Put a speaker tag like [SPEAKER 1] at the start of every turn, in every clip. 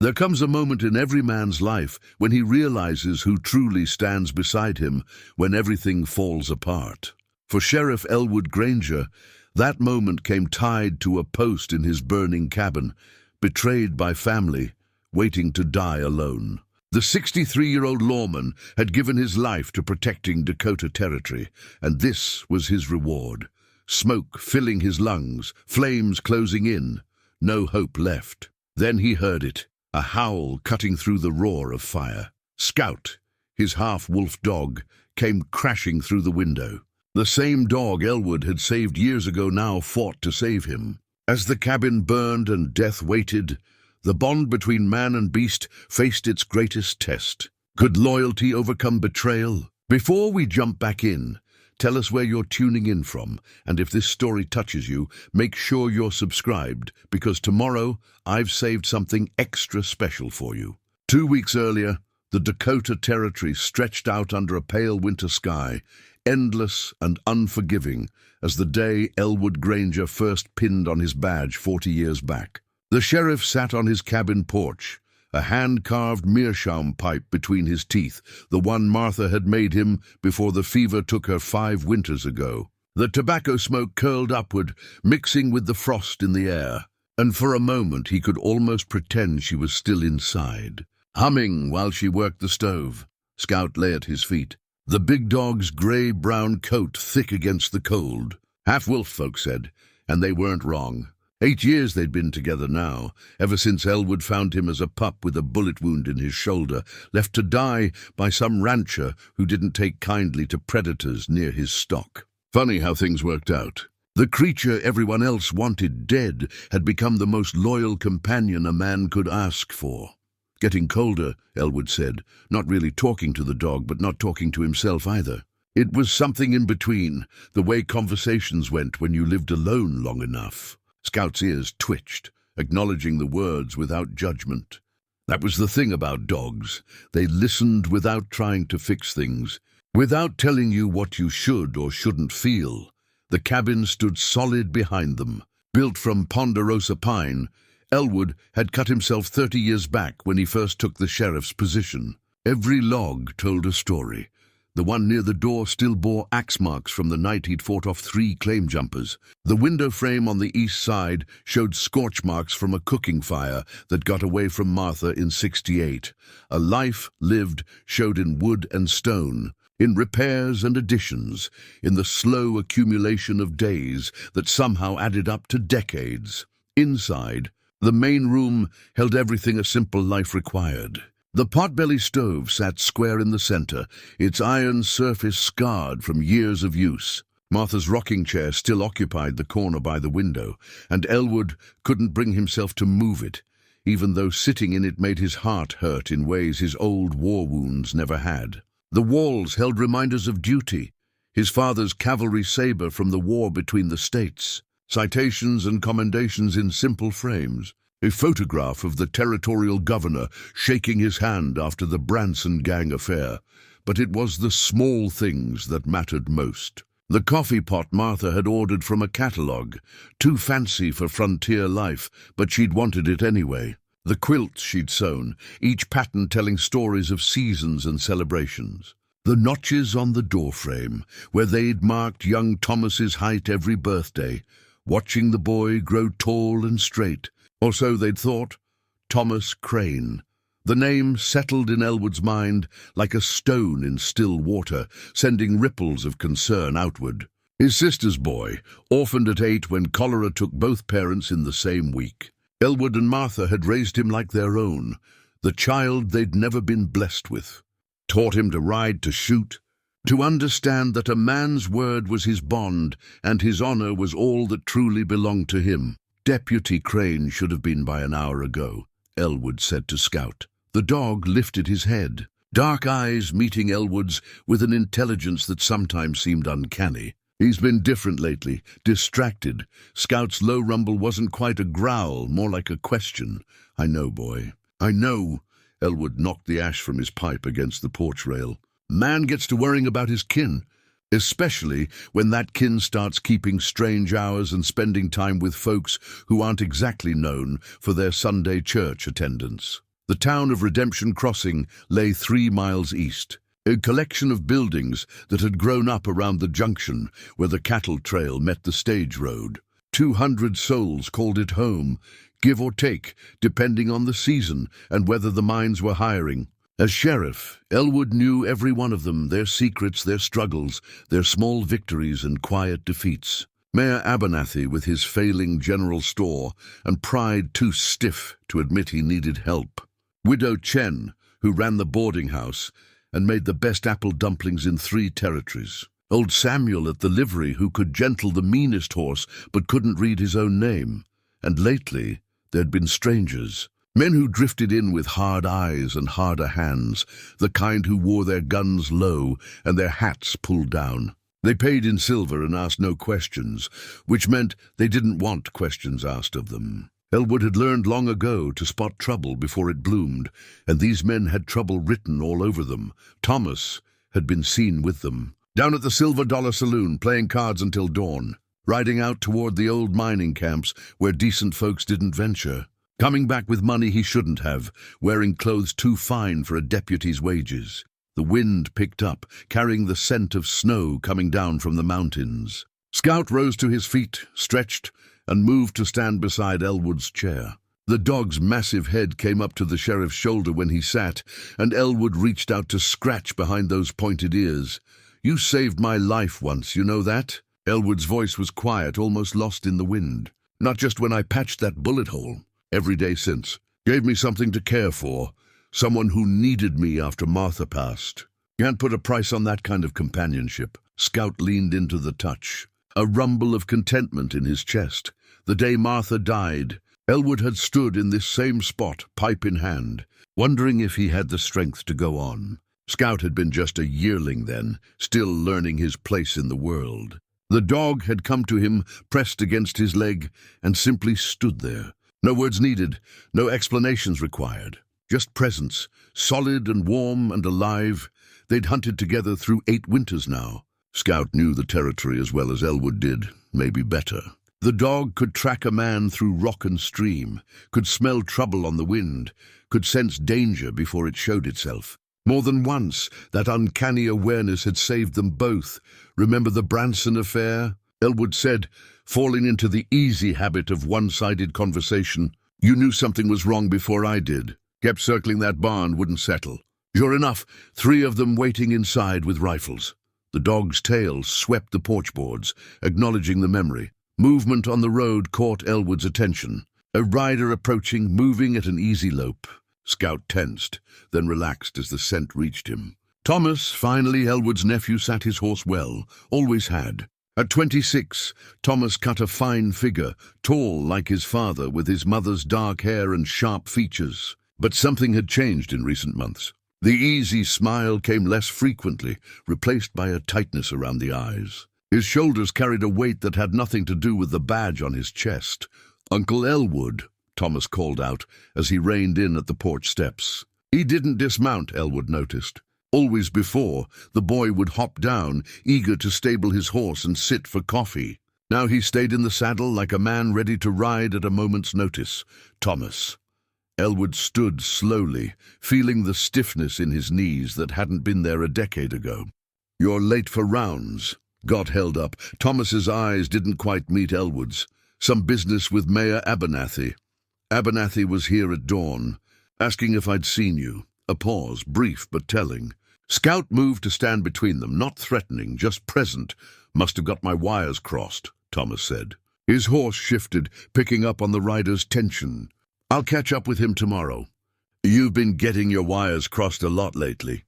[SPEAKER 1] There comes a moment in every man's life when he realizes who truly stands beside him when everything falls apart. For Sheriff Elwood Granger, that moment came tied to a post in his burning cabin, betrayed by family, waiting to die alone. The 63-year-old lawman had given his life to protecting Dakota Territory, and this was his reward. Smoke filling his lungs, flames closing in, no hope left. Then he heard it, a howl cutting through the roar of fire. Scout, his half-wolf dog, came crashing through the window. The same dog Elwood had saved years ago now fought to save him. As the cabin burned and death waited, the bond between man and beast faced its greatest test. Could loyalty overcome betrayal? Before we jump back in, tell us where you're tuning in from, and if this story touches you, make sure you're subscribed, because tomorrow I've saved something extra special for you. 2 weeks earlier, the Dakota Territory stretched out under a pale winter sky, endless and unforgiving as the day Elwood Granger first pinned on his badge 40 years back. The sheriff sat on his cabin porch, a hand-carved meerschaum pipe between his teeth, the one Martha had made him before the fever took her 5 winters ago. The tobacco smoke curled upward, mixing with the frost in the air, and for a moment he could almost pretend she was still inside, humming while she worked the stove. Scout lay at his feet, the big dog's grey-brown coat thick against the cold. Half-wolf, folks said, and they weren't wrong. 8 years they'd been together now, ever since Elwood found him as a pup with a bullet wound in his shoulder, left to die by some rancher who didn't take kindly to predators near his stock. Funny how things worked out. The creature everyone else wanted dead had become the most loyal companion a man could ask for. Getting colder, Elwood said, not really talking to the dog, but not talking to himself either. It was something in between, the way conversations went when you lived alone long enough. Scout's ears twitched, acknowledging the words without judgment. That was the thing about dogs. They listened without trying to fix things, without telling you what you should or shouldn't feel. The cabin stood solid behind them. Built from ponderosa pine, Elwood had cut himself 30 years back when he first took the sheriff's position. Every log told a story. The one near the door still bore axe marks from the night he'd fought off 3 claim jumpers. The window frame on the east side showed scorch marks from a cooking fire that got away from Martha in '68. A life lived showed in wood and stone, in repairs and additions, in the slow accumulation of days that somehow added up to decades. Inside, the main room held everything a simple life required. The potbelly stove sat square in the center, its iron surface scarred from years of use. Martha's rocking chair still occupied the corner by the window, and Elwood couldn't bring himself to move it, even though sitting in it made his heart hurt in ways his old war wounds never had. The walls held reminders of duty, his father's cavalry saber from the war between the states, citations and commendations in simple frames, a photograph of the territorial governor shaking his hand after the Branson gang affair. But it was the small things that mattered most. The coffee pot Martha had ordered from a catalogue, too fancy for frontier life, but she'd wanted it anyway. The quilts she'd sewn, each pattern telling stories of seasons and celebrations. The notches on the doorframe, where they'd marked young Thomas's height every birthday, watching the boy grow tall and straight. Or so they'd thought. Thomas Crane. The name settled in Elwood's mind like a stone in still water, sending ripples of concern outward. His sister's boy, orphaned at 8 when cholera took both parents in the same week. Elwood and Martha had raised him like their own, the child they'd never been blessed with. Taught him to ride, to shoot, to understand that a man's word was his bond and his honor was all that truly belonged to him. Deputy Crane should have been by an hour ago, Elwood said to Scout. The dog lifted his head, dark eyes meeting Elwood's with an intelligence that sometimes seemed uncanny. He's been different lately, distracted. Scout's low rumble wasn't quite a growl, more like a question. I know, boy. I know. Elwood knocked the ash from his pipe against the porch rail. Man gets to worrying about his kin, especially when that kin starts keeping strange hours and spending time with folks who aren't exactly known for their Sunday church attendance. The town of Redemption Crossing lay 3 miles east, a collection of buildings that had grown up around the junction where the cattle trail met the stage road. 200 souls called it home, give or take, depending on the season and whether the mines were hiring. As sheriff, Elwood knew every one of them, their secrets, their struggles, their small victories and quiet defeats. Mayor Abernathy with his failing general store and pride too stiff to admit he needed help. Widow Chen, who ran the boarding house and made the best apple dumplings in 3 territories. Old Samuel at the livery, who could gentle the meanest horse but couldn't read his own name. And lately, there'd been strangers. Men who drifted in with hard eyes and harder hands, the kind who wore their guns low and their hats pulled down. They paid in silver and asked no questions, which meant they didn't want questions asked of them. Elwood had learned long ago to spot trouble before it bloomed, and these men had trouble written all over them. Thomas had been seen with them, down at the Silver Dollar Saloon, playing cards until dawn, riding out toward the old mining camps where decent folks didn't venture. Coming back with money he shouldn't have, wearing clothes too fine for a deputy's wages. The wind picked up, carrying the scent of snow coming down from the mountains. Scout rose to his feet, stretched, and moved to stand beside Elwood's chair. The dog's massive head came up to the sheriff's shoulder when he sat, and Elwood reached out to scratch behind those pointed ears. "You saved my life once, you know that?" Elwood's voice was quiet, almost lost in the wind. "Not just when I patched that bullet hole. Every day since. Gave me something to care for. Someone who needed me after Martha passed. Can't put a price on that kind of companionship." Scout leaned into the touch, a rumble of contentment in his chest. The day Martha died, Elwood had stood in this same spot, pipe in hand, wondering if he had the strength to go on. Scout had been just a yearling then, still learning his place in the world. The dog had come to him, pressed against his leg, and simply stood there. No words needed, no explanations required. Just presence, solid and warm and alive. They'd hunted together through 8 winters now. Scout knew the territory as well as Elwood did, maybe better. The dog could track a man through rock and stream, could smell trouble on the wind, could sense danger before it showed itself. More than once, that uncanny awareness had saved them both. Remember the Branson affair? Elwood said, falling into the easy habit of one-sided conversation. "You knew something was wrong before I did. Kept circling that barn, wouldn't settle. Sure enough, 3 of them waiting inside with rifles." The dog's tail swept the porch boards, acknowledging the memory. Movement on the road caught Elwood's attention. A rider approaching, moving at an easy lope. Scout tensed, then relaxed as the scent reached him. Thomas, finally, Elwood's nephew, sat his horse well, always had. At 26, Thomas cut a fine figure, tall like his father, with his mother's dark hair and sharp features. But something had changed in recent months. The easy smile came less frequently, replaced by a tightness around the eyes. His shoulders carried a weight that had nothing to do with the badge on his chest. "Uncle Elwood," Thomas called out as he reined in at the porch steps. He didn't dismount, Elwood noticed. Always before, the boy would hop down, eager to stable his horse and sit for coffee. Now he stayed in the saddle like a man ready to ride at a moment's notice. Thomas. Elwood stood slowly, feeling the stiffness in his knees that hadn't been there a decade ago. "You're late for rounds." Got held up. Thomas's eyes didn't quite meet Elwood's. "Some business with Mayor Abernathy." "Abernathy was here at dawn, asking if I'd seen you." A pause, brief but telling. Scout moved to stand between them, not threatening, just present. "Must have got my wires crossed," Thomas said. His horse shifted, picking up on the rider's tension. "I'll catch up with him tomorrow." "You've been getting your wires crossed a lot lately."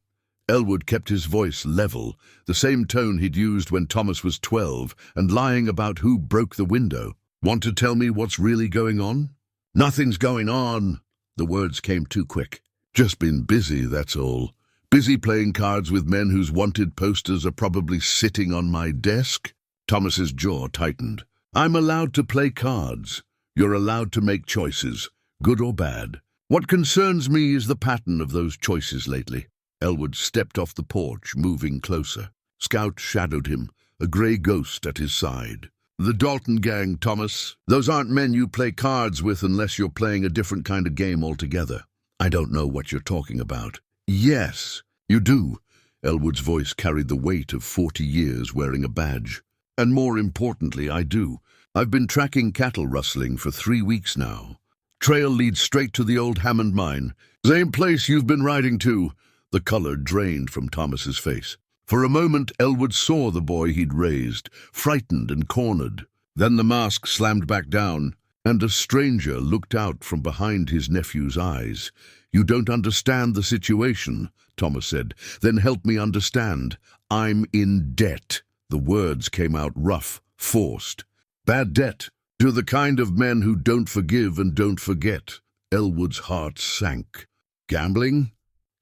[SPEAKER 1] Elwood kept his voice level, the same tone he'd used when Thomas was 12, and lying about who broke the window. "Want to tell me what's really going on?" "Nothing's going on." The words came too quick. "Just been busy, that's all. Busy playing cards with men whose wanted posters are probably sitting on my desk." Thomas's jaw tightened. "I'm allowed to play cards. You're allowed to make choices, good or bad. What concerns me is the pattern of those choices lately." Elwood stepped off the porch, moving closer. Scout shadowed him, a grey ghost at his side. "The Dalton gang, Thomas. Those aren't men you play cards with unless you're playing a different kind of game altogether. I don't know what you're talking about. Yes, you do. Elwood's voice carried the weight of 40 years wearing a badge. And more importantly, I do. I've been tracking cattle rustling for 3 weeks now. Trail leads straight to the old Hammond mine. Same place you've been riding to. The color drained from Thomas's face. For a moment, Elwood saw the boy he'd raised, frightened and cornered. Then the mask slammed back down, and a stranger looked out from behind his nephew's eyes. You don't understand the situation, Thomas said. Then help me understand. I'm in debt. The words came out rough, forced. Bad debt. To the kind of men who don't forgive and don't forget. Elwood's heart sank. Gambling?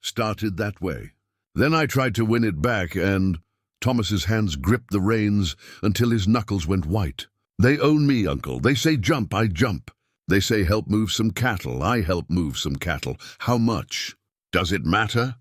[SPEAKER 1] Started that way. Then I tried to win it back and... Thomas's hands gripped the reins until his knuckles went white. They own me, Uncle. They say jump, I jump. They say help move some cattle, I help move some cattle. How much? Does it matter?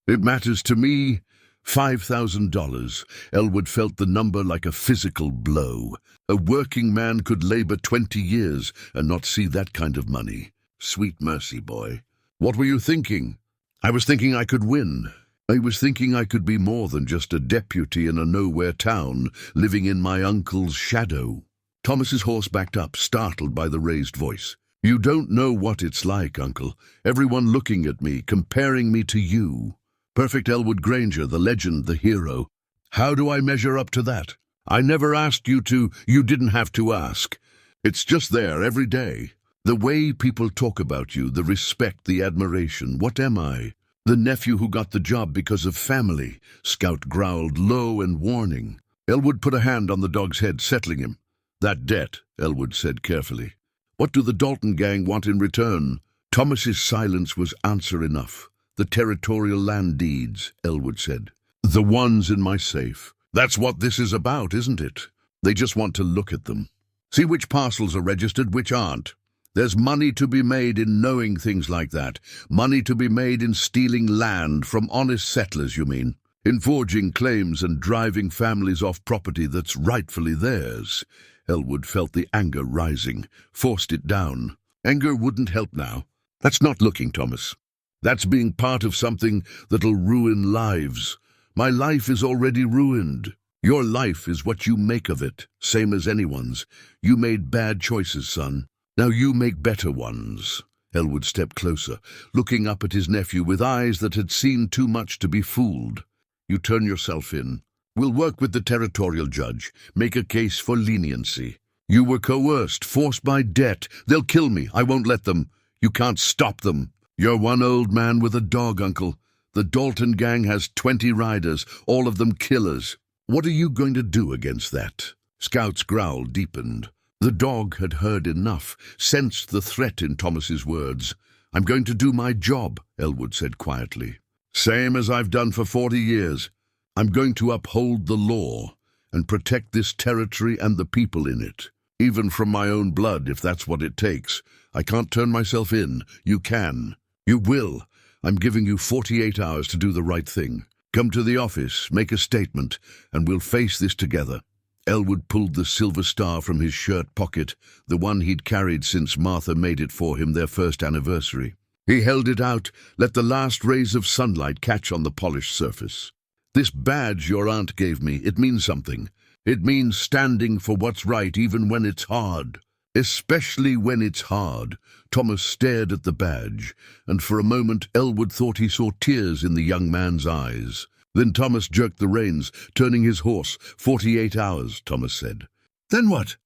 [SPEAKER 1] It matters to me. $5,000. Elwood felt the number like a physical blow. A working man could labor 20 years and not see that kind of money. Sweet mercy, boy. What were you thinking? I was thinking I could win. I was thinking I could be more than just a deputy in a nowhere town, living in my uncle's shadow. Thomas's horse backed up, startled by the raised voice. You don't know what it's like, Uncle. Everyone looking at me, comparing me to you. Perfect Elwood Granger, the legend, the hero. How do I measure up to that? I never asked you to. You didn't have to ask. It's just there every day. The way people talk about you, the respect, the admiration. What am I? The nephew who got the job because of family. Scout growled, low and warning. Elwood put a hand on the dog's head, settling him. That debt, Elwood said carefully. What do the Dalton gang want in return? Thomas's silence was answer enough. The territorial land deeds, Elwood said. The ones in my safe. That's what this is about, isn't it? They just want to look at them. See which parcels are registered, which aren't. There's money to be made in knowing things like that. Money to be made in stealing land from honest settlers, you mean. In forging claims and driving families off property that's rightfully theirs. Elwood felt the anger rising, forced it down. Anger wouldn't help now. That's not looking, Thomas. That's being part of something that'll ruin lives. My life is already ruined. Your life is what you make of it, same as anyone's. You made bad choices, son. Now you make better ones. Elwood stepped closer, looking up at his nephew with eyes that had seen too much to be fooled. You turn yourself in. We'll work with the territorial judge, make a case for leniency. You were coerced, forced by debt. They'll kill me. I won't let them. You can't stop them. You're one old man with a dog, Uncle. The Dalton gang has 20 riders, all of them killers. What are you going to do against that? Scout's growl deepened. The dog had heard enough, sensed the threat in Thomas's words. I'm going to do my job, Elwood said quietly. Same as I've done for 40 years. I'm going to uphold the law and protect this territory and the people in it, even from my own blood, if that's what it takes. I can't turn myself in. You can. You will. I'm giving you 48 hours to do the right thing. Come to the office, make a statement, and we'll face this together. Elwood pulled the silver star from his shirt pocket, the one he'd carried since Martha made it for him their first anniversary. He held it out, let the last rays of sunlight catch on the polished surface. This badge your aunt gave me, it means something. It means standing for what's right even when it's hard. Especially when it's hard. Thomas stared at the badge, and for a moment Elwood thought he saw tears in the young man's eyes. Then Thomas jerked the reins, turning his horse. 48 hours, Thomas said. Then what?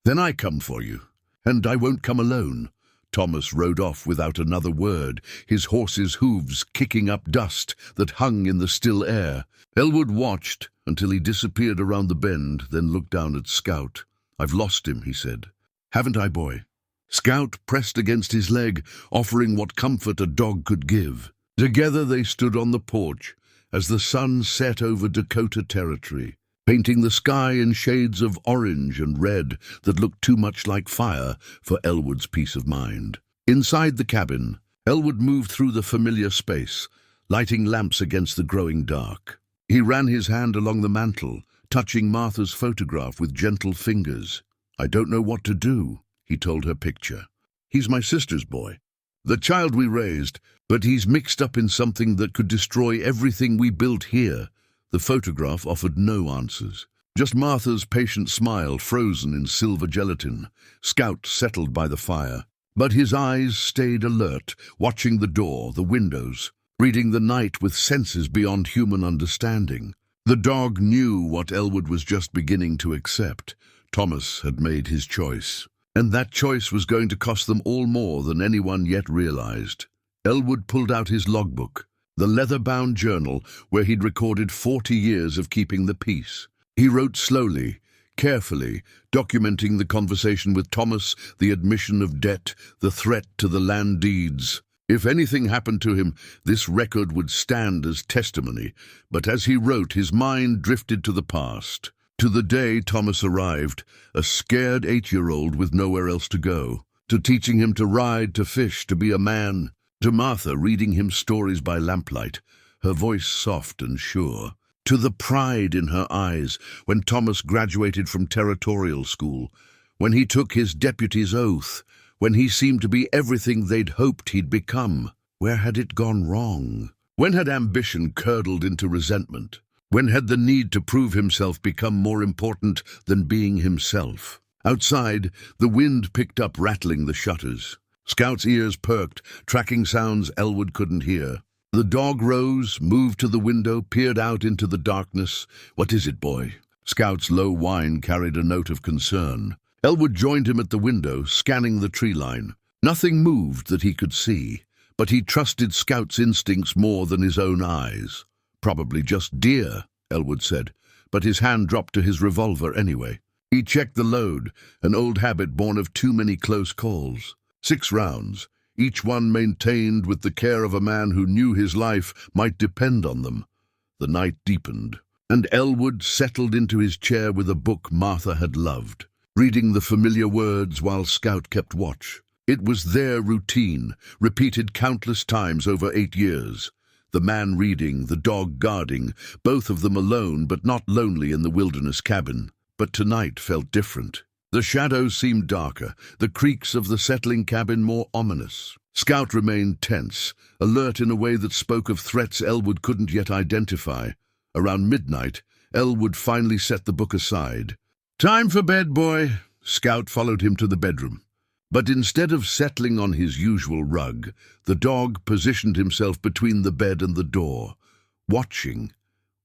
[SPEAKER 1] Then I come for you. And I won't come alone. Thomas rode off without another word, his horse's hooves kicking up dust that hung in the still air. Elwood watched until he disappeared around the bend, then looked down at Scout. I've lost him, he said. Haven't I, boy? Scout pressed against his leg, offering what comfort a dog could give. Together they stood on the porch as the sun set over Dakota Territory, painting the sky in shades of orange and red that looked too much like fire for Elwood's peace of mind. Inside the cabin, Elwood moved through the familiar space, lighting lamps against the growing dark. He ran his hand along the mantel, touching Martha's photograph with gentle fingers. I don't know what to do, he told her picture. He's my sister's boy. the child we raised, but he's mixed up in something that could destroy everything we built here." The photograph offered no answers. Just Martha's patient smile frozen in silver gelatin. Scout settled by the fire. But his eyes stayed alert, watching the door, the windows, reading the night with senses beyond human understanding. The dog knew what Elwood was just beginning to accept. Thomas had made his choice, and that choice was going to cost them all more than anyone yet realized. Elwood pulled out his logbook, the leather-bound journal where he'd recorded 40 years of keeping the peace. He wrote slowly, carefully, documenting the conversation with Thomas, the admission of debt, the threat to the land deeds. If anything happened to him, this record would stand as testimony. But as he wrote, his mind drifted to the past, to the day Thomas arrived, a scared 8-year-old with nowhere else to go, to teaching him to ride, to fish, to be a man, to Martha reading him stories by lamplight, her voice soft and sure, to the pride in her eyes when Thomas graduated from territorial school, when he took his deputy's oath, when he seemed to be everything they'd hoped he'd become. Where had it gone wrong? When had ambition curdled into resentment? When had the need to prove himself become more important than being himself? Outside, the wind picked up, rattling the shutters. Scout's ears perked, tracking sounds Elwood couldn't hear. The dog rose, moved to the window, peered out into the darkness. "What is it, boy?" Scout's low whine carried a note of concern. Elwood joined him at the window, scanning the tree line. Nothing moved that he could see, but he trusted Scout's instincts more than his own eyes. "Probably just deer," Elwood said, but his hand dropped to his revolver anyway. He checked the load, an old habit born of too many close calls. 6 rounds, each one maintained with the care of a man who knew his life might depend on them. The night deepened, and Elwood settled into his chair with a book Martha had loved, reading the familiar words while Scout kept watch. It was their routine, repeated countless times over 8 years. The man reading, the dog guarding, both of them alone but not lonely in the wilderness cabin. But tonight felt different. The shadows seemed darker, the creaks of the settling cabin more ominous. Scout remained tense, alert in a way that spoke of threats Elwood couldn't yet identify. Around midnight, Elwood finally set the book aside. "Time for bed, boy." Scout followed him to the bedroom. But instead of settling on his usual rug, the dog positioned himself between the bed and the door. Watching,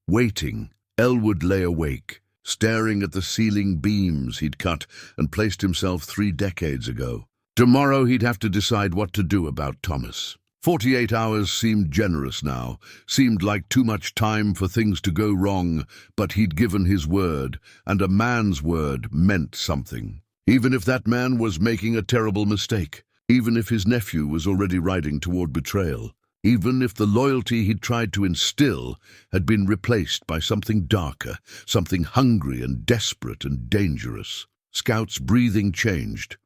[SPEAKER 1] waiting, Elwood lay awake, staring at the ceiling beams he'd cut and placed himself 3 decades ago. Tomorrow he'd have to decide what to do about Thomas. 48 hours seemed generous now, seemed like too much time for things to go wrong, but he'd given his word, and a man's word meant something. Even if that man was making a terrible mistake, even if his nephew was already riding toward betrayal, even if the loyalty he'd tried to instill had been replaced by something darker, something hungry and desperate and dangerous. Scout's breathing changed,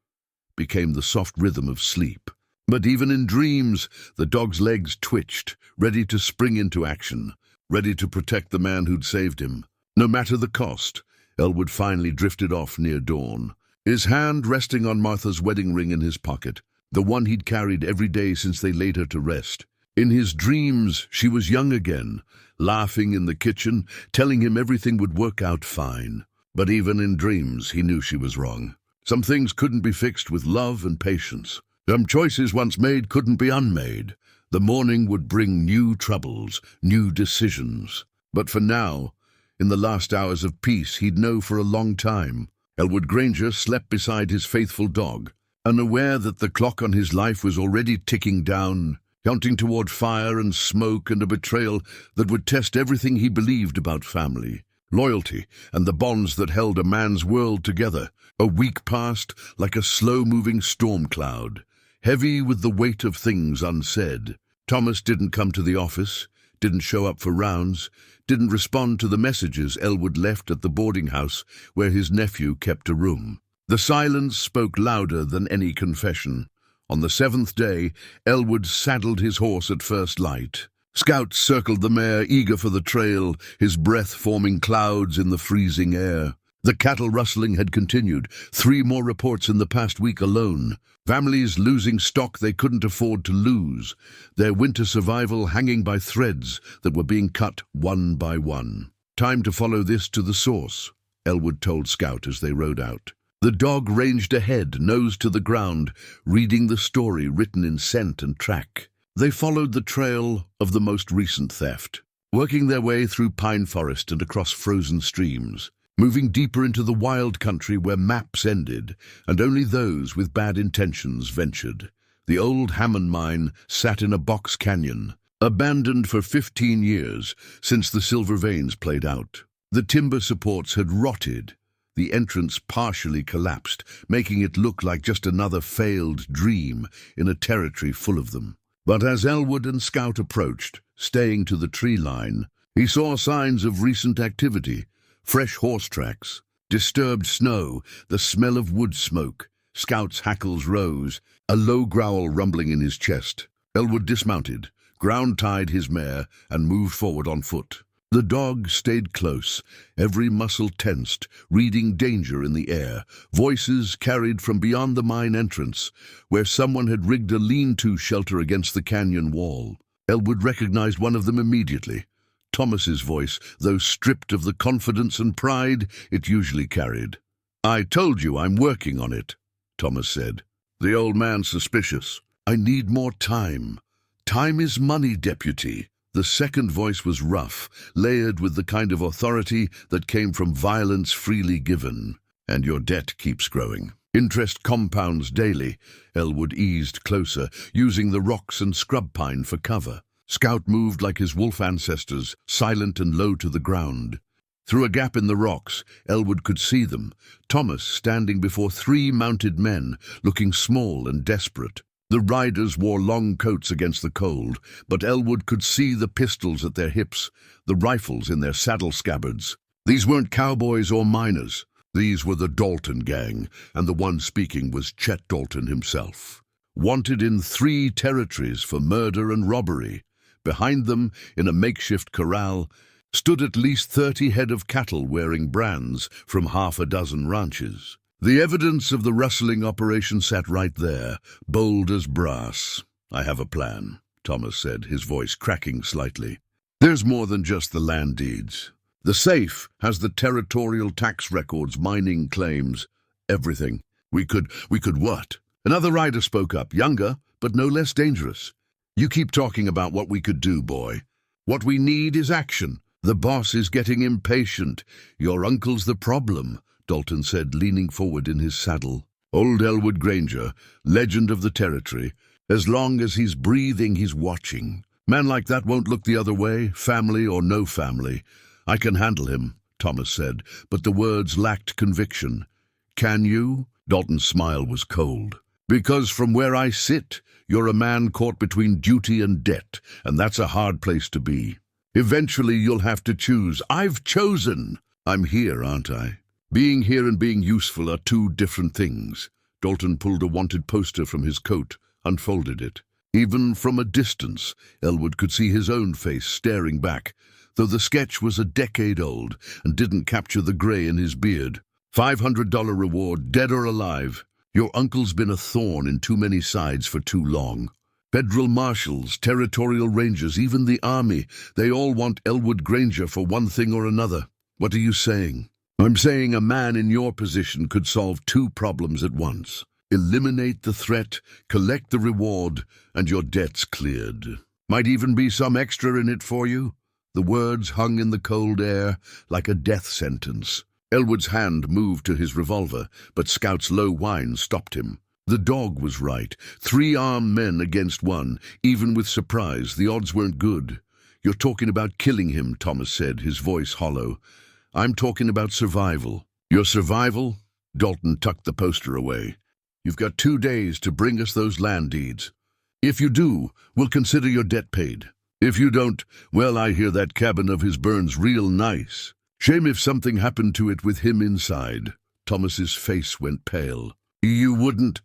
[SPEAKER 1] became the soft rhythm of sleep. But even in dreams, the dog's legs twitched, ready to spring into action, ready to protect the man who'd saved him. No matter the cost, Elwood finally drifted off near dawn, his hand resting on Martha's wedding ring in his pocket, the one he'd carried every day since they laid her to rest. In his dreams, she was young again, laughing in the kitchen, telling him everything would work out fine. But even in dreams, he knew she was wrong. Some things couldn't be fixed with love and patience. Some choices once made couldn't be unmade. The morning would bring new troubles, new decisions. But for now, in the last hours of peace he'd know for a long time, Elwood Granger slept beside his faithful dog, unaware that the clock on his life was already ticking down, counting toward fire and smoke and a betrayal that would test everything he believed about family, loyalty, and the bonds that held a man's world together. A week passed like a slow-moving storm cloud, heavy with the weight of things unsaid. Thomas didn't come to the office, didn't show up for rounds, didn't respond to the messages Elwood left at the boarding house where his nephew kept a room. The silence spoke louder than any confession. On the 7th day, Elwood saddled his horse at first light. Scout circled the mare, eager for the trail, his breath forming clouds in the freezing air. The cattle rustling had continued, 3 more reports in the past week alone. Families losing stock they couldn't afford to lose, their winter survival hanging by threads that were being cut one by one. "Time to follow this to the source," Elwood told Scout as they rode out. The dog ranged ahead, nose to the ground, reading the story written in scent and track. They followed the trail of the most recent theft, working their way through pine forest and across frozen streams, moving deeper into the wild country where maps ended, and only those with bad intentions ventured. The old Hammond mine sat in a box canyon, abandoned for 15 years since the silver veins played out. The timber supports had rotted, the entrance partially collapsed, making it look like just another failed dream in a territory full of them. But as Elwood and Scout approached, staying to the tree line, he saw signs of recent activity. Fresh horse tracks, disturbed snow, the smell of wood smoke. Scout's hackles rose, a low growl rumbling in his chest. Elwood dismounted, ground-tied his mare, and moved forward on foot. The dog stayed close, every muscle tensed, reading danger in the air. Voices carried from beyond the mine entrance, where someone had rigged a lean-to shelter against the canyon wall. Elwood recognized one of them immediately. Thomas's voice, though stripped of the confidence and pride it usually carried. "I told you I'm working on it," Thomas said. The old man's suspicious. "I need more time. Time is money, deputy." The second voice was rough, layered with the kind of authority that came from violence freely given. "And your debt keeps growing. Interest compounds daily." Elwood eased closer, using the rocks and scrub pine for cover. Scout moved like his wolf ancestors, silent and low to the ground. Through a gap in the rocks, Elwood could see them, Thomas standing before 3 mounted men, looking small and desperate. The riders wore long coats against the cold, but Elwood could see the pistols at their hips, the rifles in their saddle scabbards. These weren't cowboys or miners. These were the Dalton gang, and the one speaking was Chet Dalton himself. Wanted in 3 territories for murder and robbery. Behind them, in a makeshift corral, stood at least 30 head of cattle wearing brands from half a dozen ranches. The evidence of the rustling operation sat right there, bold as brass. "I have a plan," Thomas said, his voice cracking slightly. "There's more than just the land deeds. The safe has the territorial tax records, mining claims, everything. We could what?" Another rider spoke up, younger, but no less dangerous. "You keep talking about what we could do, boy. What we need is action. The boss is getting impatient. Your uncle's the problem," Dalton said, leaning forward in his saddle. "Old Elwood Granger, legend of the territory. As long as he's breathing, he's watching. Man like that won't look the other way, family or no family. I can handle him," Thomas said, but the words lacked conviction. "Can you?" Dalton's smile was cold. "Because from where I sit, you're a man caught between duty and debt, and that's a hard place to be. Eventually you'll have to choose. I've chosen. I'm here, aren't I? Being here and being useful are 2 different things." Dalton pulled a wanted poster from his coat, unfolded it. Even from a distance, Elwood could see his own face staring back, though the sketch was a decade old and didn't capture the gray in his beard. $500 reward, dead or alive. Your uncle's been a thorn in too many sides for too long. Federal marshals, territorial rangers, even the army, they all want Elwood Granger for one thing or another. What are you saying? I'm saying a man in your position could solve 2 problems at once. Eliminate the threat, collect the reward, and your debt's cleared. Might even be some extra in it for you." The words hung in the cold air like a death sentence. Elwood's hand moved to his revolver, but Scout's low whine stopped him. The dog was right. 3 armed men against 1. Even with surprise, the odds weren't good. "You're talking about killing him," Thomas said, his voice hollow. "I'm talking about survival." "Your survival?" Dalton tucked the poster away. "You've got 2 days to bring us those land deeds. If you do, we'll consider your debt paid. If you don't, well, I hear that cabin of his burns real nice. Shame if something happened to it with him inside." Thomas's face went pale. "You wouldn't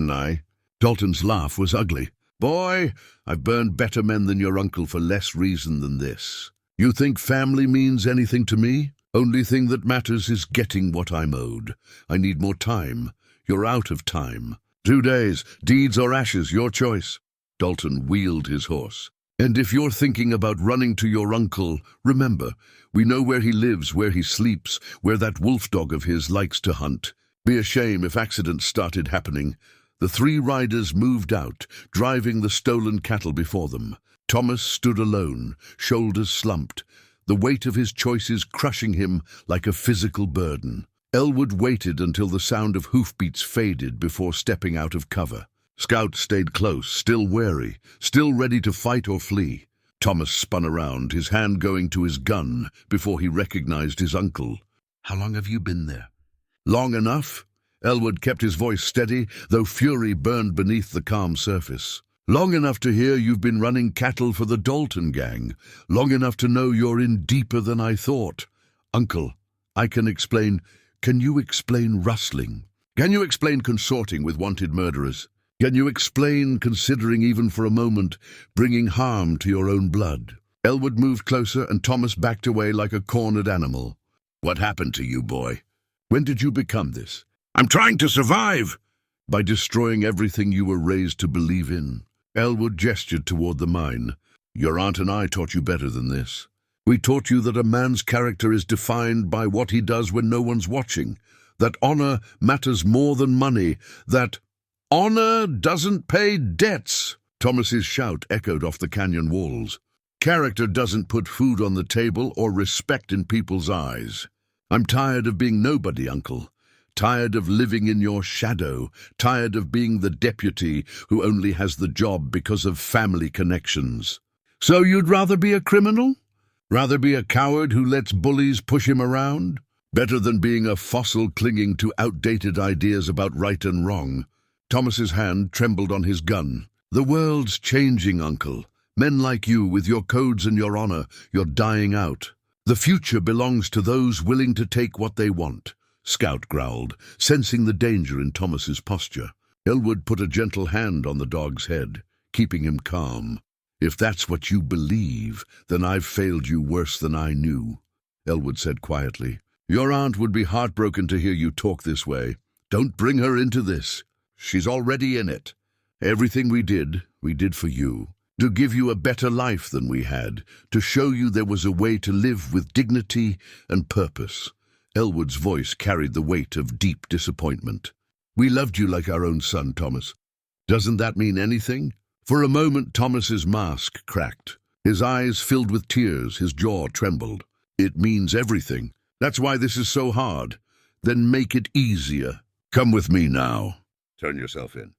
[SPEAKER 1] I?" Dalton's laugh was ugly. "Boy, I've burned better men than your uncle for less reason than this. You think family means anything to me? Only thing that matters is getting what I'm owed. I need more time. You're out of time. 2 days, deeds or ashes, your choice." Dalton wheeled his horse. "And if you're thinking about running to your uncle, remember, we know where he lives, where he sleeps, where that wolf dog of his likes to hunt. Be a shame if accidents started happening." The 3 riders moved out, driving the stolen cattle before them. Thomas stood alone, shoulders slumped, the weight of his choices crushing him like a physical burden. Elwood waited until the sound of hoofbeats faded before stepping out of cover. Scout stayed close, still wary, still ready to fight or flee. Thomas spun around, his hand going to his gun before he recognized his uncle. "How long have you been there?" "Long enough." Elwood kept his voice steady, though fury burned beneath the calm surface. "Long enough to hear you've been running cattle for the Dalton gang. Long enough to know you're in deeper than I thought." "Uncle, I can explain. Can you explain rustling? Can you explain consorting with wanted murderers? Can you explain considering even for a moment bringing harm to your own blood?" Elwood moved closer and Thomas backed away like a cornered animal. "What happened to you, boy? When did you become this?" "I'm trying to survive." "By destroying everything you were raised to believe in." Elwood gestured toward the mine. "Your aunt and I taught you better than this. We taught you that a man's character is defined by what he does when no one's watching, that honor matters more than money, that honor doesn't pay debts." Thomas's shout echoed off the canyon walls. "Character doesn't put food on the table or respect in people's eyes. I'm tired of being nobody, Uncle. Tired of living in your shadow, tired of being the deputy who only has the job because of family connections." "So you'd rather be a criminal? Rather be a coward who lets bullies push him around? Better than being a fossil clinging to outdated ideas about right and wrong." Thomas's hand trembled on his gun. "The world's changing, Uncle. Men like you, with your codes and your honor, you're dying out. The future belongs to those willing to take what they want." Scout growled, sensing the danger in Thomas's posture. Elwood put a gentle hand on the dog's head, keeping him calm. "If that's what you believe, then I've failed you worse than I knew," Elwood said quietly. "Your aunt would be heartbroken to hear you talk this way. Don't bring her into this. She's already in it. Everything we did for you. To give you a better life than we had, to show you there was a way to live with dignity and purpose." Elwood's voice carried the weight of deep disappointment. "We loved you like our own son, Thomas. Doesn't that mean anything?" For a moment, Thomas's mask cracked. His eyes filled with tears, his jaw trembled. "It means everything. That's why this is so hard. Then make it easier. Come with me now. Turn yourself in.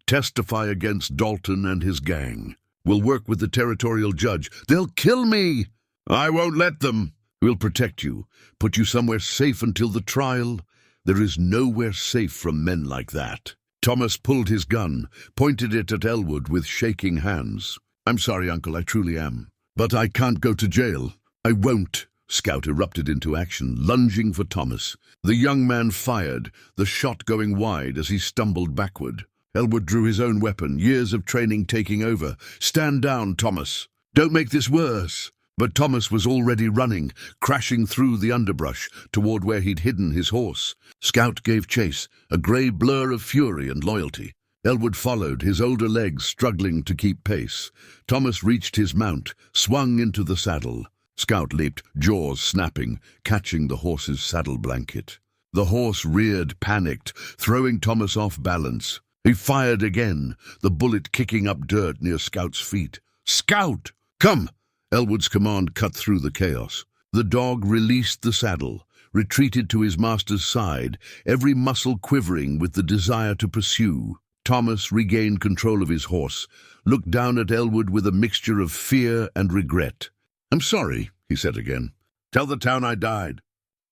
[SPEAKER 1] Testify against Dalton and his gang. We'll work with the territorial judge. They'll kill me. I won't let them. We'll protect you, put you somewhere safe until the trial. There is nowhere safe from men like that." Thomas pulled his gun, pointed it at Elwood with shaking hands. "I'm sorry, Uncle, I truly am. But I can't go to jail. I won't." Scout erupted into action, lunging for Thomas. The young man fired, the shot going wide as he stumbled backward. Elwood drew his own weapon, years of training taking over. "Stand down, Thomas. Don't make this worse." But Thomas was already running, crashing through the underbrush toward where he'd hidden his horse. Scout gave chase, a grey blur of fury and loyalty. Elwood followed, his older legs struggling to keep pace. Thomas reached his mount, swung into the saddle. Scout leaped, jaws snapping, catching the horse's saddle blanket. The horse reared, panicked, throwing Thomas off balance. He fired again, the bullet kicking up dirt near Scout's feet. "Scout! Come!" Elwood's command cut through the chaos. The dog released the saddle, retreated to his master's side, every muscle quivering with the desire to pursue. Thomas regained control of his horse, looked down at Elwood with a mixture of fear and regret. "I'm sorry," he said again. "Tell the town I died.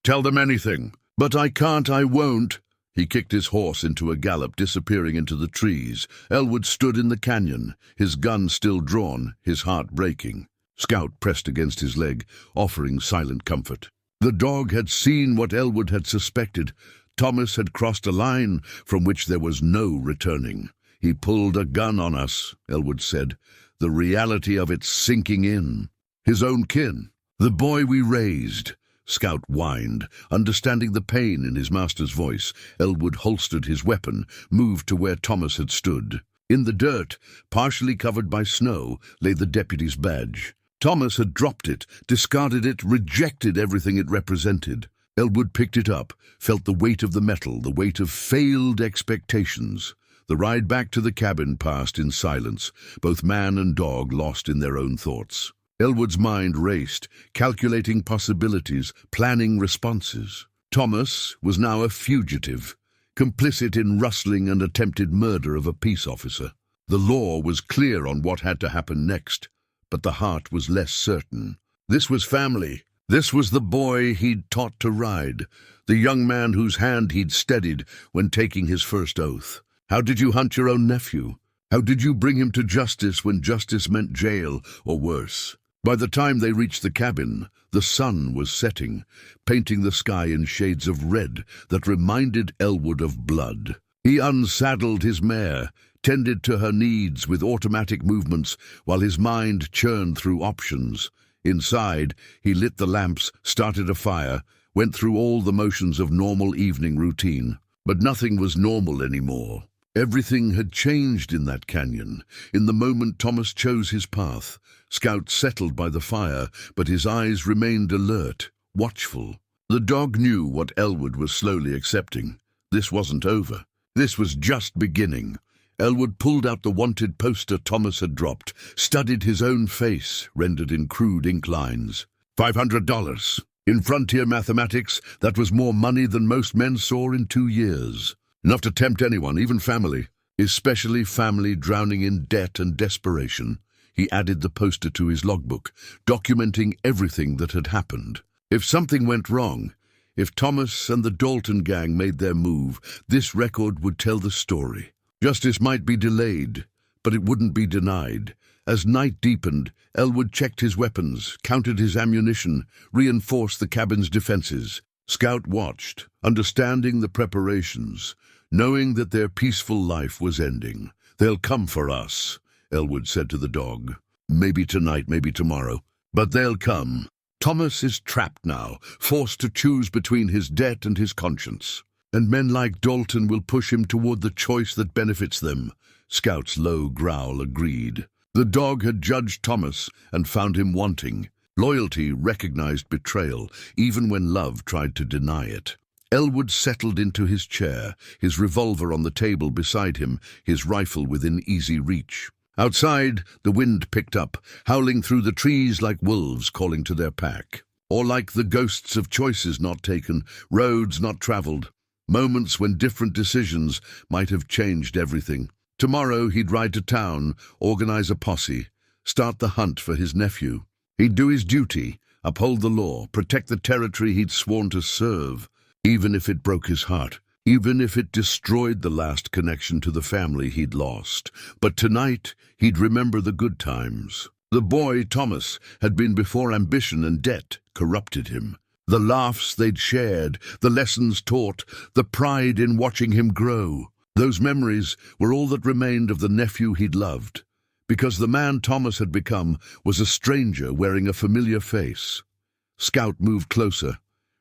[SPEAKER 1] Tell them anything. But I can't, I won't." He kicked his horse into a gallop, disappearing into the trees. Elwood stood in the canyon, his gun still drawn, his heart breaking. Scout pressed against his leg, offering silent comfort. The dog had seen what Elwood had suspected. Thomas had crossed a line from which there was no returning. "He pulled a gun on us," Elwood said, the reality of it sinking in. His own kin, the boy we raised, Scout whined, understanding the pain in his master's voice. Elwood holstered his weapon, moved to where Thomas had stood. In the dirt, partially covered by snow, lay the deputy's badge. Thomas had dropped it, discarded it, rejected everything it represented. Elwood picked it up, felt the weight of the metal, the weight of failed expectations. The ride back to the cabin passed in silence, both man and dog lost in their own thoughts. Elwood's mind raced, calculating possibilities, planning responses. Thomas was now a fugitive, complicit in rustling and attempted murder of a peace officer. The law was clear on what had to happen next, but the heart was less certain. This was family. This was the boy he'd taught to ride, the young man whose hand he'd steadied when taking his first oath. How did you hunt your own nephew? How did you bring him to justice when justice meant jail or worse? By the time they reached the cabin, the sun was setting, painting the sky in shades of red that reminded Elwood of blood. He unsaddled his mare, tended to her needs with automatic movements while his mind churned through options. Inside, he lit the lamps, started a fire, went through all the motions of normal evening routine. But nothing was normal anymore. Everything had changed in that canyon. In the moment Thomas chose his path, Scout settled by the fire, but his eyes remained alert, watchful. The dog knew what Elwood was slowly accepting. This wasn't over. This was just beginning. Elwood pulled out the wanted poster Thomas had dropped, studied his own face, rendered in crude ink lines. $500. In frontier mathematics, that was more money than most men saw in 2 years. Enough to tempt anyone, even family, especially family drowning in debt and desperation. He added the poster to his logbook, documenting everything that had happened. If something went wrong, if Thomas and the Dalton gang made their move, this record would tell the story. Justice might be delayed, but it wouldn't be denied. As night deepened, Elwood checked his weapons, counted his ammunition, reinforced the cabin's defenses. Scout watched, understanding the preparations, knowing that their peaceful life was ending. "They'll come for us," Elwood said to the dog. "Maybe tonight, maybe tomorrow, but they'll come." Thomas is trapped now, forced to choose between his debt and his conscience. And men like Dalton will push him toward the choice that benefits them. Scout's low growl agreed. The dog had judged Thomas and found him wanting. Loyalty recognized betrayal, even when love tried to deny it. Elwood settled into his chair, his revolver on the table beside him, his rifle within easy reach. Outside, the wind picked up, howling through the trees like wolves calling to their pack. Or like the ghosts of choices not taken, roads not traveled, moments when different decisions might have changed everything. Tomorrow he'd ride to town, organize a posse, start the hunt for his nephew. He'd do his duty, uphold the law, protect the territory he'd sworn to serve, even if it broke his heart, even if it destroyed the last connection to the family he'd lost. But tonight, he'd remember the good times. The boy, Thomas, had been before ambition and debt corrupted him. The laughs they'd shared, the lessons taught, the pride in watching him grow. Those memories were all that remained of the nephew he'd loved, because the man Thomas had become was a stranger wearing a familiar face. Scout moved closer,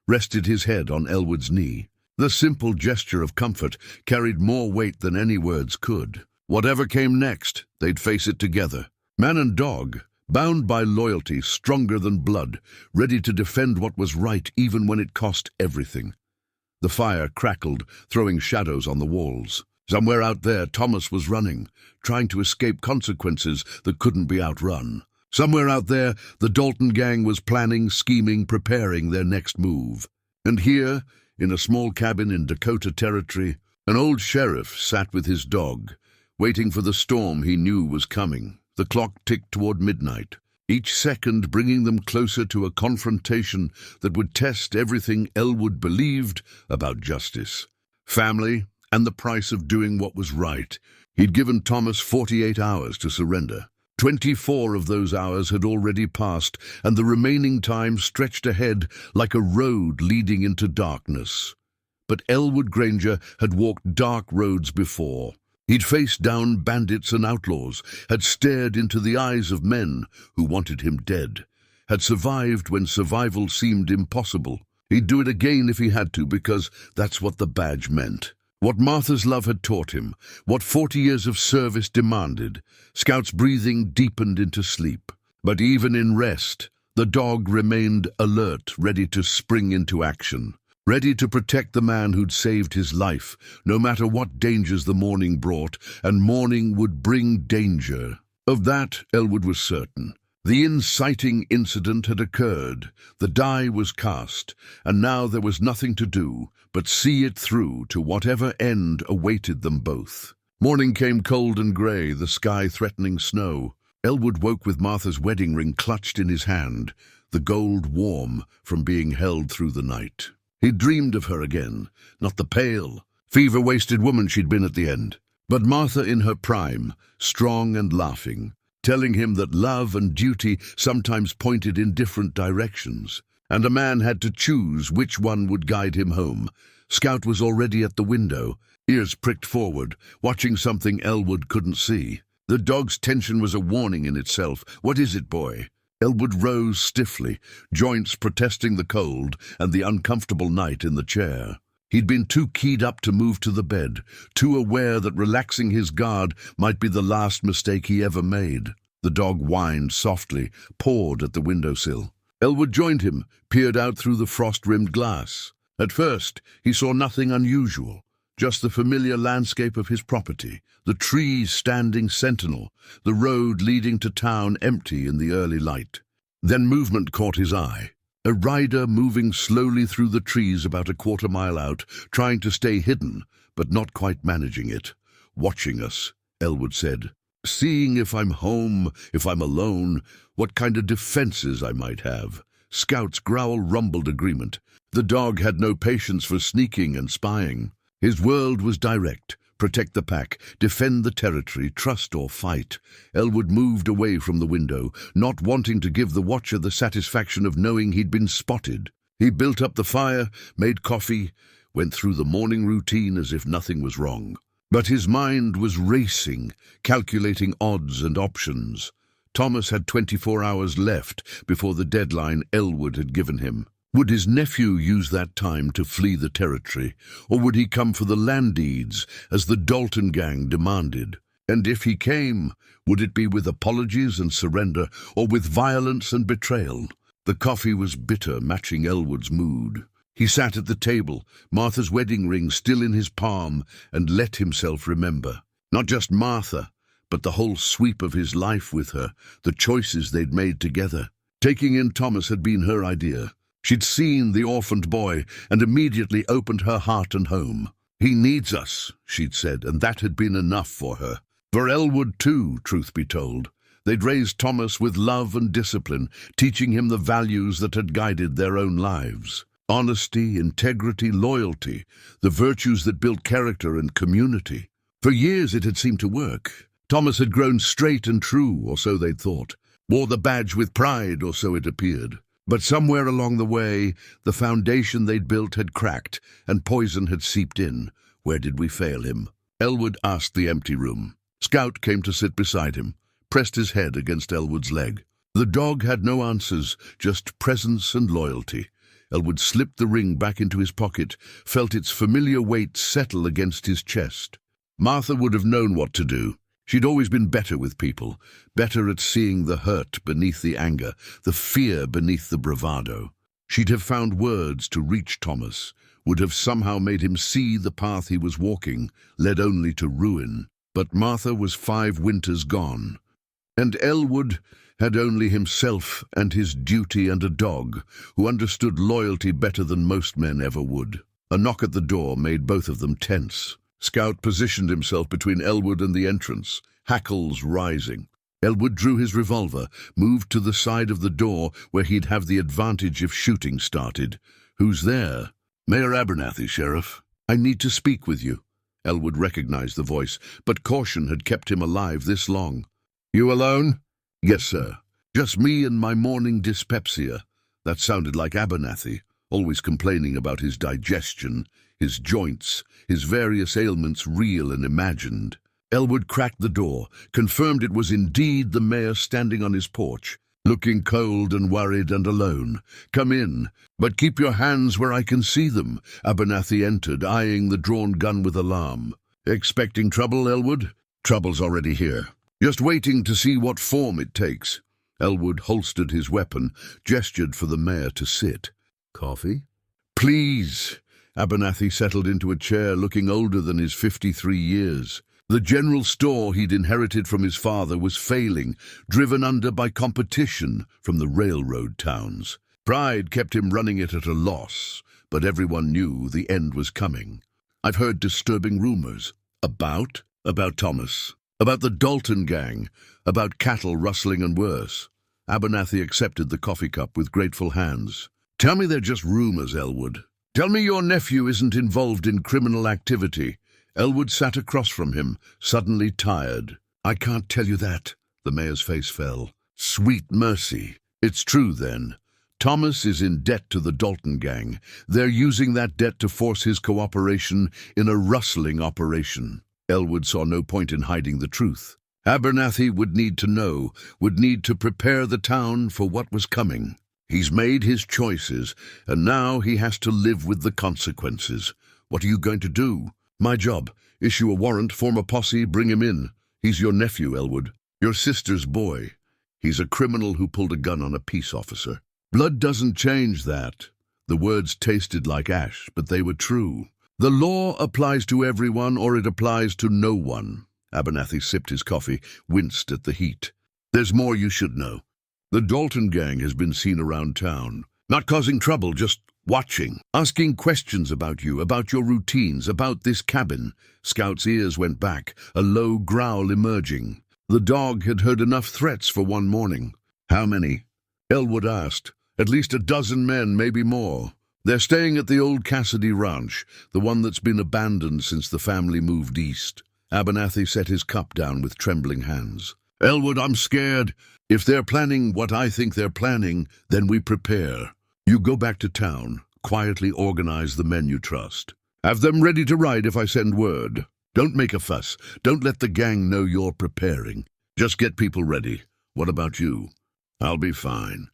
[SPEAKER 1] rested his head on Elwood's knee. The simple gesture of comfort carried more weight than any words could. Whatever came next, they'd face it together. Man and dog, bound by loyalty stronger than blood, ready to defend what was right even when it cost everything. The fire crackled, throwing shadows on the walls. Somewhere out there, Thomas was running, trying to escape consequences that couldn't be outrun. Somewhere out there, the Dalton gang was planning, scheming, preparing their next move. And here, in a small cabin in Dakota Territory, an old sheriff sat with his dog, waiting for the storm he knew was coming. The clock ticked toward midnight, each second bringing them closer to a confrontation that would test everything Elwood believed about justice, family, and the price of doing what was right. He'd given Thomas 48 hours to surrender. 24 of those hours had already passed, and the remaining time stretched ahead like a road leading into darkness. But Elwood Granger had walked dark roads before. He'd faced down bandits and outlaws, had stared into the eyes of men who wanted him dead, had survived when survival seemed impossible. He'd do it again if he had to, because that's what the badge meant. What Martha's love had taught him, what 40 years of service demanded. Scout's breathing deepened into sleep. But even in rest, the dog remained alert, ready to spring into action, ready to protect the man who'd saved his life, no matter what dangers the morning brought, and morning would bring danger. Of that, Elwood was certain. The inciting incident had occurred, the die was cast, and now there was nothing to do but see it through to whatever end awaited them both. Morning came cold and grey, the sky threatening snow. Elwood woke with Martha's wedding ring clutched in his hand, the gold warm from being held through the night. He dreamed of her again, not the pale, fever-wasted woman she'd been at the end, but Martha in her prime, strong and laughing, telling him that love and duty sometimes pointed in different directions, and a man had to choose which one would guide him home. Scout was already at the window, ears pricked forward, watching something Elwood couldn't see. The dog's tension was a warning in itself. "What is it, boy?" Elwood rose stiffly, joints protesting the cold and the uncomfortable night in the chair. He'd been too keyed up to move to the bed, too aware that relaxing his guard might be the last mistake he ever made. The dog whined softly, pawed at the windowsill. Elwood joined him, peered out through the frost-rimmed glass. At first, he saw nothing unusual, just the familiar landscape of his property, the trees standing sentinel, the road leading to town empty in the early light. Then movement caught his eye. A rider moving slowly through the trees about a quarter-mile out, trying to stay hidden, but not quite managing it. "Watching us," Elwood said. "Seeing if I'm home, if I'm alone, what kind of defenses I might have." Scout's growl rumbled agreement. The dog had no patience for sneaking and spying. His world was direct. Protect the pack, defend the territory, trust or fight. Elwood moved away from the window, not wanting to give the watcher the satisfaction of knowing he'd been spotted. He built up the fire, made coffee, went through the morning routine as if nothing was wrong. But his mind was racing, calculating odds and options. Thomas had 24 hours left before the deadline Elwood had given him. Would his nephew use that time to flee the territory, or would he come for the land deeds, as the Dalton gang demanded? And if he came, would it be with apologies and surrender, or with violence and betrayal? The coffee was bitter, matching Elwood's mood. He sat at the table, Martha's wedding ring still in his palm, and let himself remember. Not just Martha, but the whole sweep of his life with her, the choices they'd made together. Taking in Thomas had been her idea. She'd seen the orphaned boy and immediately opened her heart and home. "He needs us," she'd said, and that had been enough for her. For Elwood too, truth be told. They'd raised Thomas with love and discipline, teaching him the values that had guided their own lives. Honesty, integrity, loyalty, the virtues that built character and community. For years it had seemed to work. Thomas had grown straight and true, or so they'd thought. Wore the badge with pride, or so it appeared. But somewhere along the way, the foundation they'd built had cracked, and poison had seeped in. Where did we fail him? Elwood asked the empty room. Scout came to sit beside him, pressed his head against Elwood's leg. The dog had no answers, just presence and loyalty. Elwood slipped the ring back into his pocket, felt its familiar weight settle against his chest. Martha would have known what to do. She'd always been better with people, better at seeing the hurt beneath the anger, the fear beneath the bravado. She'd have found words to reach Thomas, would have somehow made him see the path he was walking, led only to ruin. But Martha was 5 winters gone, and Elwood had only himself and his duty and a dog, who understood loyalty better than most men ever would. A knock at the door made both of them tense. Scout positioned himself between Elwood and the entrance, hackles rising. Elwood drew his revolver, moved to the side of the door where he'd have the advantage if shooting started. "Who's there?" "Mayor Abernathy, Sheriff. I need to speak with you." Elwood recognized the voice, but caution had kept him alive this long. "You alone?" "Yes, sir. Just me and my morning dyspepsia." That sounded like Abernathy, always complaining about his digestion, his joints, his various ailments real and imagined. Elwood cracked the door, confirmed it was indeed the mayor standing on his porch. looking cold and worried and alone. "Come in, but keep your hands where I can see them." Abernathy entered, eyeing the drawn gun with alarm. "Expecting trouble, Elwood?" "Trouble's already here. Just waiting to see what form it takes." Elwood holstered his weapon, gestured for the mayor to sit. "Coffee?" "Please." Abernathy settled into a chair, looking older than his 53 years. The general store he'd inherited from his father was failing, driven under by competition from the railroad towns. Pride kept him running it at a loss, but everyone knew the end was coming. "I've heard disturbing rumors." About Thomas. About the Dalton gang. About cattle rustling and worse. Abernathy accepted the coffee cup with grateful hands. "Tell me they're just rumors, Elwood. Tell me your nephew isn't involved in criminal activity." Elwood sat across from him, suddenly tired. "I can't tell you that." The mayor's face fell. "Sweet mercy. It's true, then. Thomas is in debt to the Dalton gang. They're using that debt to force his cooperation in a rustling operation." Elwood saw no point in hiding the truth. Abernathy would need to know, would need to prepare the town for what was coming. He's made his choices, and now he has to live with the consequences. "What are you going to do?" "My job. Issue a warrant, form a posse, bring him in. He's your nephew, Elwood. Your sister's boy. He's a criminal who pulled a gun on a peace officer." Blood doesn't change that. The words tasted like ash, but they were true. The law applies to everyone, or it applies to no one. Abernathy sipped his coffee, winced at the heat. "There's more you should know. The Dalton gang has been seen around town. Not causing trouble, just watching. Asking questions about you, about your routines, about this cabin." Scout's ears went back, a low growl emerging. The dog had heard enough threats for one morning. "How many?" Elwood asked. "At least a dozen men, maybe more. They're staying at the old Cassidy Ranch, the one that's been abandoned since the family moved east." Abernathy set his cup down with trembling hands. "Elwood, I'm scared. If they're planning what I think they're planning, then we prepare. You go back to town, quietly organize the men you trust. Have them ready to ride if I send word. Don't make a fuss. Don't let the gang know you're preparing. Just get people ready. What about you?" "I'll be fine.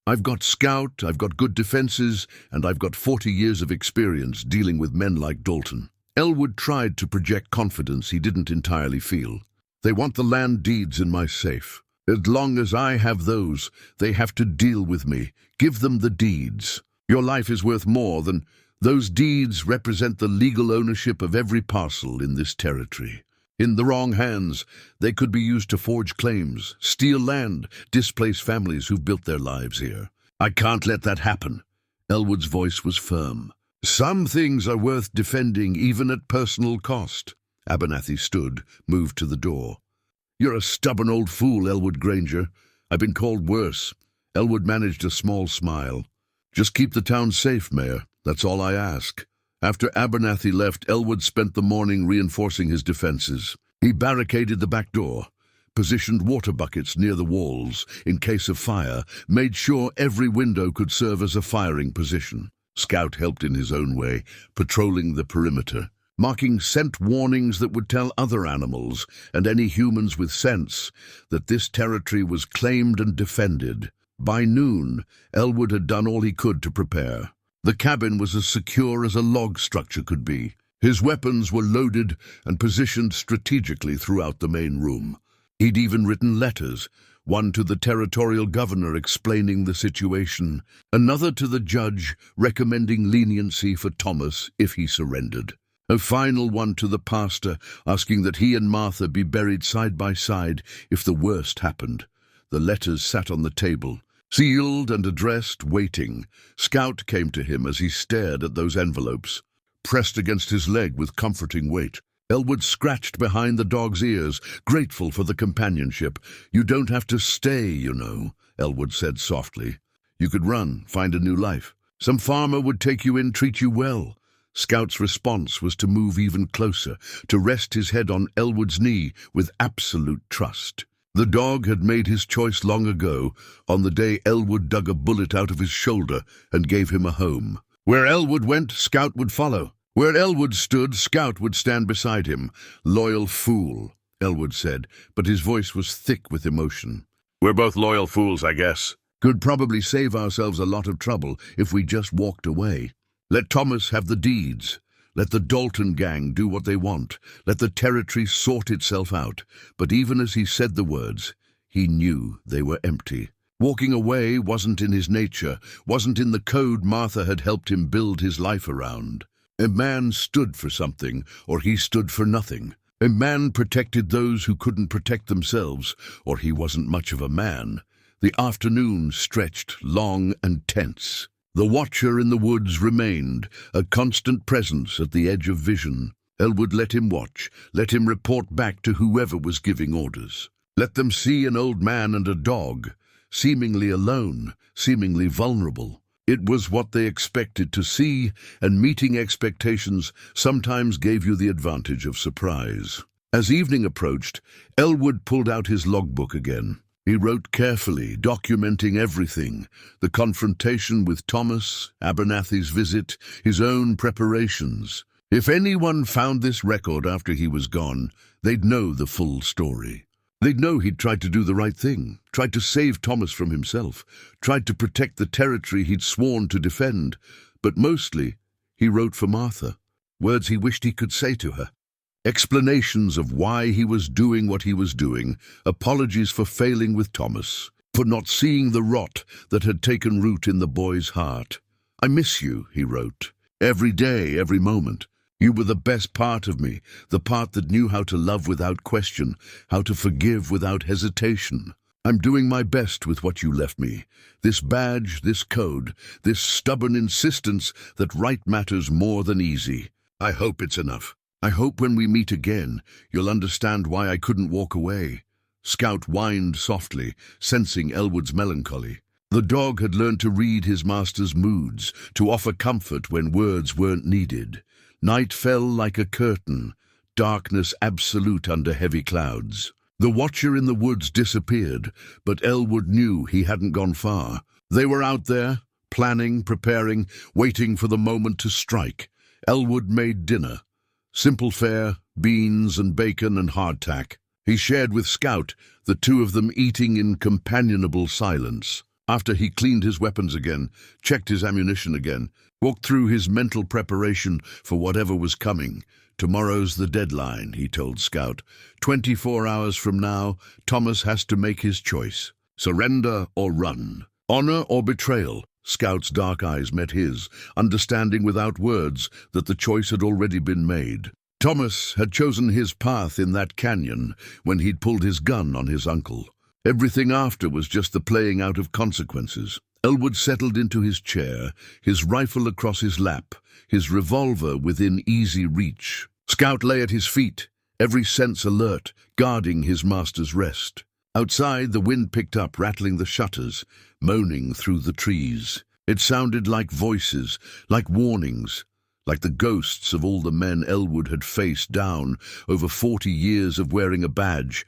[SPEAKER 1] I've got Scout, I've got good defenses, and I've got 40 years of experience dealing with men like Dalton." Elwood tried to project confidence he didn't entirely feel. "They want the land deeds in my safe. As long as I have those, they have to deal with me. Give them the deeds. Your life is worth more than... Those deeds represent the legal ownership of every parcel in this territory. In the wrong hands, they could be used to forge claims, steal land, displace families who've built their lives here. I can't let that happen." Elwood's voice was firm. "Some things are worth defending even at personal cost." Abernathy stood, moved to the door. "You're a stubborn old fool, Elwood Granger. I've been called worse." Elwood managed a small smile. "Just keep the town safe, Mayor. That's all I ask." After Abernathy left, Elwood spent the morning reinforcing his defenses. He barricaded the back door, positioned water buckets near the walls in case of fire, made sure every window could serve as a firing position. Scout helped in his own way, patrolling the perimeter, marking scent warnings that would tell other animals and any humans with sense that this territory was claimed and defended. By noon, Elwood had done all he could to prepare. The cabin was as secure as a log structure could be. His weapons were loaded and positioned strategically throughout the main room. He'd even written letters, one to the territorial governor explaining the situation, another to the judge recommending leniency for Thomas if he surrendered, a final one to the pastor asking that he and Martha be buried side by side if the worst happened. The letters sat on the table, sealed and addressed, waiting. Scout came to him as he stared at those envelopes, pressed against his leg with comforting weight. Elwood scratched behind the dog's ears, grateful for the companionship. "You don't have to stay, you know," Elwood said softly. "You could run, find a new life. Some farmer would take you in, treat you well." Scout's response was to move even closer, to rest his head on Elwood's knee with absolute trust. The dog had made his choice long ago, on the day Elwood dug a bullet out of his shoulder and gave him a home. Where Elwood went, Scout would follow. Where Elwood stood, Scout would stand beside him. "Loyal fool," Elwood said, but his voice was thick with emotion. We're both loyal fools, I guess. Could probably save ourselves a lot of trouble if we just walked away. Let Thomas have the deeds. Let the Dalton gang do what they want. Let the territory sort itself out. But even as he said the words, he knew they were empty. Walking away wasn't in his nature, wasn't in the code Martha had helped him build his life around. A man stood for something, or he stood for nothing. A man protected those who couldn't protect themselves, or he wasn't much of a man. The afternoon stretched long and tense. The watcher in the woods remained, a constant presence at the edge of vision. Elwood let him watch, let him report back to whoever was giving orders. Let them see an old man and a dog, seemingly alone, seemingly vulnerable. It was what they expected to see, and meeting expectations sometimes gave you the advantage of surprise. As evening approached, Elwood pulled out his logbook again. He wrote carefully, documenting everything: the confrontation with Thomas, Abernathy's visit, his own preparations. If anyone found this record after he was gone, they'd know the full story. They'd know he'd tried to do the right thing, tried to save Thomas from himself, tried to protect the territory he'd sworn to defend. But mostly, he wrote for Martha, words he wished he could say to her. Explanations of why he was doing what he was doing, apologies for failing with Thomas, for not seeing the rot that had taken root in the boy's heart. "I miss you," he wrote, "every day, every moment. You were the best part of me, the part that knew how to love without question, how to forgive without hesitation. I'm doing my best with what you left me. This badge, this code, this stubborn insistence that right matters more than easy. I hope it's enough. I hope when we meet again, you'll understand why I couldn't walk away." Scout whined softly, sensing Elwood's melancholy. The dog had learned to read his master's moods, to offer comfort when words weren't needed. Night fell like a curtain, darkness absolute under heavy clouds. The watcher in the woods disappeared, but Elwood knew he hadn't gone far. They were out there, planning, preparing, waiting for the moment to strike. Elwood made dinner. Simple fare, beans and bacon and hardtack. He shared with Scout, the two of them eating in companionable silence. After he cleaned his weapons again, checked his ammunition again, walked through his mental preparation for whatever was coming. "Tomorrow's the deadline," he told Scout. 24 hours from now, Thomas has to make his choice. Surrender or run. Honor or betrayal. Scout's dark eyes met his, understanding without words that the choice had already been made. Thomas had chosen his path in that canyon when he'd pulled his gun on his uncle. Everything after was just the playing out of consequences. Elwood settled into his chair, his rifle across his lap, his revolver within easy reach. Scout lay at his feet, every sense alert, guarding his master's rest. Outside, the wind picked up, rattling the shutters, moaning through the trees. It sounded like voices, like warnings, like the ghosts of all the men Elwood had faced down over 40 years of wearing a badge.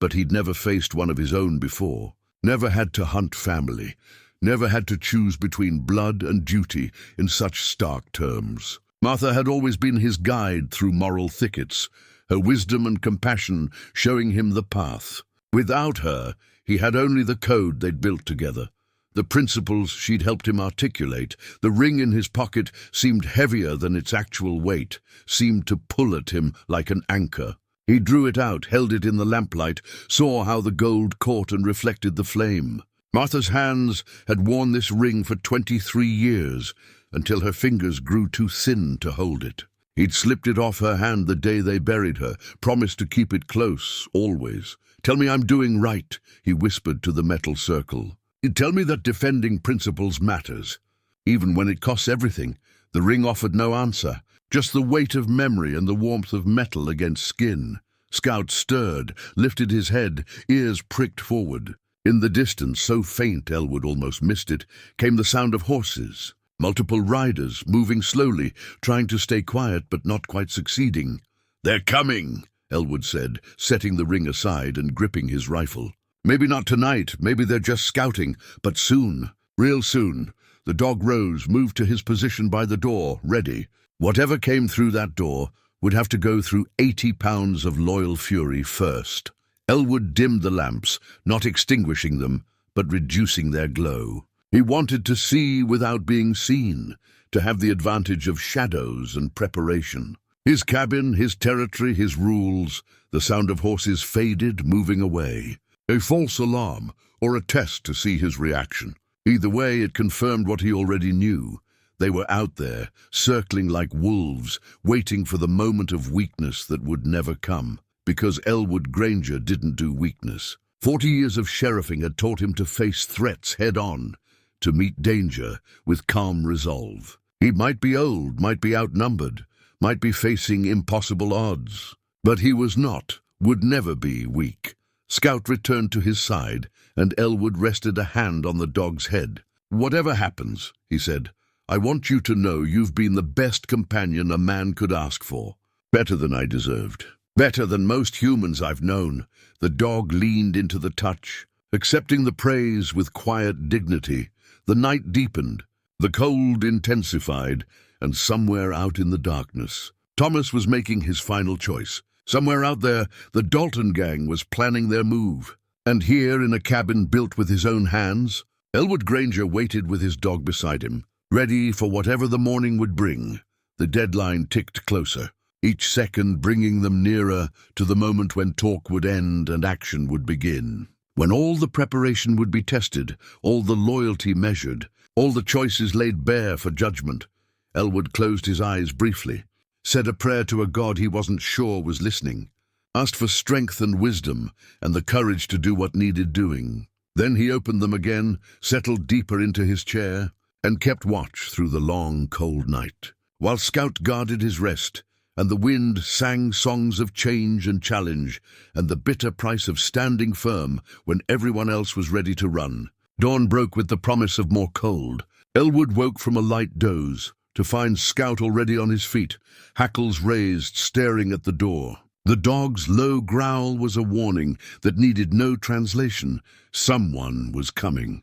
[SPEAKER 1] But he'd never faced one of his own before, never had to hunt family, never had to choose between blood and duty in such stark terms. Martha had always been his guide through moral thickets, her wisdom and compassion showing him the path. Without her, he had only the code they'd built together, the principles she'd helped him articulate. The ring in his pocket seemed heavier than its actual weight, seemed to pull at him like an anchor. He drew it out, held it in the lamplight, saw how the gold caught and reflected the flame. Martha's hands had worn this ring for 23 years, until her fingers grew too thin to hold it. He'd slipped it off her hand the day they buried her, promised to keep it close, always. "Tell me I'm doing right," he whispered to the metal circle. "Tell me that defending principles matters." Even when it costs everything, the ring offered no answer, just the weight of memory and the warmth of metal against skin. Scout stirred, lifted his head, ears pricked forward. In the distance, so faint Elwood almost missed it, came the sound of horses. Multiple riders, moving slowly, trying to stay quiet but not quite succeeding. "They're coming," Elwood said, setting the ring aside and gripping his rifle. "Maybe not tonight, maybe they're just scouting, but soon, real soon." The dog rose, moved to his position by the door, ready. Whatever came through that door would have to go through 80 pounds of loyal fury first. Elwood dimmed the lamps, not extinguishing them, but reducing their glow. He wanted to see without being seen, to have the advantage of shadows and preparation. His cabin, his territory, his rules, the sound of horses faded, moving away. A false alarm, or a test to see his reaction. Either way, it confirmed what he already knew. They were out there, circling like wolves, waiting for the moment of weakness that would never come. Because Elwood Granger didn't do weakness. 40 years of sheriffing had taught him to face threats head-on, to meet danger with calm resolve. He might be old, might be outnumbered, might be facing impossible odds. But he was not, would never be, weak. Scout returned to his side, and Elwood rested a hand on the dog's head. "Whatever happens," he said, "I want you to know you've been the best companion a man could ask for. Better than I deserved. Better than most humans I've known." The dog leaned into the touch, accepting the praise with quiet dignity. The night deepened, the cold intensified, and somewhere out in the darkness, Thomas was making his final choice. Somewhere out there, the Dalton gang was planning their move. And here, in a cabin built with his own hands, Elwood Granger waited with his dog beside him, ready for whatever the morning would bring. The deadline ticked closer, each second bringing them nearer to the moment when talk would end and action would begin. When all the preparation would be tested, all the loyalty measured, all the choices laid bare for judgment. Elwood closed his eyes briefly, said a prayer to a God he wasn't sure was listening, asked for strength and wisdom and the courage to do what needed doing. Then he opened them again, settled deeper into his chair, and kept watch through the long, cold night, while Scout guarded his rest, and the wind sang songs of change and challenge, and the bitter price of standing firm when everyone else was ready to run. Dawn broke with the promise of more cold. Elwood woke from a light doze, to find Scout already on his feet, hackles raised, staring at the door. The dog's low growl was a warning that needed no translation. Someone was coming.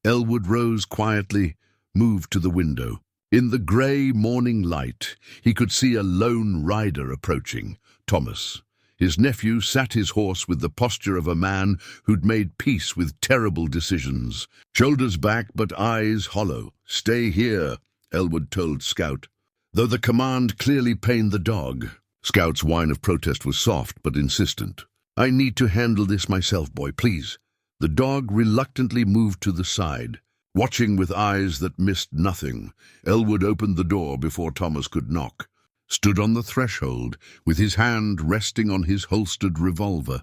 [SPEAKER 1] Elwood rose quietly, moved to the window. In the grey morning light, he could see a lone rider approaching, Thomas. His nephew sat his horse with the posture of a man who'd made peace with terrible decisions. Shoulders back but eyes hollow. "Stay here," Elwood told Scout, though the command clearly pained the dog. Scout's whine of protest was soft but insistent. "I need to handle this myself, boy, please." The dog reluctantly moved to the side. Watching with eyes that missed nothing, Elwood opened the door before Thomas could knock, stood on the threshold with his hand resting on his holstered revolver.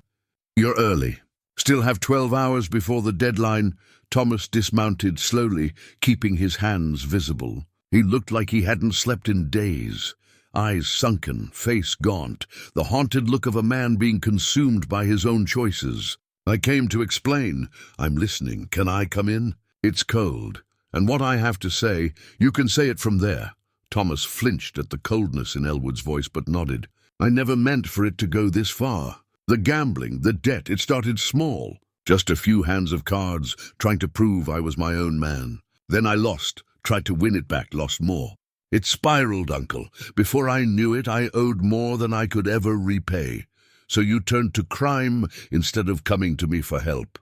[SPEAKER 1] "You're early. Still have 12 hours before the deadline." Thomas dismounted slowly, keeping his hands visible. He looked like he hadn't slept in days. Eyes sunken, face gaunt, the haunted look of a man being consumed by his own choices. "I came to explain. I'm listening. Can I come in? It's cold, and what I have to say, you can say it from there." Thomas flinched at the coldness in Elwood's voice, but nodded. "I never meant for it to go this far. The gambling, the debt, it started small. Just a few hands of cards, trying to prove I was my own man. Then I lost, tried to win it back, lost more. It spiraled, Uncle. Before I knew it, I owed more than I could ever repay. So you turned to crime instead of coming to me for help.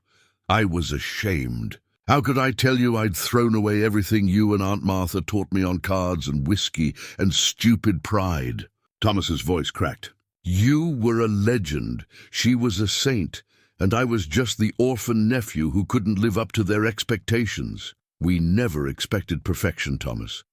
[SPEAKER 1] I was ashamed. How could I tell you I'd thrown away everything you and Aunt Martha taught me on cards and whiskey and stupid pride?" Thomas's voice cracked. "You were a legend. She was a saint. And I was just the orphan nephew who couldn't live up to their expectations. We never expected perfection, Thomas.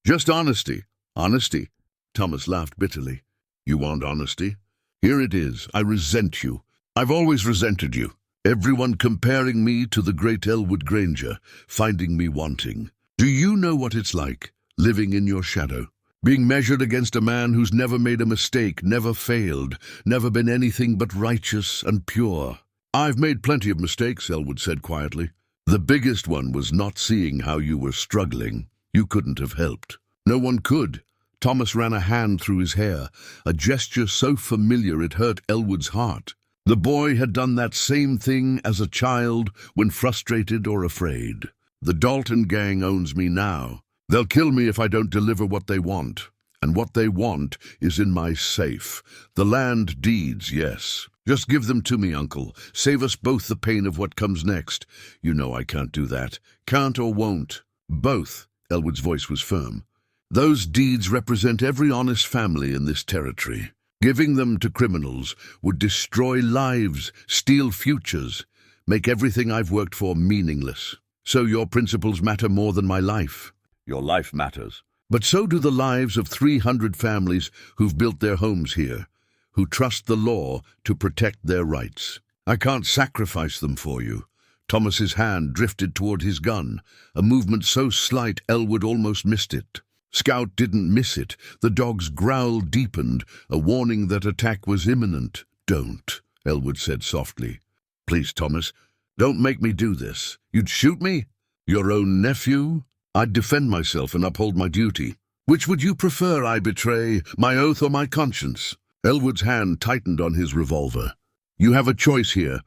[SPEAKER 1] Just honesty." "Honesty?" Thomas laughed bitterly. "You want honesty? Here it is. I resent you. I've always resented you. Everyone comparing me to the great Elwood Granger, finding me wanting. Do you know what it's like, living in your shadow? Being measured against a man who's never made a mistake, never failed, never been anything but righteous and pure." "I've made plenty of mistakes," Elwood said quietly. "The biggest one was not seeing how you were struggling. You couldn't have helped. No one could." Thomas ran a hand through his hair, a gesture so familiar it hurt Elwood's heart. The boy had done that same thing as a child when frustrated or afraid. "The Dalton gang owns me now. They'll kill me if I don't deliver what they want. And what they want is in my safe. The land deeds, yes. Just give them to me, Uncle. Save us both the pain of what comes next. You know I can't do that. Can't or won't. Both. Elwood's voice was firm. Those deeds represent every honest family in this territory. Giving them to criminals would destroy lives, steal futures, make everything I've worked for meaningless. So your principles matter more than my life. Your life matters. But so do the lives of 300 families who've built their homes here, who trust the law to protect their rights. I can't sacrifice them for you. Thomas's hand drifted toward his gun, a movement so slight Elwood almost missed it. Scout didn't miss it. The dog's growl deepened, a warning that attack was imminent. Don't, Elwood said softly. Please, Thomas, don't make me do this. You'd shoot me? Your own nephew? I'd defend myself and uphold my duty. Which would you prefer I betray, my oath or my conscience? Elwood's hand tightened on his revolver. You have a choice here.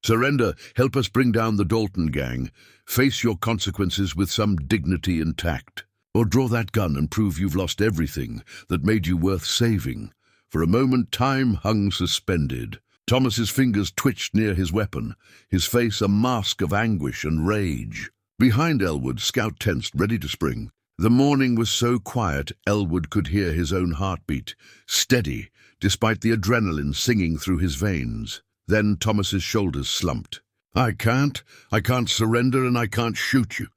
[SPEAKER 1] Surrender, help us bring down the Dalton gang. Face your consequences with some dignity and tact. Or draw that gun and prove you've lost everything that made you worth saving. For a moment, time hung suspended. Thomas's fingers twitched near his weapon, his face a mask of anguish and rage. Behind Elwood, Scout tensed, ready to spring. The morning was so quiet, Elwood could hear his own heartbeat, steady, despite the adrenaline singing through his veins. Then Thomas's shoulders slumped. I can't surrender and I can't shoot you.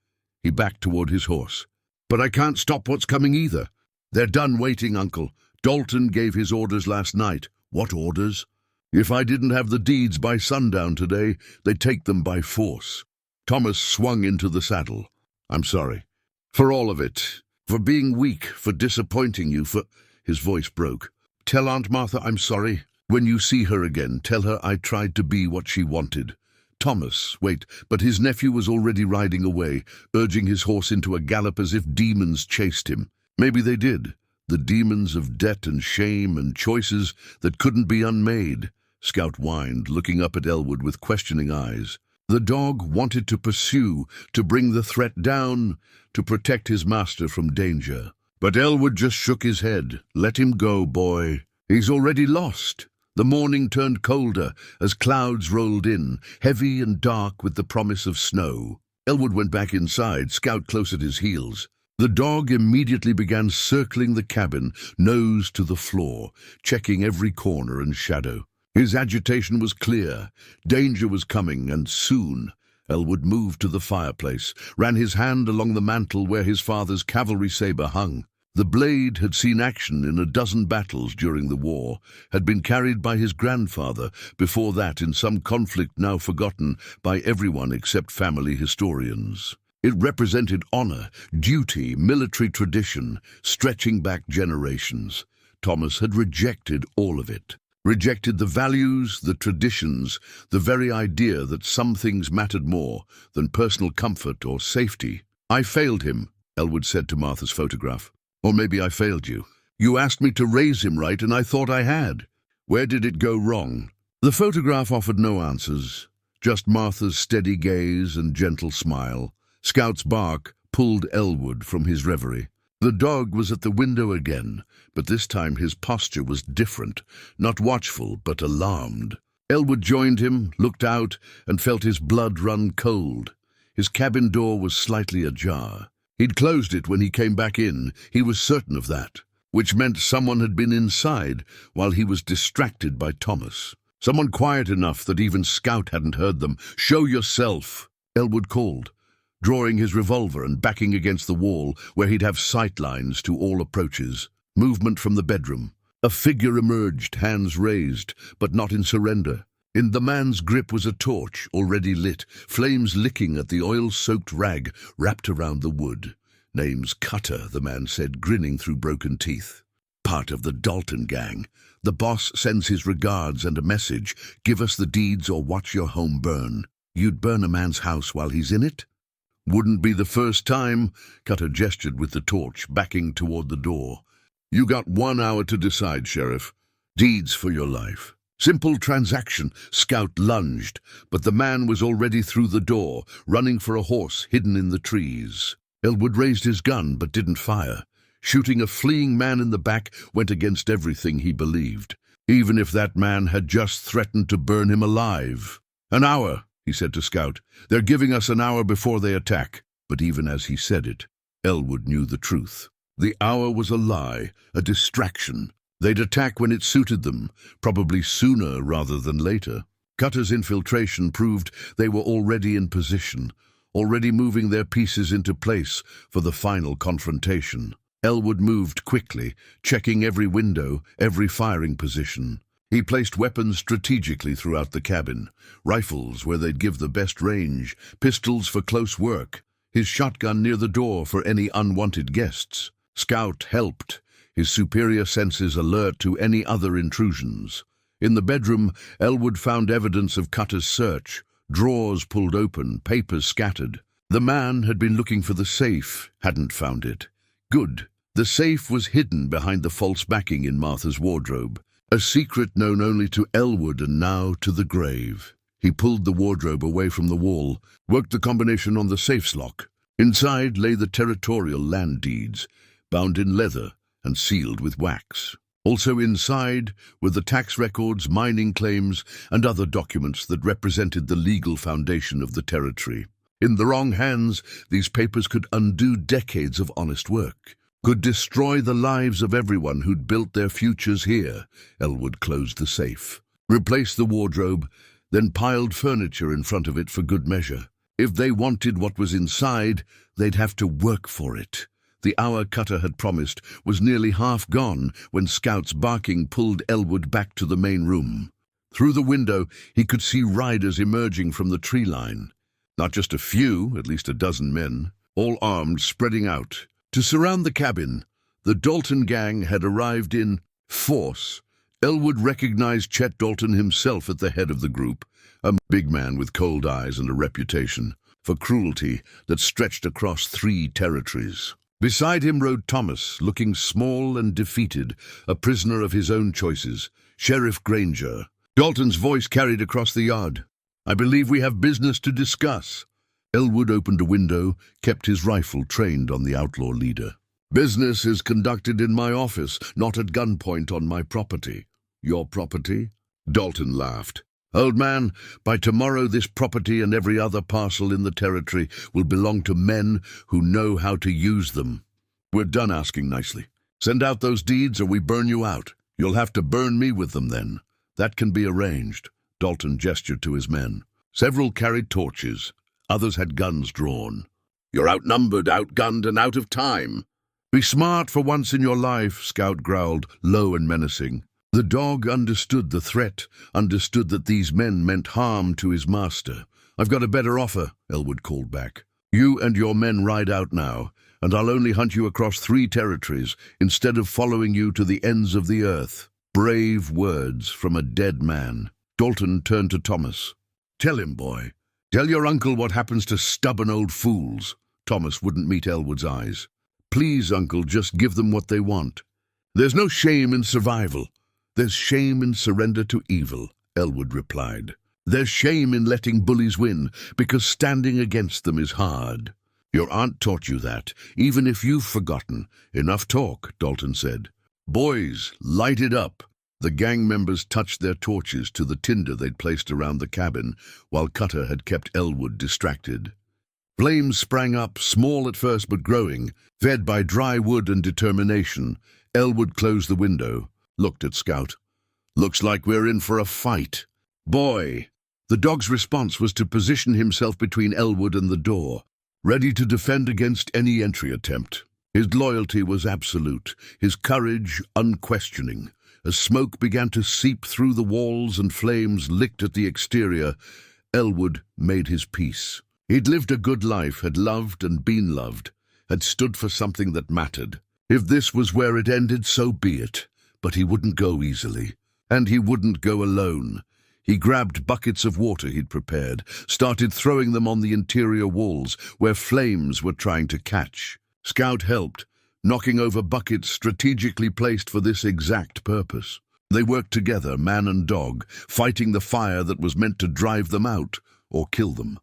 [SPEAKER 1] He backed toward his horse. But I can't stop what's coming either. They're done waiting, Uncle. Dalton gave his orders last night. What orders? If I didn't have the deeds by sundown today, they'd take them by force. Thomas swung into the saddle. I'm sorry. For all of it. For being weak, for disappointing you, for... His voice broke. Tell Aunt Martha I'm sorry. When you see her again, tell her I tried to be what she wanted. Thomas, wait, but his nephew was already riding away, urging his horse into a gallop as if demons chased him. Maybe they did. The demons of debt and shame and choices that couldn't be unmade. Scout whined, looking up at Elwood with questioning eyes. The dog wanted to pursue, to bring the threat down, to protect his master from danger. But Elwood just shook his head. Let him go, boy. He's already lost. The morning turned colder as clouds rolled in, heavy and dark with the promise of snow. Elwood went back inside, Scout close at his heels. The dog immediately began circling the cabin, nose to the floor, checking every corner and shadow. His agitation was clear. Danger was coming, and soon. Elwood moved to the fireplace, ran his hand along the mantel where his father's cavalry saber hung. The blade had seen action in a dozen battles during the war, had been carried by his grandfather, before that in some conflict now forgotten by everyone except family historians. It represented honor, duty, military tradition, stretching back generations. Thomas had rejected all of it. Rejected the values, the traditions, the very idea that some things mattered more than personal comfort or safety. I failed him, Elwood said to Martha's photograph. Or maybe I failed you. You asked me to raise him right, and I thought I had. Where did it go wrong? The photograph offered no answers, just Martha's steady gaze and gentle smile. Scout's bark pulled Elwood from his reverie. The dog was at the window again, but this time his posture was different, not watchful, but alarmed. Elwood joined him, looked out, and felt his blood run cold. His cabin door was slightly ajar. He'd closed it when he came back in, he was certain of that, which meant someone had been inside while he was distracted by Thomas. Someone quiet enough that even Scout hadn't heard them. Show yourself, Elwood called, drawing his revolver and backing against the wall where he'd have sight lines to all approaches. Movement from the bedroom. A figure emerged, hands raised, but not in surrender. In the man's grip was a torch, already lit, flames licking at the oil-soaked rag wrapped around the wood. Name's Cutter, the man said, grinning through broken teeth. Part of the Dalton gang. The boss sends his regards and a message. Give us the deeds or watch your home burn. You'd burn a man's house while he's in it? Wouldn't be the first time, Cutter gestured with the torch, backing toward the door. You got 1 hour to decide, Sheriff. Deeds for your life. Simple transaction, Scout lunged, but the man was already through the door, running for a horse hidden in the trees. Elwood raised his gun but didn't fire. Shooting a fleeing man in the back went against everything he believed, even if that man had just threatened to burn him alive. "An hour," he said to Scout. "They're giving us an hour before they attack." But even as he said it, Elwood knew the truth. The hour was a lie, a distraction. They'd attack when it suited them, probably sooner rather than later. Cutter's infiltration proved they were already in position, already moving their pieces into place for the final confrontation. Elwood moved quickly, checking every window, every firing position. He placed weapons strategically throughout the cabin, rifles where they'd give the best range, pistols for close work, his shotgun near the door for any unwanted guests. Scout helped, his superior senses alert to any other intrusions. In the bedroom, Elwood found evidence of Cutter's search, drawers pulled open, papers scattered. The man had been looking for the safe, hadn't found it. Good. The safe was hidden behind the false backing in Martha's wardrobe, a secret known only to Elwood and now to the grave. He pulled the wardrobe away from the wall, worked the combination on the safe's lock. Inside lay the territorial land deeds, bound in leather and sealed with wax. Also inside were the tax records, mining claims, and other documents that represented the legal foundation of the territory. In the wrong hands, these papers could undo decades of honest work, could destroy the lives of everyone who'd built their futures here. Elwood closed the safe, replaced the wardrobe, then piled furniture in front of it for good measure. If they wanted what was inside, they'd have to work for it. The hour Cutter had promised was nearly half gone when Scout's barking pulled Elwood back to the main room. Through the window, he could see riders emerging from the tree line. Not just a few, at least a dozen men, all armed, spreading out. To surround the cabin, the Dalton gang had arrived in force. Elwood recognized Chet Dalton himself at the head of the group, a big man with cold eyes and a reputation for cruelty that stretched across 3 territories. Beside him rode Thomas, looking small and defeated, a prisoner of his own choices, Sheriff Granger. Dalton's voice carried across the yard. "I believe we have business to discuss." Elwood opened a window, kept his rifle trained on the outlaw leader. "Business is conducted in my office, not at gunpoint on my property." "Your property?" Dalton laughed. "Old man, by tomorrow this property and every other parcel in the territory will belong to men who know how to use them. We're done asking nicely. Send out those deeds or we burn you out. You'll have to burn me with them then. That can be arranged." Dalton gestured to his men. Several carried torches. Others had guns drawn. "You're outnumbered, outgunned, and out of time." "Be smart for once in your life," Scout growled, low and menacing. The dog understood the threat, understood that these men meant harm to his master. "I've got a better offer," Elwood called back. "You and your men ride out now, and I'll only hunt you across 3 territories instead of following you to the ends of the earth." Brave words from a dead man. Dalton turned to Thomas. "Tell him, boy. Tell your uncle what happens to stubborn old fools." Thomas wouldn't meet Elwood's eyes. "Please, uncle, just give them what they want. There's no shame in survival. There's shame in surrender to evil," Elwood replied. "There's shame in letting bullies win, because standing against them is hard. Your aunt taught you that, even if you've forgotten." "Enough talk," Dalton said. "Boys, light it up." The gang members touched their torches to the tinder they'd placed around the cabin, while Cutter had kept Elwood distracted. Flames sprang up, small at first but growing, fed by dry wood and determination. Elwood closed the window, looked at Scout. "Looks like we're in for a fight." "Boy!" The dog's response was to position himself between Elwood and the door, ready to defend against any entry attempt. His loyalty was absolute, his courage unquestioning. As smoke began to seep through the walls and flames licked at the exterior, Elwood made his peace. He'd lived a good life, had loved and been loved, had stood for something that mattered. If this was where it ended, so be it. But he wouldn't go easily, and he wouldn't go alone. He grabbed buckets of water he'd prepared, started throwing them on the interior walls where flames were trying to catch. Scout helped, knocking over buckets strategically placed for this exact purpose. They worked together, man and dog, fighting the fire that was meant to drive them out or kill them.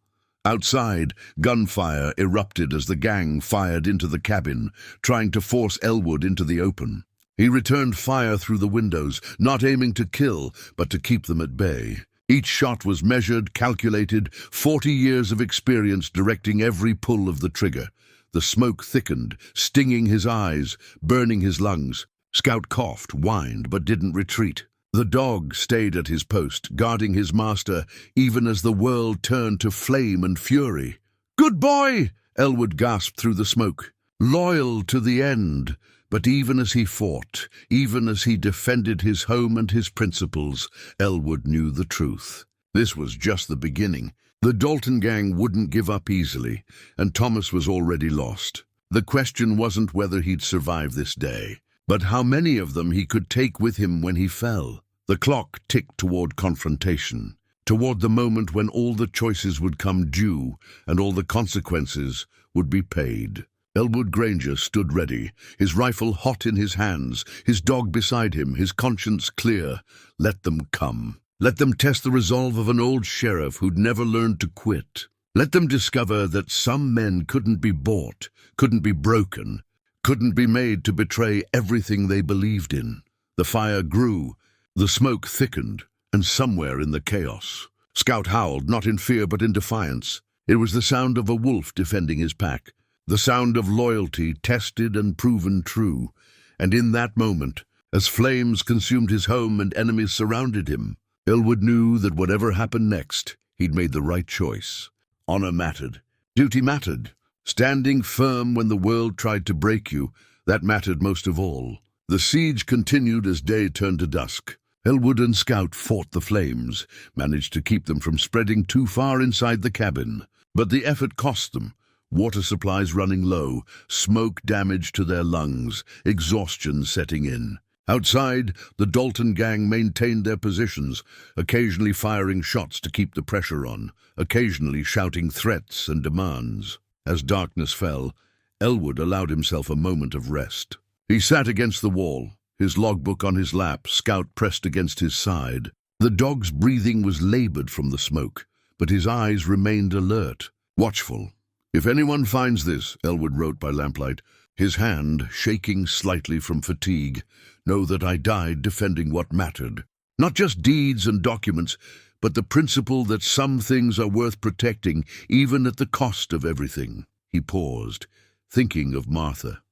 [SPEAKER 1] Outside, gunfire erupted as the gang fired into the cabin, trying to force Elwood into the open. He returned fire through the windows, not aiming to kill, but to keep them at bay. Each shot was measured, calculated, 40 years of experience directing every pull of the trigger. The smoke thickened, stinging his eyes, burning his lungs. Scout coughed, whined, but didn't retreat. The dog stayed at his post, guarding his master, even as the world turned to flame and fury. "Good boy!" Elwood gasped through the smoke. "Loyal to the end." But even as he fought, even as he defended his home and his principles, Elwood knew the truth. This was just the beginning. The Dalton gang wouldn't give up easily, and Thomas was already lost. The question wasn't whether he'd survive this day, but how many of them he could take with him when he fell. The clock ticked toward confrontation, toward the moment when all the choices would come due and all the consequences would be paid. Elwood Granger stood ready, his rifle hot in his hands, his dog beside him, his conscience clear. Let them come. Let them test the resolve of an old sheriff who'd never learned to quit. Let them discover that some men couldn't be bought, couldn't be broken, couldn't be made to betray everything they believed in. The fire grew, the smoke thickened, and somewhere in the chaos, Scout howled, not in fear but in defiance. It was the sound of a wolf defending his pack. The sound of loyalty tested and proven true, and in that moment, as flames consumed his home and enemies surrounded him, Elwood knew that whatever happened next, he'd made the right choice. Honor mattered. Duty mattered. Standing firm when the world tried to break you, that mattered most of all. The siege continued as day turned to dusk. Elwood and Scout fought the flames, managed to keep them from spreading too far inside the cabin. But the effort cost them. Water supplies running low, smoke damage to their lungs, exhaustion setting in. Outside, the Dalton gang maintained their positions, occasionally firing shots to keep the pressure on, occasionally shouting threats and demands. As darkness fell, Elwood allowed himself a moment of rest. He sat against the wall, his logbook on his lap, Scout pressed against his side. The dog's breathing was labored from the smoke, but his eyes remained alert, watchful. "If anyone finds this," Elwood wrote by lamplight, his hand shaking slightly from fatigue, "know that I died defending what mattered. Not just deeds and documents, but the principle that some things are worth protecting, even at the cost of everything." He paused, thinking of Martha,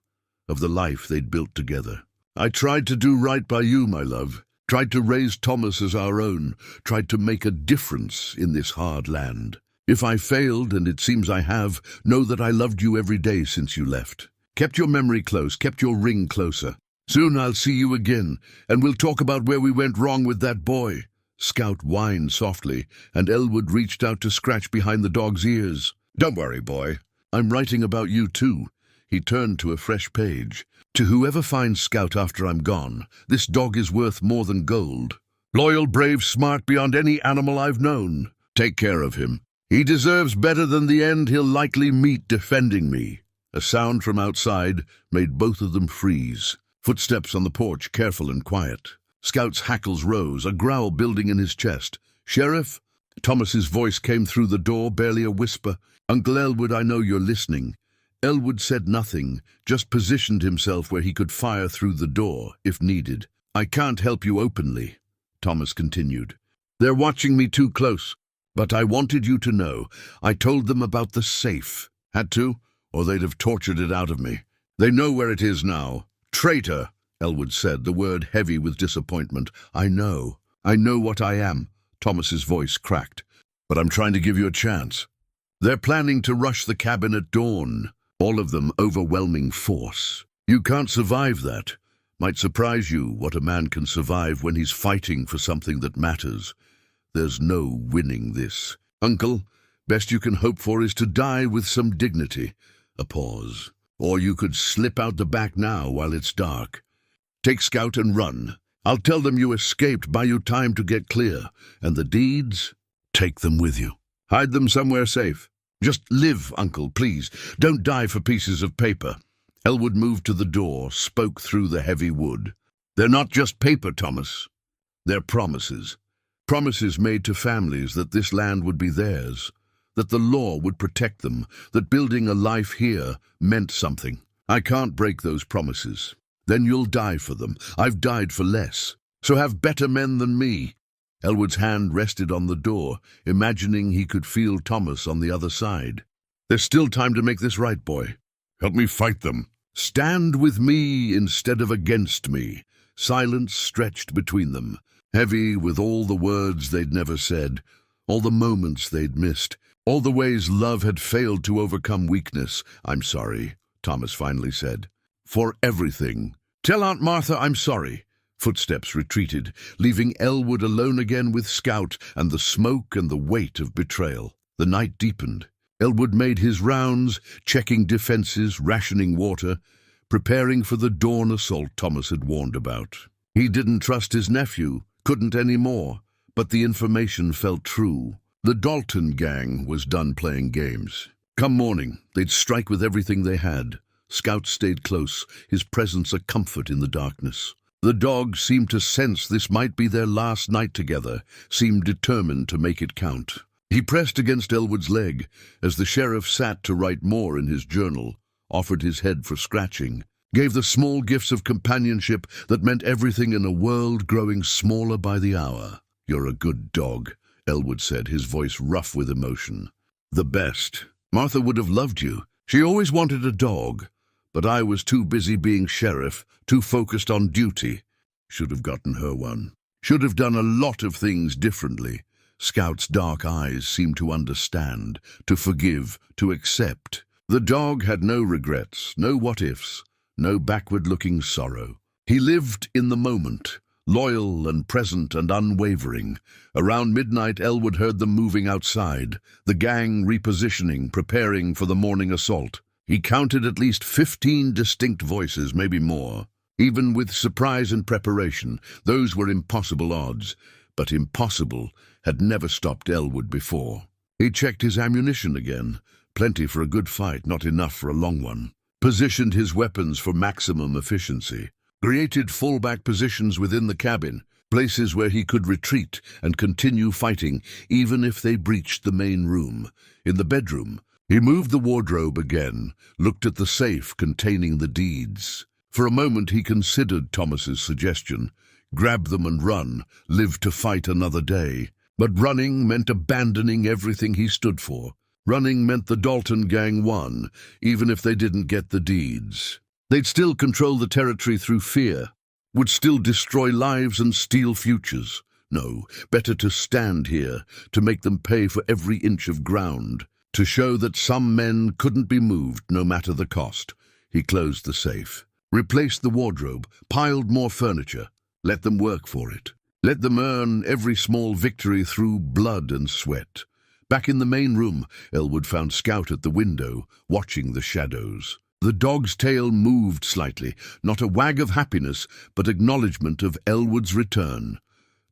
[SPEAKER 1] of the life they'd built together. "I tried to do right by you, my love. Tried to raise Thomas as our own. Tried to make a difference in this hard land. If I failed, and it seems I have, know that I loved you every day since you left. Kept your memory close, kept your ring closer. Soon I'll see you again, and we'll talk about where we went wrong with that boy." Scout whined softly, and Elwood reached out to scratch behind the dog's ears. "Don't worry, boy. I'm writing about you too." He turned to a fresh page. "To whoever finds Scout after I'm gone, this dog is worth more than gold. Loyal, brave, smart beyond any animal I've known. Take care of him. He deserves better than the end he'll likely meet defending me." A sound from outside made both of them freeze. Footsteps on the porch, careful and quiet. Scout's hackles rose, a growl building in his chest. "Sheriff?" Thomas's voice came through the door, barely a whisper. "Uncle Elwood, I know you're listening." Elwood said nothing, just positioned himself where he could fire through the door, if needed. "I can't help you openly," Thomas continued. "They're watching me too close. But I wanted you to know. I told them about the safe. Had to, or they'd have tortured it out of me. They know where it is now." "Traitor," Elwood said, the word heavy with disappointment. I know what I am," Thomas's voice cracked. "But I'm trying to give you a chance. They're planning to rush the cabin at dawn. All of them overwhelming force. You can't survive that. Might surprise you what a man can survive when he's fighting for something that matters. There's no winning this. Uncle, best you can hope for is to die with some dignity." A pause. "Or you could slip out the back now while it's dark. Take Scout and run. I'll tell them you escaped, buy you time to get clear. And the deeds, take them with you. Hide them somewhere safe. Just live, Uncle, please. Don't die for pieces of paper." Elwood moved to the door, spoke through the heavy wood. "They're not just paper, Thomas. They're promises. Promises made to families that this land would be theirs, that the law would protect them, that building a life here meant something. I can't break those promises. Then you'll die for them. I've died for less. So have better men than me. Elwood's hand rested on the door, imagining he could feel Thomas on the other side. There's still time to make this right, boy. Help me fight them. Stand with me instead of against me. Silence stretched between them, heavy with all the words they'd never said, all the moments they'd missed, all the ways love had failed to overcome weakness. I'm sorry, Thomas finally said. For everything. Tell Aunt Martha I'm sorry. Footsteps retreated, leaving Elwood alone again with Scout and the smoke and the weight of betrayal. The night deepened. Elwood made his rounds, checking defenses, rationing water, preparing for the dawn assault Thomas had warned about. He didn't trust his nephew, couldn't anymore, but the information felt true. The Dalton gang was done playing games. Come morning, they'd strike with everything they had. Scout stayed close, his presence a comfort in the darkness. The dog seemed to sense this might be their last night together, seemed determined to make it count. He pressed against Elwood's leg as the sheriff sat to write more in his journal, offered his head for scratching, gave the small gifts of companionship that meant everything in a world growing smaller by the hour. You're a good dog, Elwood said, his voice rough with emotion. The best. Martha would have loved you. She always wanted a dog. But I was too busy being sheriff, too focused on duty. Should have gotten her one. Should have done a lot of things differently. Scout's dark eyes seemed to understand, to forgive, to accept. The dog had no regrets, no what-ifs, no backward-looking sorrow. He lived in the moment, loyal and present and unwavering. Around midnight, Elwood heard them moving outside, the gang repositioning, preparing for the morning assault. He counted at least 15 distinct voices, maybe more. Even with surprise and preparation, those were impossible odds. But impossible had never stopped Elwood before. He checked his ammunition again. Plenty for a good fight, not enough for a long one. Positioned his weapons for maximum efficiency. Created fallback positions within the cabin, places where he could retreat and continue fighting, even if they breached the main room. In the bedroom, he moved the wardrobe again, looked at the safe containing the deeds. For a moment he considered Thomas's suggestion. Grab them and run, live to fight another day. But running meant abandoning everything he stood for. Running meant the Dalton gang won, even if they didn't get the deeds. They'd still control the territory through fear, would still destroy lives and steal futures. No, better to stand here, to make them pay for every inch of ground. To show that some men couldn't be moved no matter the cost. He closed the safe, replaced the wardrobe, piled more furniture. Let them work for it. Let them earn every small victory through blood and sweat. Back in the main room, Elwood found Scout at the window, watching the shadows. The dog's tail moved slightly, not a wag of happiness, but acknowledgement of Elwood's return.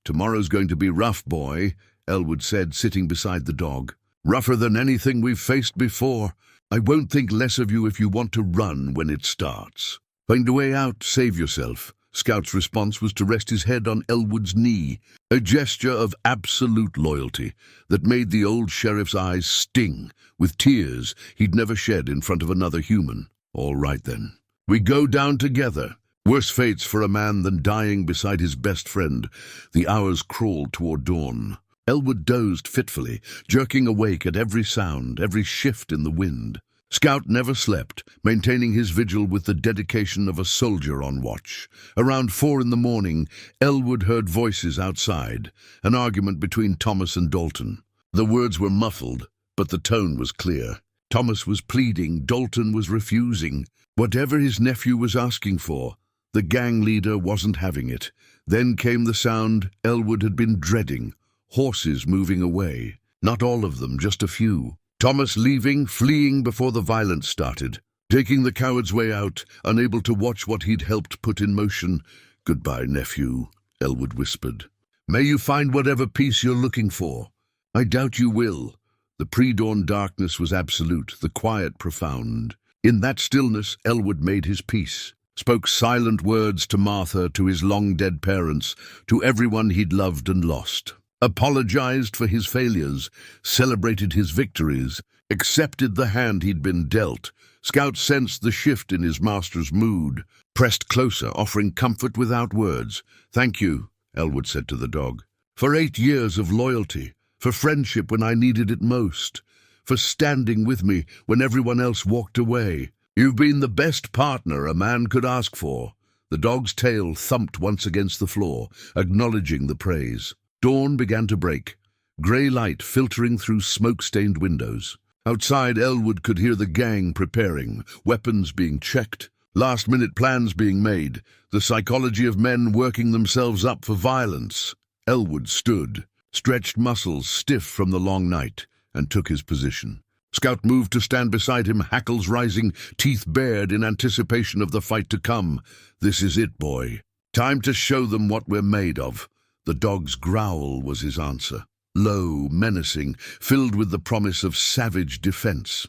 [SPEAKER 1] Tomorrow's going to be rough, boy, Elwood said, sitting beside the dog. Rougher than anything we've faced before. I won't think less of you if you want to run when it starts. Find a way out, save yourself. Scout's response was to rest his head on Elwood's knee, a gesture of absolute loyalty that made the old sheriff's eyes sting with tears he'd never shed in front of another human. All right then. We go down together. Worse fates for a man than dying beside his best friend. The hours crawled toward dawn. Elwood dozed fitfully, jerking awake at every sound, every shift in the wind. Scout never slept, maintaining his vigil with the dedication of a soldier on watch. Around 4 a.m, Elwood heard voices outside, an argument between Thomas and Dalton. The words were muffled, but the tone was clear. Thomas was pleading, Dalton was refusing. Whatever his nephew was asking for, the gang leader wasn't having it. Then came the sound Elwood had been dreading. Horses moving away. Not all of them, just a few. Thomas leaving, fleeing before the violence started. Taking the coward's way out, unable to watch what he'd helped put in motion. Goodbye, nephew, Elwood whispered. May you find whatever peace you're looking for. I doubt you will. The pre-dawn darkness was absolute, the quiet profound. In that stillness, Elwood made his peace. Spoke silent words to Martha, to his long-dead parents, to everyone he'd loved and lost. apologized for his failures, celebrated his victories, accepted the hand he'd been dealt. Scout sensed the shift in his master's mood, pressed closer, offering comfort without words. "Thank you," Elwood said to the dog, "for 8 years of loyalty, for friendship when I needed it most, for standing with me when everyone else walked away. You've been the best partner a man could ask for." The dog's tail thumped once against the floor, acknowledging the praise. Dawn began to break, grey light filtering through smoke-stained windows. Outside, Elwood could hear the gang preparing, weapons being checked, last-minute plans being made, the psychology of men working themselves up for violence. Elwood stood, stretched muscles stiff from the long night, and took his position. Scout moved to stand beside him, hackles rising, teeth bared in anticipation of the fight to come. "This is it, boy. Time to show them what we're made of." The dog's growl was his answer, low, menacing, filled with the promise of savage defense.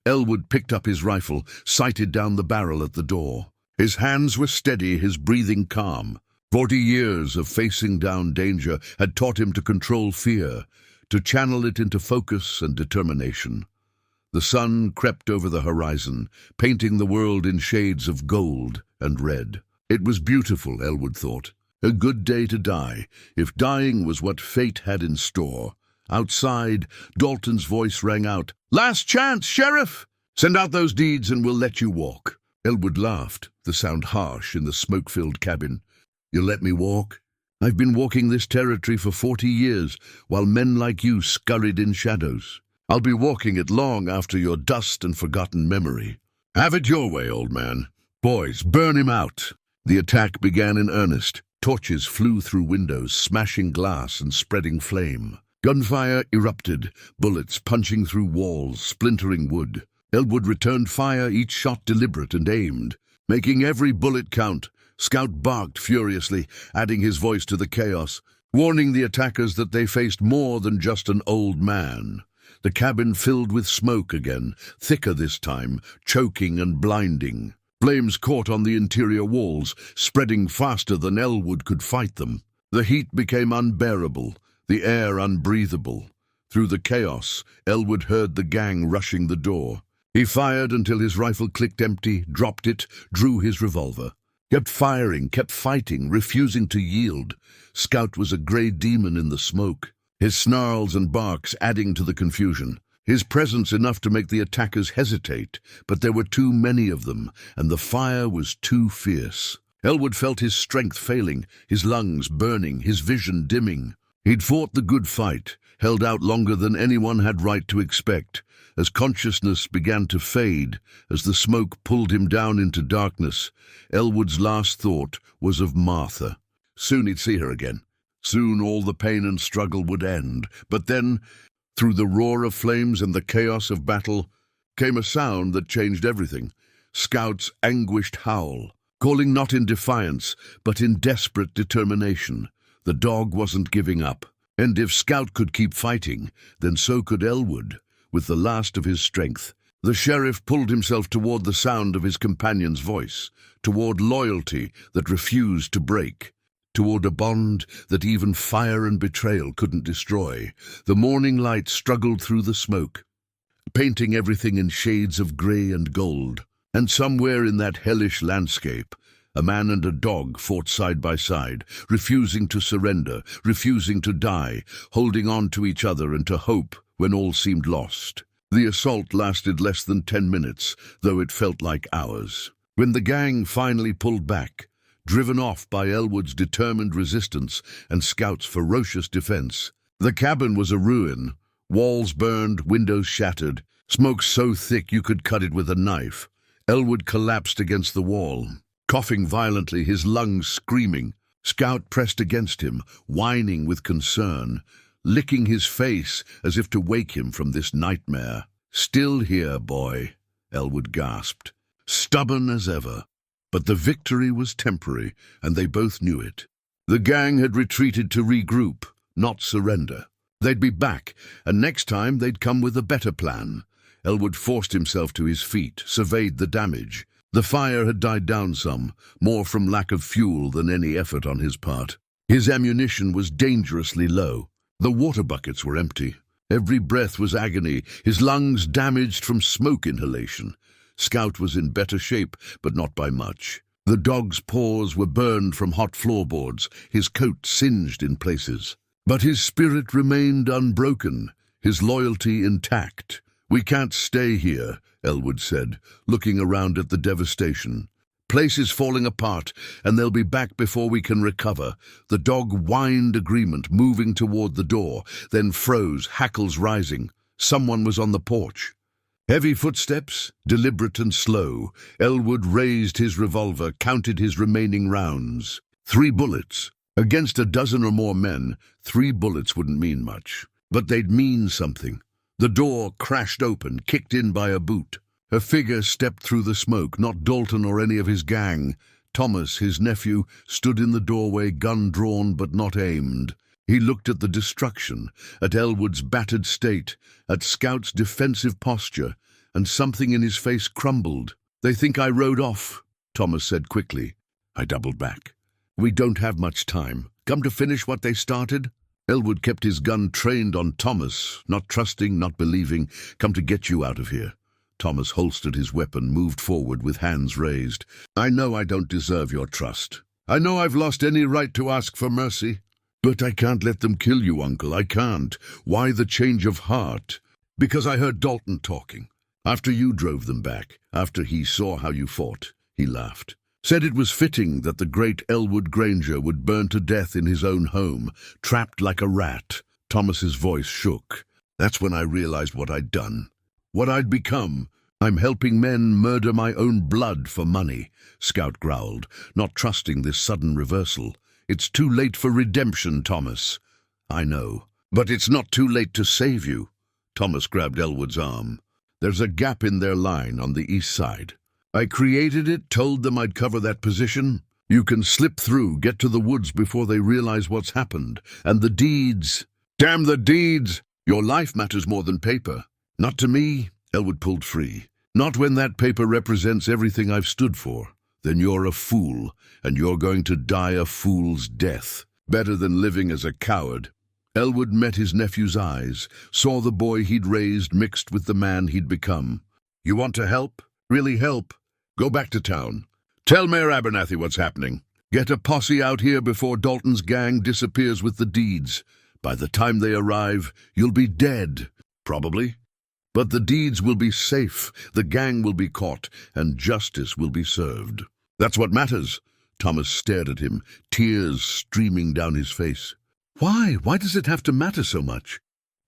[SPEAKER 1] Elwood picked up his rifle, sighted down the barrel at the door. His hands were steady, his breathing calm. 40 years of facing down danger had taught him to control fear, to channel it into focus and determination. The sun crept over the horizon, painting the world in shades of gold and red. It was beautiful, Elwood thought. A good day to die, if dying was what fate had in store. Outside, Dalton's voice rang out, "Last chance, Sheriff! Send out those deeds and we'll let you walk." Elwood laughed, the sound harsh in the smoke-filled cabin. "You'll let me walk? I've been walking this territory for 40 years, while men like you scurried in shadows. I'll be walking it long after your dust and forgotten memory. Have it your way, old man. Boys, burn him out." The attack began in earnest. Torches flew through windows, smashing glass and spreading flame. Gunfire erupted, bullets punching through walls, splintering wood. Elwood returned fire, each shot deliberate and aimed, making every bullet count. Scout barked furiously, adding his voice to the chaos, warning the attackers that they faced more than just an old man. The cabin filled with smoke again, thicker this time, choking and blinding. Flames caught on the interior walls, spreading faster than Elwood could fight them. The heat became unbearable, the air unbreathable. Through the chaos, Elwood heard the gang rushing the door. He fired until his rifle clicked empty, dropped it, drew his revolver. Kept firing, kept fighting, refusing to yield. Scout was a grey demon in the smoke, his snarls and barks adding to the confusion. His presence enough to make the attackers hesitate, but there were too many of them, and the fire was too fierce. Elwood felt his strength failing, his lungs burning, his vision dimming. He'd fought the good fight, held out longer than anyone had right to expect. As consciousness began to fade, as the smoke pulled him down into darkness, Elwood's last thought was of Martha. Soon he'd see her again. Soon all the pain and struggle would end. But then, through the roar of flames and the chaos of battle, came a sound that changed everything. Scout's anguished howl, calling not in defiance, but in desperate determination. The dog wasn't giving up. And if Scout could keep fighting, then so could Elwood, with the last of his strength. The sheriff pulled himself toward the sound of his companion's voice, toward loyalty that refused to break, toward a bond that even fire and betrayal couldn't destroy. The morning light struggled through the smoke, painting everything in shades of grey and gold. And somewhere in that hellish landscape, a man and a dog fought side by side, refusing to surrender, refusing to die, holding on to each other and to hope when all seemed lost. The assault lasted less than 10 minutes, though it felt like hours. When the gang finally pulled back, driven off by Elwood's determined resistance and Scout's ferocious defense, the cabin was a ruin. Walls burned, windows shattered, smoke so thick you could cut it with a knife. Elwood collapsed against the wall, coughing violently, his lungs screaming. Scout pressed against him, whining with concern, licking his face as if to wake him from this nightmare. "Still here, boy," Elwood gasped, stubborn as ever. But the victory was temporary, and they both knew it. The gang had retreated to regroup, not surrender. They'd be back, and next time they'd come with a better plan. Elwood forced himself to his feet, surveyed the damage. The fire had died down some, more from lack of fuel than any effort on his part. His ammunition was dangerously low. The water buckets were empty. Every breath was agony, his lungs damaged from smoke inhalation. Scout was in better shape, but not by much. The dog's paws were burned from hot floorboards, his coat singed in places. But his spirit remained unbroken, his loyalty intact. "We can't stay here," Elwood said, looking around at the devastation. "Place is falling apart, and they'll be back before we can recover." The dog whined agreement, moving toward the door, then froze, hackles rising. Someone was on the porch. Heavy footsteps, deliberate and slow. Elwood raised his revolver, counted his remaining rounds. 3 bullets. Against a dozen or more men, 3 bullets wouldn't mean much. But they'd mean something. The door crashed open, kicked in by a boot. A figure stepped through the smoke, not Dalton or any of his gang. Thomas, his nephew, stood in the doorway, gun drawn but not aimed. He looked at the destruction, at Elwood's battered state, at Scout's defensive posture, and something in his face crumbled. "They think I rode off," Thomas said quickly. I doubled back. "We don't have much time. Come to finish what they started?" Elwood kept his gun trained on Thomas, not trusting, not believing. "Come to get you out of here." Thomas holstered his weapon, moved forward with hands raised. "I know I don't deserve your trust. I know I've lost any right to ask for mercy. But I can't let them kill you, Uncle. I can't. Why the change of heart?" "Because I heard Dalton talking. After you drove them back, after he saw how you fought." He laughed. "Said it was fitting that the great Elwood Granger would burn to death in his own home, trapped like a rat." Thomas's voice shook. "That's when I realized what I'd done. What I'd become. I'm helping men murder my own blood for money," Scout growled, not trusting this sudden reversal. "It's too late for redemption, Thomas." "I know, but it's not too late to save you." Thomas grabbed Elwood's arm. "There's a gap in their line on the east side. I created it, told them I'd cover that position. You can slip through, get to the woods before they realize what's happened. And the deeds. Damn the deeds! Your life matters more than paper." "Not to me," Elwood pulled free. "Not when that paper represents everything I've stood for. Then you're a fool, and you're going to die a fool's death. Better than living as a coward." Elwood met his nephew's eyes, saw the boy he'd raised mixed with the man he'd become. "You want to help? Really help? Go back to town. Tell Mayor Abernathy what's happening. Get a posse out here before Dalton's gang disappears with the deeds. By the time they arrive, you'll be dead, probably. But the deeds will be safe, the gang will be caught, and justice will be served. That's what matters." Thomas stared at him, tears streaming down his face. "Why? Why does it have to matter so much?"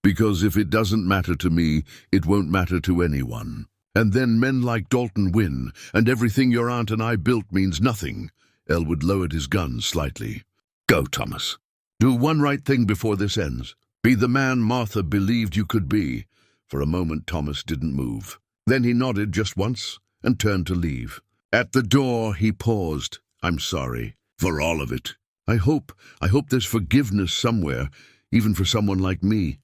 [SPEAKER 1] "Because if it doesn't matter to me, it won't matter to anyone. And then men like Dalton win, and everything your aunt and I built means nothing." Elwood lowered his gun slightly. "Go, Thomas. Do one right thing before this ends. Be the man Martha believed you could be." For a moment, Thomas didn't move. Then he nodded just once and turned to leave. At the door, he paused. "I'm sorry. For all of it. I hope there's forgiveness somewhere, even for someone like me."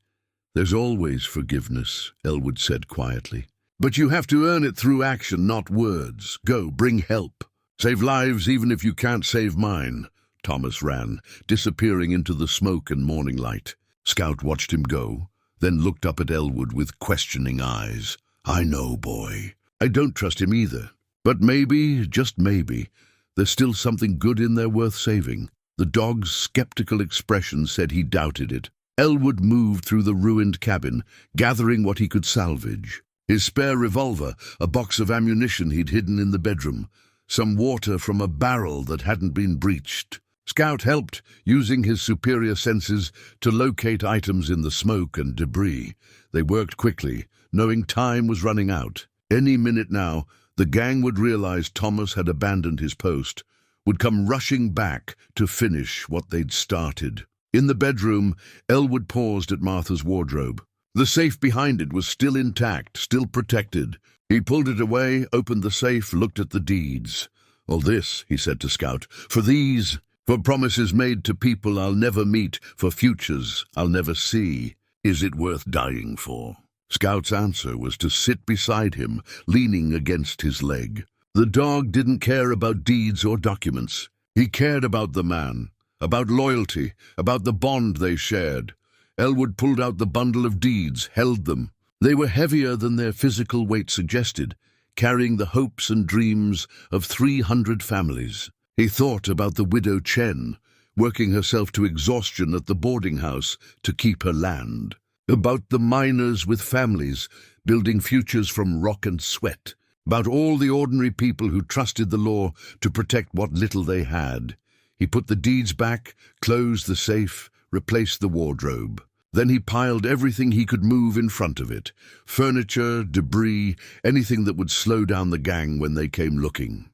[SPEAKER 1] "There's always forgiveness," Elwood said quietly. "But you have to earn it through action, not words. Go, bring help. Save lives even if you can't save mine." Thomas ran, disappearing into the smoke and morning light. Scout watched him go, then looked up at Elwood with questioning eyes. "I know, boy. I don't trust him either. But maybe, just maybe, there's still something good in there worth saving." The dog's skeptical expression said he doubted it. Elwood moved through the ruined cabin, gathering what he could salvage. His spare revolver, a box of ammunition he'd hidden in the bedroom, some water from a barrel that hadn't been breached. Scout helped, using his superior senses to locate items in the smoke and debris. They worked quickly, knowing time was running out. Any minute now, the gang would realize Thomas had abandoned his post, would come rushing back to finish what they'd started. In the bedroom, Elwood paused at Martha's wardrobe. The safe behind it was still intact, still protected. He pulled it away, opened the safe, looked at the deeds. "All this," he said to Scout, "for these, for promises made to people I'll never meet, for futures I'll never see. Is it worth dying for?" Scout's answer was to sit beside him, leaning against his leg. The dog didn't care about deeds or documents. He cared about the man, about loyalty, about the bond they shared. Elwood pulled out the bundle of deeds, held them. They were heavier than their physical weight suggested, carrying the hopes and dreams of 300 families. He thought about the widow Chen, working herself to exhaustion at the boarding house to keep her land. About the miners with families, building futures from rock and sweat. About all the ordinary people who trusted the law to protect what little they had. He put the deeds back, closed the safe, replaced the wardrobe. Then he piled everything he could move in front of it. Furniture, debris, anything that would slow down the gang when they came looking.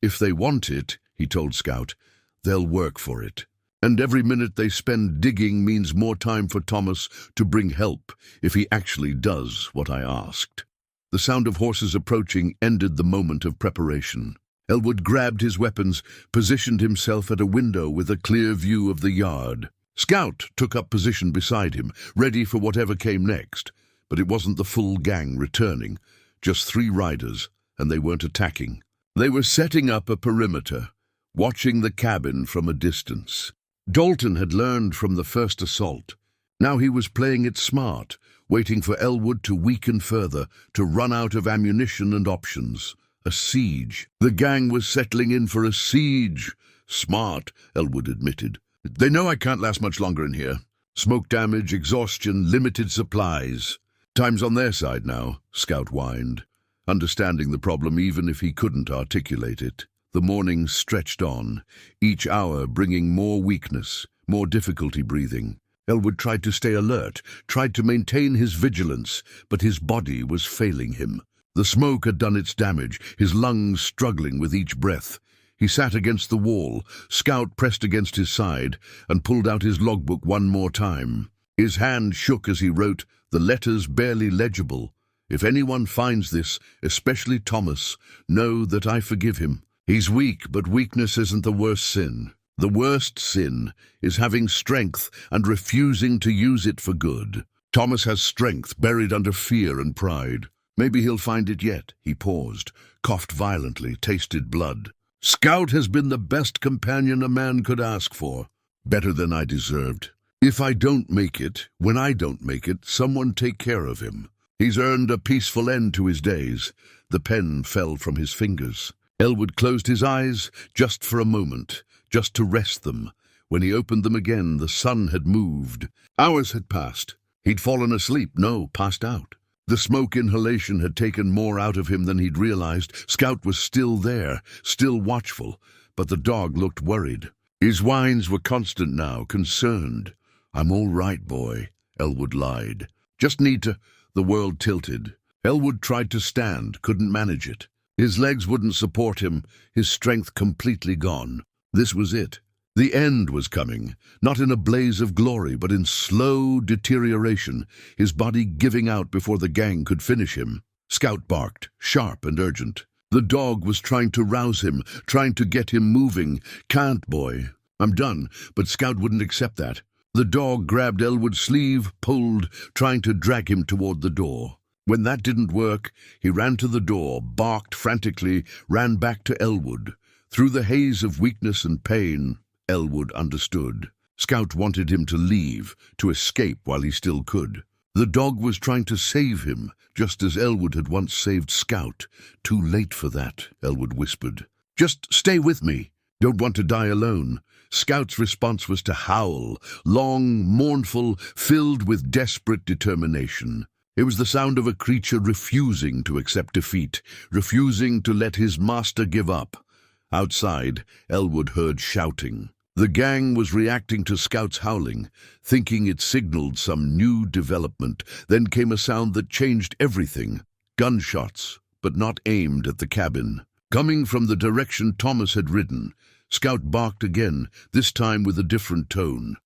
[SPEAKER 1] If they want it, he told Scout, they'll work for it. And every minute they spend digging means more time for Thomas to bring help if he actually does what I asked. The sound of horses approaching ended the moment of preparation. Elwood grabbed his weapons, positioned himself at a window with a clear view of the yard. Scout took up position beside him, ready for whatever came next. But it wasn't the full gang returning, just 3 riders, and they weren't attacking. They were setting up a perimeter, watching the cabin from a distance. Dalton had learned from the first assault. Now he was playing it smart, waiting for Elwood to weaken further, to run out of ammunition and options. A siege. The gang was settling in for a siege. Smart, Elwood admitted. They know I can't last much longer in here. Smoke damage, exhaustion, limited supplies. Time's on their side now, Scout whined, understanding the problem even if he couldn't articulate it. The morning stretched on, each hour bringing more weakness, more difficulty breathing. Elwood tried to stay alert, tried to maintain his vigilance, but his body was failing him. The smoke had done its damage, his lungs struggling with each breath. He sat against the wall, Scout pressed against his side, and pulled out his logbook one more time. His hand shook as he wrote, the letters barely legible. If anyone finds this, especially Thomas, know that I forgive him. He's weak, but weakness isn't the worst sin. The worst sin is having strength and refusing to use it for good. Thomas has strength buried under fear and pride. Maybe he'll find it yet. He paused, coughed violently, tasted blood. Scout has been the best companion a man could ask for. Better than I deserved. If I don't make it, when I don't make it, someone take care of him. He's earned a peaceful end to his days. The pen fell from his fingers. Elwood closed his eyes just for a moment, just to rest them. When he opened them again, the sun had moved. Hours had passed. He'd fallen asleep, passed out. The smoke inhalation had taken more out of him than he'd realized. Scout was still there, still watchful, but the dog looked worried. His whines were constant now, concerned. I'm all right, boy, Elwood lied. Just need to... The world tilted. Elwood tried to stand, couldn't manage it. His legs wouldn't support him, his strength completely gone. This was it. The end was coming, not in a blaze of glory, but in slow deterioration, his body giving out before the gang could finish him. Scout barked, sharp and urgent. The dog was trying to rouse him, trying to get him moving. Can't, boy. I'm done, but Scout wouldn't accept that. The dog grabbed Elwood's sleeve, pulled, trying to drag him toward the door. When that didn't work, he ran to the door, barked frantically, ran back to Elwood. Through the haze of weakness and pain, Elwood understood. Scout wanted him to leave, to escape while he still could. The dog was trying to save him, just as Elwood had once saved Scout. Too late for that, Elwood whispered. Just stay with me. Don't want to die alone. Scout's response was to howl, long, mournful, filled with desperate determination. It was the sound of a creature refusing to accept defeat, refusing to let his master give up. Outside, Elwood heard shouting. The gang was reacting to Scout's howling, thinking it signaled some new development. Then came a sound that changed everything. Gunshots, but not aimed at the cabin. Coming from the direction Thomas had ridden, Scout barked again, this time with a different tone.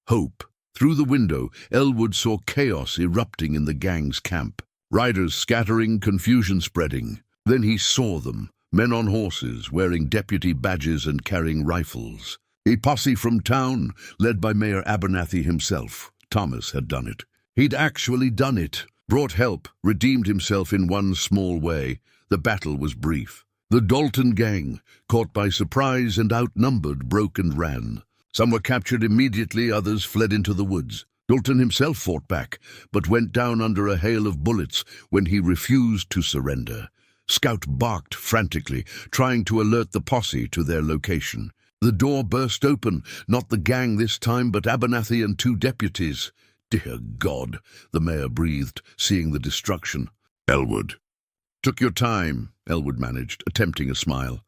[SPEAKER 1] Hope. Through the window, Elwood saw chaos erupting in the gang's camp. Riders scattering, confusion spreading. Then he saw them, men on horses, wearing deputy badges and carrying rifles. A posse from town, led by Mayor Abernathy himself. Thomas had done it. He'd actually done it. Brought help, redeemed himself in one small way. The battle was brief. The Dalton gang, caught by surprise and outnumbered, broke and ran. Some were captured immediately, others fled into the woods. Dalton himself fought back, but went down under a hail of bullets when he refused to surrender. Scout barked frantically, trying to alert the posse to their location. The door burst open, not the gang this time, but Abernathy and 2 deputies. "Dear God," the mayor breathed, seeing the destruction. "Elwood." "Took your time," Elwood managed, attempting a smile.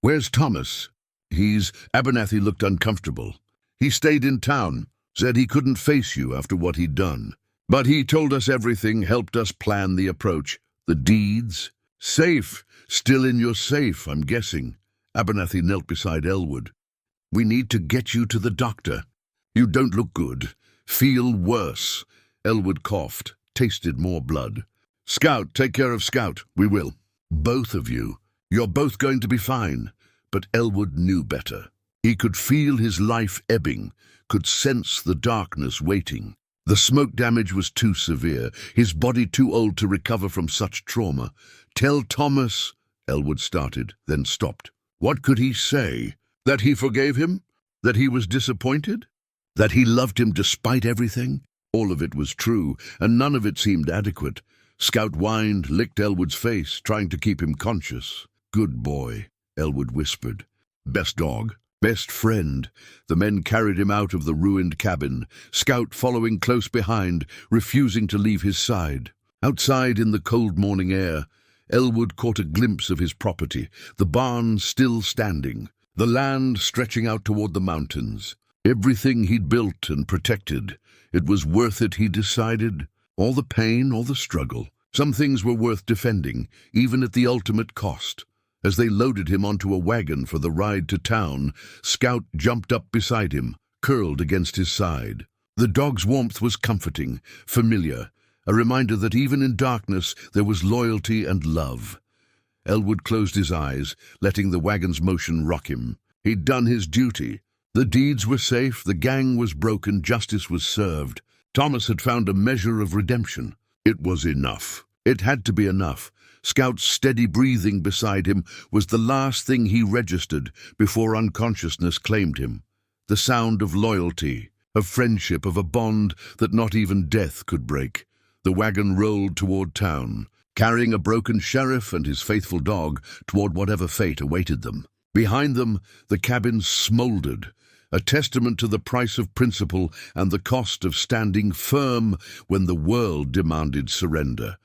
[SPEAKER 1] "Where's Thomas?" Abernathy looked uncomfortable. "He stayed in town, said he couldn't face you after what he'd done. But he told us everything, helped us plan the approach. The deeds? Safe. Still in your safe, I'm guessing." Abernathy knelt beside Elwood. "We need to get you to the doctor. You don't look good. Feel worse." Elwood coughed, tasted more blood. "Scout, take care of Scout. We will. Both of you. You're both going to be fine." But Elwood knew better. He could feel his life ebbing, could sense the darkness waiting. The smoke damage was too severe, his body too old to recover from such trauma. "Tell Thomas," Elwood started, then stopped. What could he say? That he forgave him? That he was disappointed? That he loved him despite everything? All of it was true, and none of it seemed adequate. Scout whined, licked Elwood's face, trying to keep him conscious. "Good boy," Elwood whispered. "Best dog. Best friend." The men carried him out of the ruined cabin, Scout following close behind, refusing to leave his side. Outside in the cold morning air, Elwood caught a glimpse of his property, the barn still standing, the land stretching out toward the mountains. Everything he'd built and protected. It was worth it, he decided. All the pain, all the struggle. Some things were worth defending, even at the ultimate cost. As they loaded him onto a wagon for the ride to town, Scout jumped up beside him, curled against his side. The dog's warmth was comforting, familiar, a reminder that even in darkness there was loyalty and love. Elwood closed his eyes, letting the wagon's motion rock him. He'd done his duty. The deeds were safe, the gang was broken, justice was served. Thomas had found a measure of redemption. It was enough. It had to be enough. Scout's steady breathing beside him was the last thing he registered before unconsciousness claimed him. The sound of loyalty, of friendship, of a bond that not even death could break. The wagon rolled toward town, carrying a broken sheriff and his faithful dog toward whatever fate awaited them. Behind them, the cabin smoldered, a testament to the price of principle and the cost of standing firm when the world demanded surrender.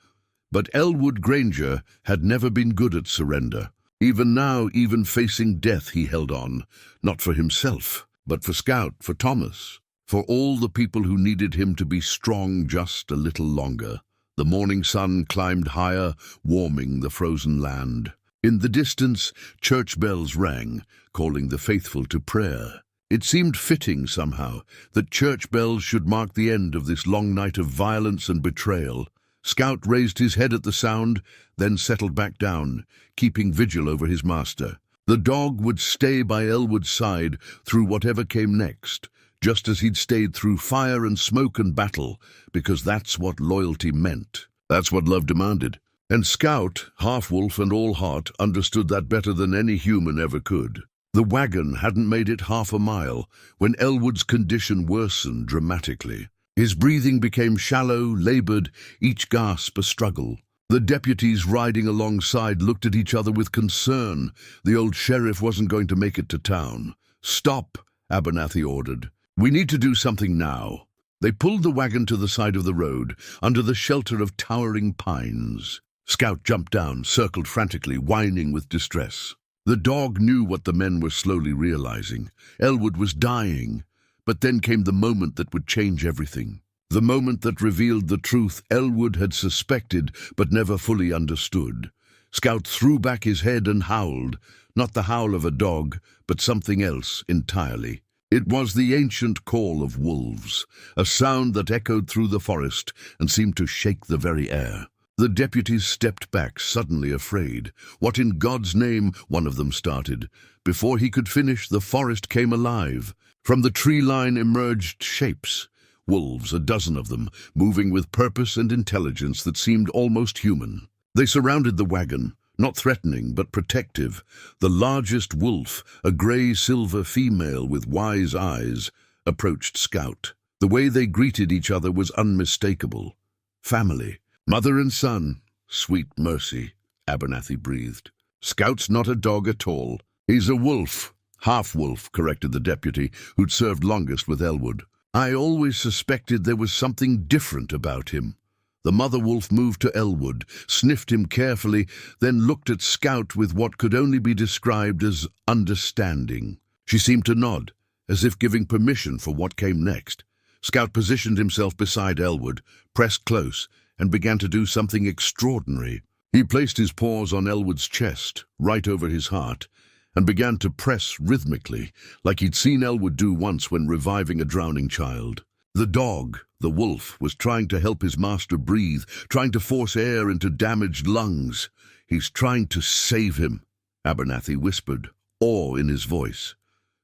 [SPEAKER 1] But Elwood Granger had never been good at surrender. Even now, even facing death, he held on, not for himself, but for Scout, for Thomas, for all the people who needed him to be strong just a little longer. The morning sun climbed higher, warming the frozen land. In the distance, church bells rang, calling the faithful to prayer. It seemed fitting, somehow, that church bells should mark the end of this long night of violence and betrayal. Scout raised his head at the sound, then settled back down, keeping vigil over his master. The dog would stay by Elwood's side through whatever came next, just as he'd stayed through fire and smoke and battle, because that's what loyalty meant. That's what love demanded. And Scout, half-wolf and all-heart, understood that better than any human ever could. The wagon hadn't made it half a mile when Elwood's condition worsened dramatically. His breathing became shallow, labored, each gasp a struggle. The deputies riding alongside looked at each other with concern. The old sheriff wasn't going to make it to town. "Stop," Abernathy ordered. "We need to do something now." They pulled the wagon to the side of the road, under the shelter of towering pines. Scout jumped down, circled frantically, whining with distress. The dog knew what the men were slowly realizing. Elwood was dying. But then came the moment that would change everything. The moment that revealed the truth Elwood had suspected but never fully understood. Scout threw back his head and howled, not the howl of a dog, but something else entirely. It was the ancient call of wolves, a sound that echoed through the forest and seemed to shake the very air. The deputies stepped back, suddenly afraid. "What in God's name?" one of them started. Before he could finish, the forest came alive. From the tree line emerged shapes. Wolves, a dozen of them, moving with purpose and intelligence that seemed almost human. They surrounded the wagon, not threatening but protective. The largest wolf, a gray-silver female with wise eyes, approached Scout. The way they greeted each other was unmistakable. Family. Mother and son. Sweet mercy, Abernathy breathed. Scout's not a dog at all. He's a wolf. Half-wolf, corrected the deputy, who'd served longest with Elwood. I always suspected there was something different about him. The mother wolf moved to Elwood, sniffed him carefully, then looked at Scout with what could only be described as understanding. She seemed to nod, as if giving permission for what came next. Scout positioned himself beside Elwood, pressed close, and began to do something extraordinary. He placed his paws on Elwood's chest, right over his heart, and began to press rhythmically, like he'd seen Elwood do once when reviving a drowning child. The dog, the wolf, was trying to help his master breathe, trying to force air into damaged lungs. He's trying to save him, Abernathy whispered, awe in his voice.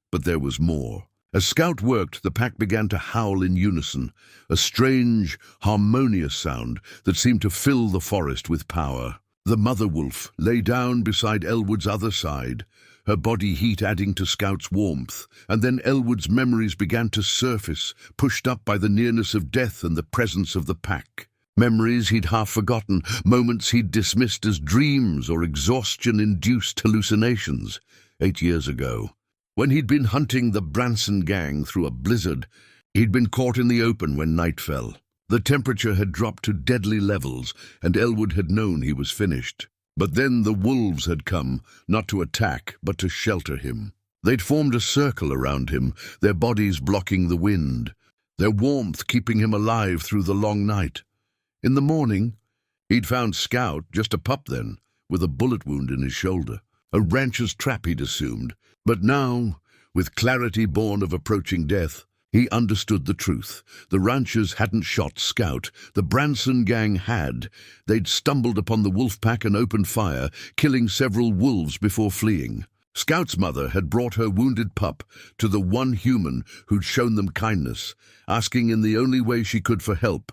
[SPEAKER 1] But there was more. As Scout worked, the pack began to howl in unison, a strange, harmonious sound that seemed to fill the forest with power. The mother wolf lay down beside Elwood's other side, her body heat adding to Scout's warmth, and then Elwood's memories began to surface, pushed up by the nearness of death and the presence of the pack. Memories he'd half forgotten, moments he'd dismissed as dreams or exhaustion-induced hallucinations. 8 years ago, when he'd been hunting the Branson gang through a blizzard, he'd been caught in the open when night fell. The temperature had dropped to deadly levels, and Elwood had known he was finished. But then the wolves had come, not to attack, but to shelter him. They'd formed a circle around him, their bodies blocking the wind, their warmth keeping him alive through the long night. In the morning, he'd found Scout, just a pup then, with a bullet wound in his shoulder. A rancher's trap, he'd assumed. But now, with clarity born of approaching death, he understood the truth. The ranchers hadn't shot Scout. The Branson gang had. They'd stumbled upon the wolf pack and opened fire, killing several wolves before fleeing. Scout's mother had brought her wounded pup to the one human who'd shown them kindness, asking in the only way she could for help.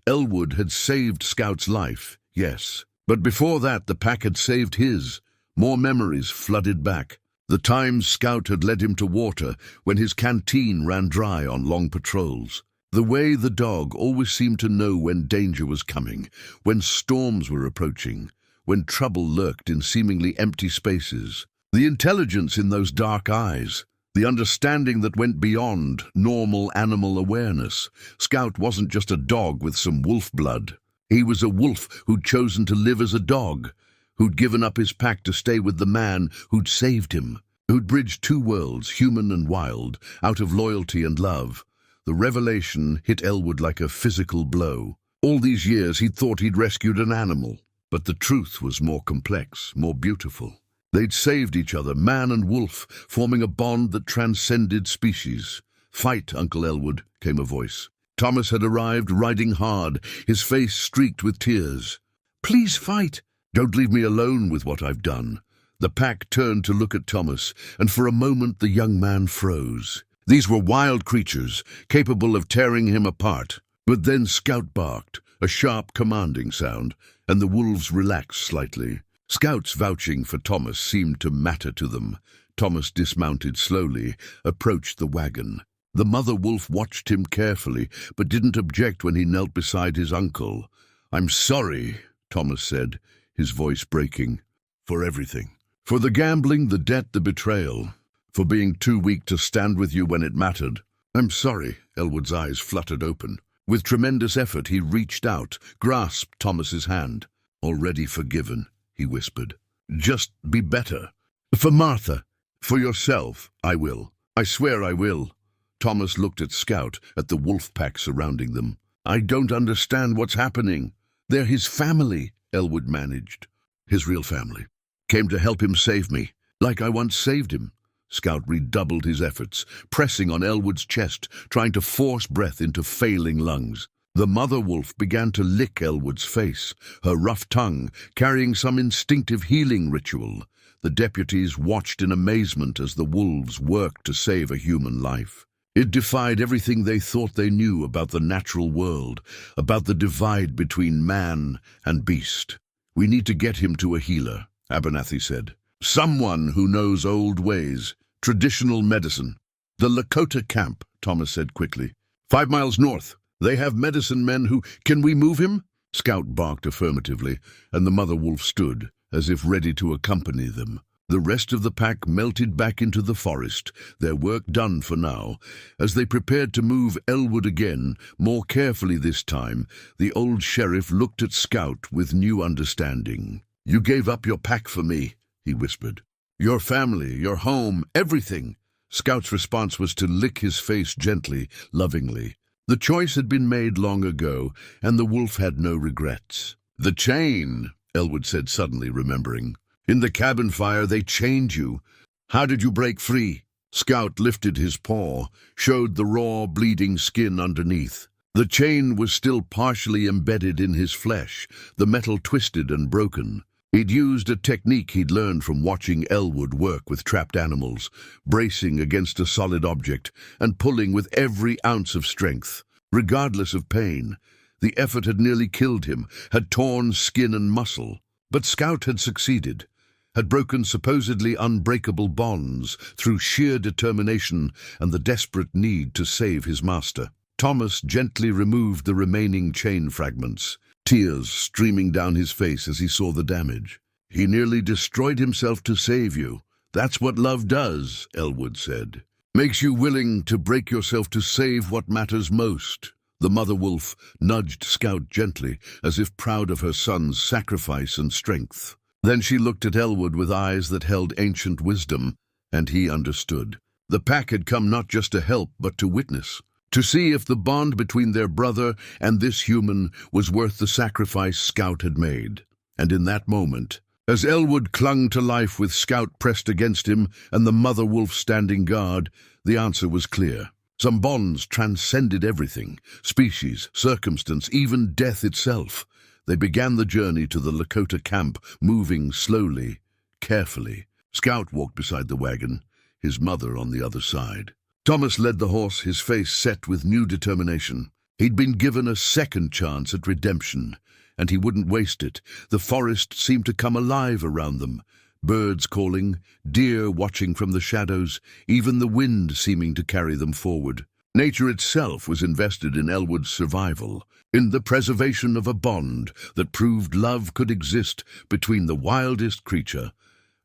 [SPEAKER 1] Elwood had saved Scout's life, yes. But before that, the pack had saved his. More memories flooded back. The times Scout had led him to water when his canteen ran dry on long patrols. The way the dog always seemed to know when danger was coming, when storms were approaching, when trouble lurked in seemingly empty spaces. The intelligence in those dark eyes, the understanding that went beyond normal animal awareness. Scout wasn't just a dog with some wolf blood. He was a wolf who'd chosen to live as a dog, who'd given up his pack to stay with the man who'd saved him, who'd bridged two worlds, human and wild, out of loyalty and love. The revelation hit Elwood like a physical blow. All these years he'd thought he'd rescued an animal, but the truth was more complex, more beautiful. They'd saved each other, man and wolf, forming a bond that transcended species. "Fight, Uncle Elwood," came a voice. Thomas had arrived, riding hard, his face streaked with tears. "Please fight. Don't leave me alone with what I've done." The pack turned to look at Thomas, and for a moment the young man froze. These were wild creatures, capable of tearing him apart. But then Scout barked, a sharp, commanding sound, and the wolves relaxed slightly. Scout's vouching for Thomas seemed to matter to them. Thomas dismounted slowly, approached the wagon. The mother wolf watched him carefully, but didn't object when he knelt beside his uncle. "I'm sorry," Thomas said, his voice breaking, "for everything. For the gambling, the debt, the betrayal. For being too weak to stand with you when it mattered. I'm sorry." Elwood's eyes fluttered open. With tremendous effort, he reached out, grasped Thomas's hand. "Already forgiven," he whispered. "Just be better. For Martha, for yourself, I will. I swear I will." Thomas looked at Scout, at the wolf pack surrounding them. "I don't understand what's happening." "They're his family," Elwood managed. "His real family. Came to help him save me, like I once saved him." Scout redoubled his efforts, pressing on Elwood's chest, trying to force breath into failing lungs. The mother wolf began to lick Elwood's face, her rough tongue carrying some instinctive healing ritual. The deputies watched in amazement as the wolves worked to save a human life. It defied everything they thought they knew about the natural world, about the divide between man and beast. "We need to get him to a healer," Abernathy said. "Someone who knows old ways, traditional medicine." "The Lakota camp," Thomas said quickly. 5 miles north. They have medicine men who— Can we move him? Scout barked affirmatively, and the mother wolf stood, as if ready to accompany them. The rest of the pack melted back into the forest, their work done for now. As they prepared to move Elwood again, more carefully this time, the old sheriff looked at Scout with new understanding. "You gave up your pack for me," he whispered. "Your family, your home, everything." Scout's response was to lick his face gently, lovingly. The choice had been made long ago, and the wolf had no regrets. "The chain," Elwood said suddenly, remembering. "In the cabin fire, they chained you. How did you break free?" Scout lifted his paw, showed the raw, bleeding skin underneath. The chain was still partially embedded in his flesh, the metal twisted and broken. He'd used a technique he'd learned from watching Elwood work with trapped animals, bracing against a solid object and pulling with every ounce of strength. Regardless of pain, the effort had nearly killed him, had torn skin and muscle. But Scout had succeeded, had broken supposedly unbreakable bonds through sheer determination and the desperate need to save his master. Thomas gently removed the remaining chain fragments, tears streaming down his face as he saw the damage. "He nearly destroyed himself to save you. That's what love does," Elwood said. "Makes you willing to break yourself to save what matters most." The mother wolf nudged Scout gently, as if proud of her son's sacrifice and strength. Then she looked at Elwood with eyes that held ancient wisdom, and he understood. The pack had come not just to help, but to witness, to see if the bond between their brother and this human was worth the sacrifice Scout had made. And in that moment, as Elwood clung to life with Scout pressed against him and the mother wolf standing guard, the answer was clear. Some bonds transcended everything, species, circumstance, even death itself. They began the journey to the Lakota camp, moving slowly, carefully. Scout walked beside the wagon, his mother on the other side. Thomas led the horse, his face set with new determination. He'd been given a second chance at redemption, and he wouldn't waste it. The forest seemed to come alive around them. Birds calling, deer watching from the shadows, even the wind seeming to carry them forward. Nature itself was invested in Elwood's survival, in the preservation of a bond that proved love could exist between the wildest creature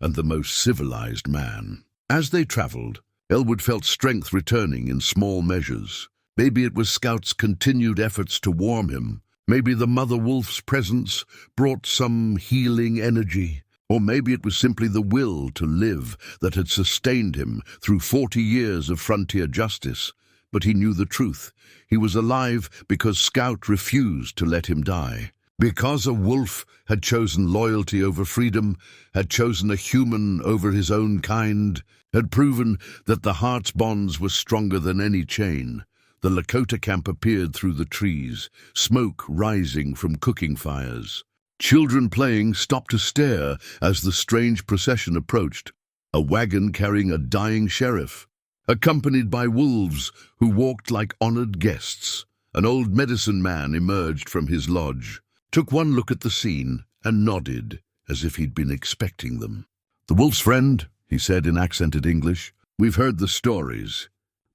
[SPEAKER 1] and the most civilized man. As they traveled, Elwood felt strength returning in small measures. Maybe it was Scout's continued efforts to warm him. Maybe the mother wolf's presence brought some healing energy. Or maybe it was simply the will to live that had sustained him through 40 years of frontier justice. But he knew the truth. He was alive because Scout refused to let him die. Because a wolf had chosen loyalty over freedom, had chosen a human over his own kind, had proven that the heart's bonds were stronger than any chain. The Lakota camp appeared through the trees, smoke rising from cooking fires. Children playing stopped to stare as the strange procession approached, a wagon carrying a dying sheriff, accompanied by wolves who walked like honored guests. An old medicine man emerged from his lodge, took one look at the scene, and nodded as if he'd been expecting them. "The wolf's friend," he said in accented English. "We've heard the stories.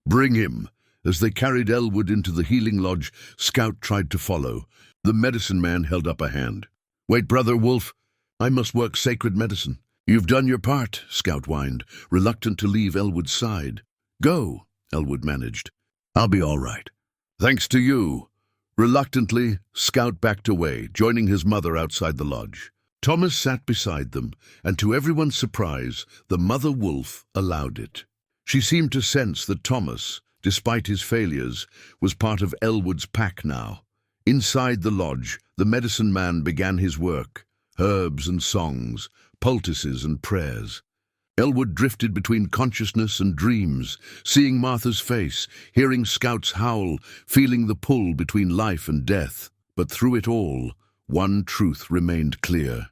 [SPEAKER 1] Bring him." As they carried Elwood into the healing lodge, Scout tried to follow. The medicine man held up a hand. "Wait, Brother Wolf. I must work sacred medicine." "You've done your part," Scout whined, reluctant to leave Elwood's side. "Go," Elwood managed. "I'll be all right." "Thanks to you." Reluctantly, Scout backed away, joining his mother outside the lodge. Thomas sat beside them, and to everyone's surprise, the mother wolf allowed it. She seemed to sense that Thomas, despite his failures, was part of Elwood's pack now. Inside the lodge, the medicine man began his work, herbs and songs, poultices and prayers. Elwood drifted between consciousness and dreams, seeing Martha's face, hearing Scout's howl, feeling the pull between life and death. But through it all, one truth remained clear.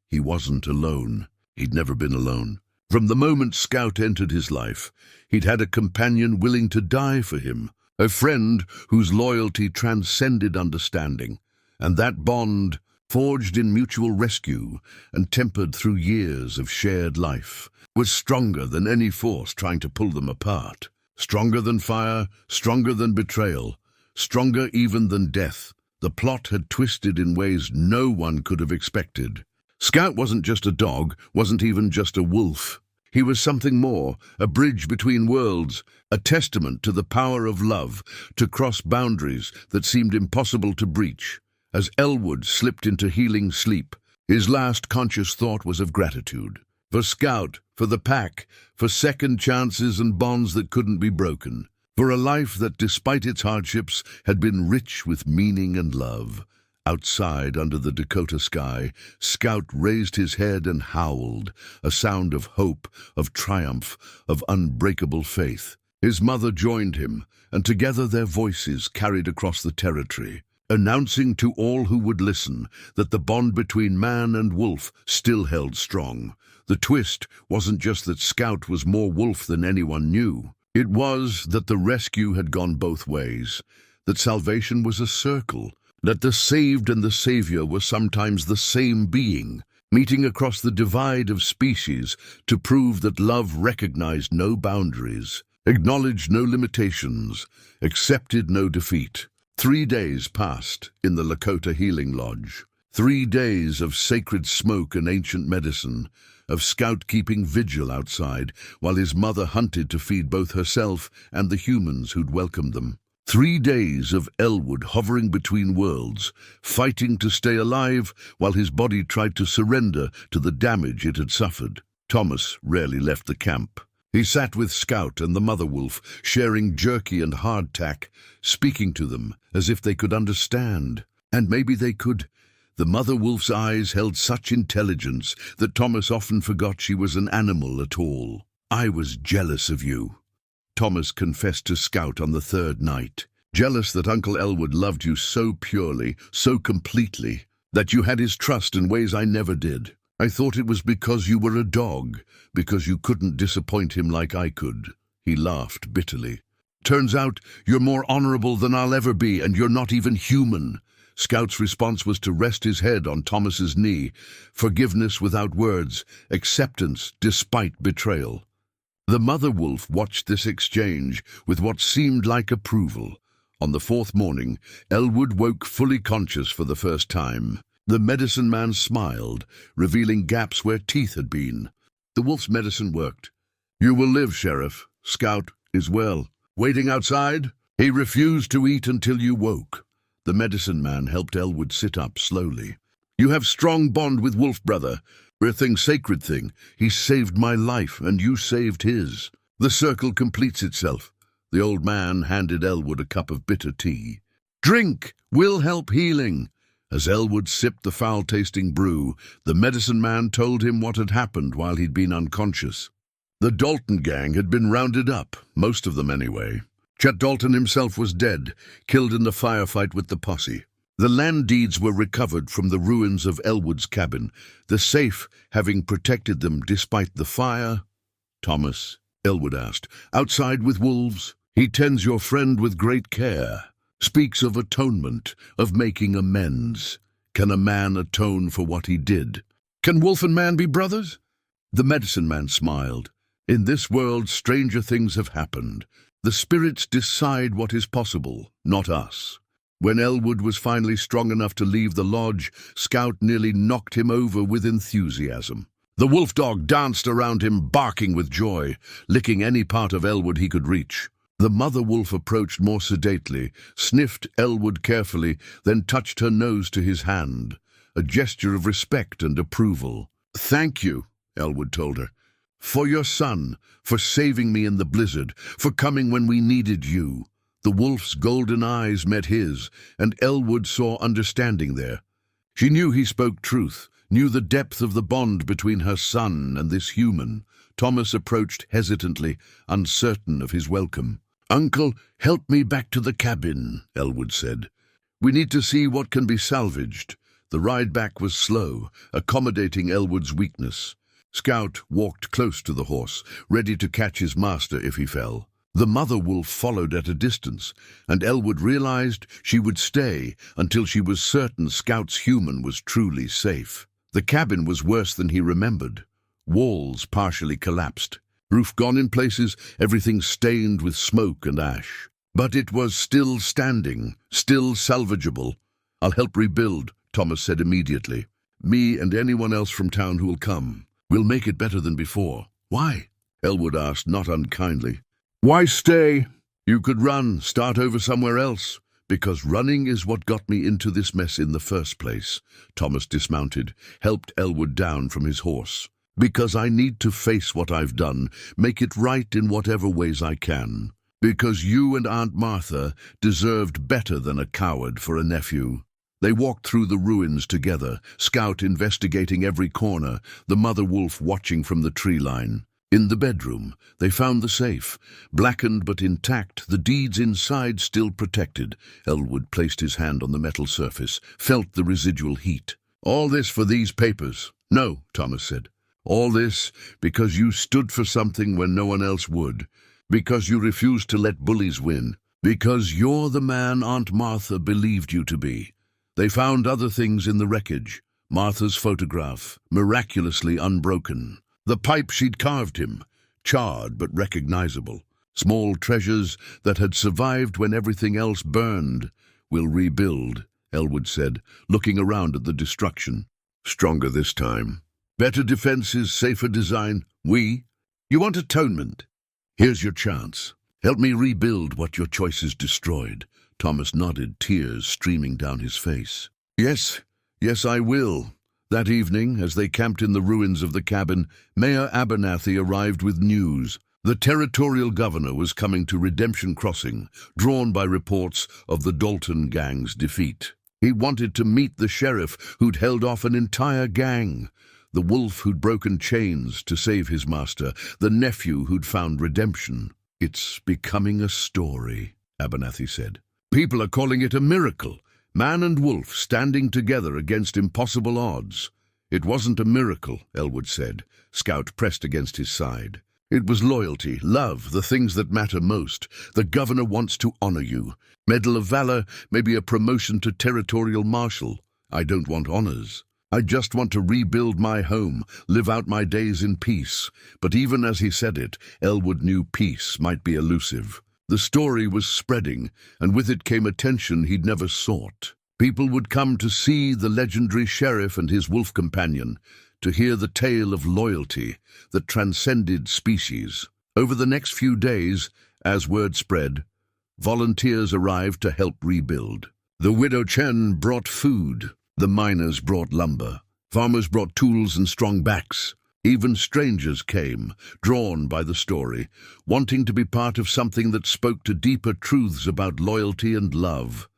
[SPEAKER 1] He wasn't alone. He'd never been alone. From the moment Scout entered his life, he'd had a companion willing to die for him, a friend whose loyalty transcended understanding, and that bond, forged in mutual rescue and tempered through years of shared life, was stronger than any force trying to pull them apart. Stronger than fire, stronger than betrayal, stronger even than death. The plot had twisted in ways no one could have expected. Scout wasn't just a dog, wasn't even just a wolf. He was something more, a bridge between worlds, a testament to the power of love, to cross boundaries that seemed impossible to breach. As Elwood slipped into healing sleep, his last conscious thought was of gratitude. For Scout, for the pack, for second chances and bonds that couldn't be broken. For a life that, despite its hardships, had been rich with meaning and love. Outside, under the Dakota sky, Scout raised his head and howled, a sound of hope, of triumph, of unbreakable faith. His mother joined him, and together their voices carried across the territory, announcing to all who would listen that the bond between man and wolf still held strong. The twist wasn't just that Scout was more wolf than anyone knew. It was that the rescue had gone both ways, that salvation was a circle, that the saved and the savior were sometimes the same being, meeting across the divide of species to prove that love recognized no boundaries, acknowledged no limitations, accepted no defeat. 3 days passed in the Lakota Healing Lodge. 3 days of sacred smoke and ancient medicine, of Scout keeping vigil outside while his mother hunted to feed both herself and the humans who'd welcomed them. 3 days of Elwood hovering between worlds, fighting to stay alive while his body tried to surrender to the damage it had suffered. Thomas rarely left the camp. He sat with Scout and the mother wolf, sharing jerky and hardtack, speaking to them as if they could understand. And maybe they could. The mother wolf's eyes held such intelligence that Thomas often forgot she was an animal at all. "I was jealous of you," Thomas confessed to Scout on the 3rd night. "Jealous that Uncle Elwood loved you so purely, so completely, that you had his trust in ways I never did. I thought it was because you were a dog, because you couldn't disappoint him like I could." He laughed bitterly. "Turns out you're more honorable than I'll ever be, and you're not even human." Scout's response was to rest his head on Thomas's knee. Forgiveness without words, acceptance despite betrayal. The mother wolf watched this exchange with what seemed like approval. On the 4th morning, Elwood woke fully conscious for the first time. The medicine man smiled, revealing gaps where teeth had been. The wolf's medicine worked. "You will live, Sheriff. Scout is well. Waiting outside?" "He refused to eat until you woke." The medicine man helped Elwood sit up slowly. "You have strong bond with Wolf, brother. We're thing sacred thing. He saved my life, and you saved his. The circle completes itself." The old man handed Elwood a cup of bitter tea. "Drink will help healing." As Elwood sipped the foul-tasting brew, the medicine man told him what had happened while he'd been unconscious. The Dalton gang had been rounded up, most of them anyway. Chet Dalton himself was dead, killed in the firefight with the posse. The land deeds were recovered from the ruins of Elwood's cabin, the safe having protected them despite the fire. "Thomas," Elwood asked, "outside with wolves? He tends your friend with great care, speaks of atonement, of making amends. Can a man atone for what he did? Can wolf and man be brothers?" The medicine man smiled. "In this world, stranger things have happened. The spirits decide what is possible, not us." When Elwood was finally strong enough to leave the lodge, Scout nearly knocked him over with enthusiasm. The wolf dog danced around him, barking with joy, licking any part of Elwood he could reach. The mother wolf approached more sedately, sniffed Elwood carefully, then touched her nose to his hand, a gesture of respect and approval. "Thank you," Elwood told her. "For your son, for saving me in the blizzard, for coming when we needed you." The wolf's golden eyes met his, and Elwood saw understanding there. She knew he spoke truth, knew the depth of the bond between her son and this human. Thomas approached hesitantly, uncertain of his welcome. "Uncle, help me back to the cabin," Elwood said. "We need to see what can be salvaged." The ride back was slow, accommodating Elwood's weakness. Scout walked close to the horse, ready to catch his master if he fell. The mother wolf followed at a distance, and Elwood realized she would stay until she was certain Scout's human was truly safe. The cabin was worse than he remembered. Walls partially collapsed, roof gone in places, everything stained with smoke and ash. But it was still standing, still salvageable. "I'll help rebuild," Thomas said immediately. "Me and anyone else from town who'll come. We'll make it better than before." "Why?" Elwood asked, not unkindly. "Why stay? You could run, start over somewhere else." "Because running is what got me into this mess in the first place." Thomas dismounted, helped Elwood down from his horse. "Because I need to face what I've done, make it right in whatever ways I can. Because you and Aunt Martha deserved better than a coward for a nephew." They walked through the ruins together, Scout investigating every corner, the mother wolf watching from the tree line. In the bedroom, they found the safe, blackened but intact, the deeds inside still protected. Elwood placed his hand on the metal surface, felt the residual heat. "All this for these papers?" "No," Thomas said. "All this because you stood for something when no one else would. Because you refused to let bullies win. Because you're the man Aunt Martha believed you to be." They found other things in the wreckage. Martha's photograph, miraculously unbroken. The pipe she'd carved him, charred but recognizable. Small treasures that had survived when everything else burned. "We'll rebuild," Elwood said, looking around at the destruction. "Stronger this time. Better defenses, safer design. You want atonement? Here's your chance. Help me rebuild what your choices destroyed." Thomas nodded, tears streaming down his face. Yes, I will." That evening, as they camped in the ruins of the cabin, Mayor Abernathy arrived with news. The territorial governor was coming to Redemption Crossing, drawn by reports of the Dalton gang's defeat. He wanted to meet the sheriff who'd held off an entire gang, the wolf who'd broken chains to save his master, the nephew who'd found redemption. "It's becoming a story," Abernathy said. "People are calling it a miracle. Man and wolf standing together against impossible odds." "It wasn't a miracle," Elwood said. Scout pressed against his side. "It was loyalty, love, the things that matter most. The governor wants to honor you. Medal of Valor, maybe a promotion to territorial marshal. I don't want honors. I just want to rebuild my home, live out my days in peace." But even as he said it, Elwood knew peace might be elusive. The story was spreading, and with it came attention he'd never sought. People would come to see the legendary sheriff and his wolf companion, to hear the tale of loyalty that transcended species. Over the next few days, as word spread, volunteers arrived to help rebuild. The widow Chen brought food. The miners brought lumber. Farmers brought tools and strong backs. Even strangers came, drawn by the story, wanting to be part of something that spoke to deeper truths about loyalty and love.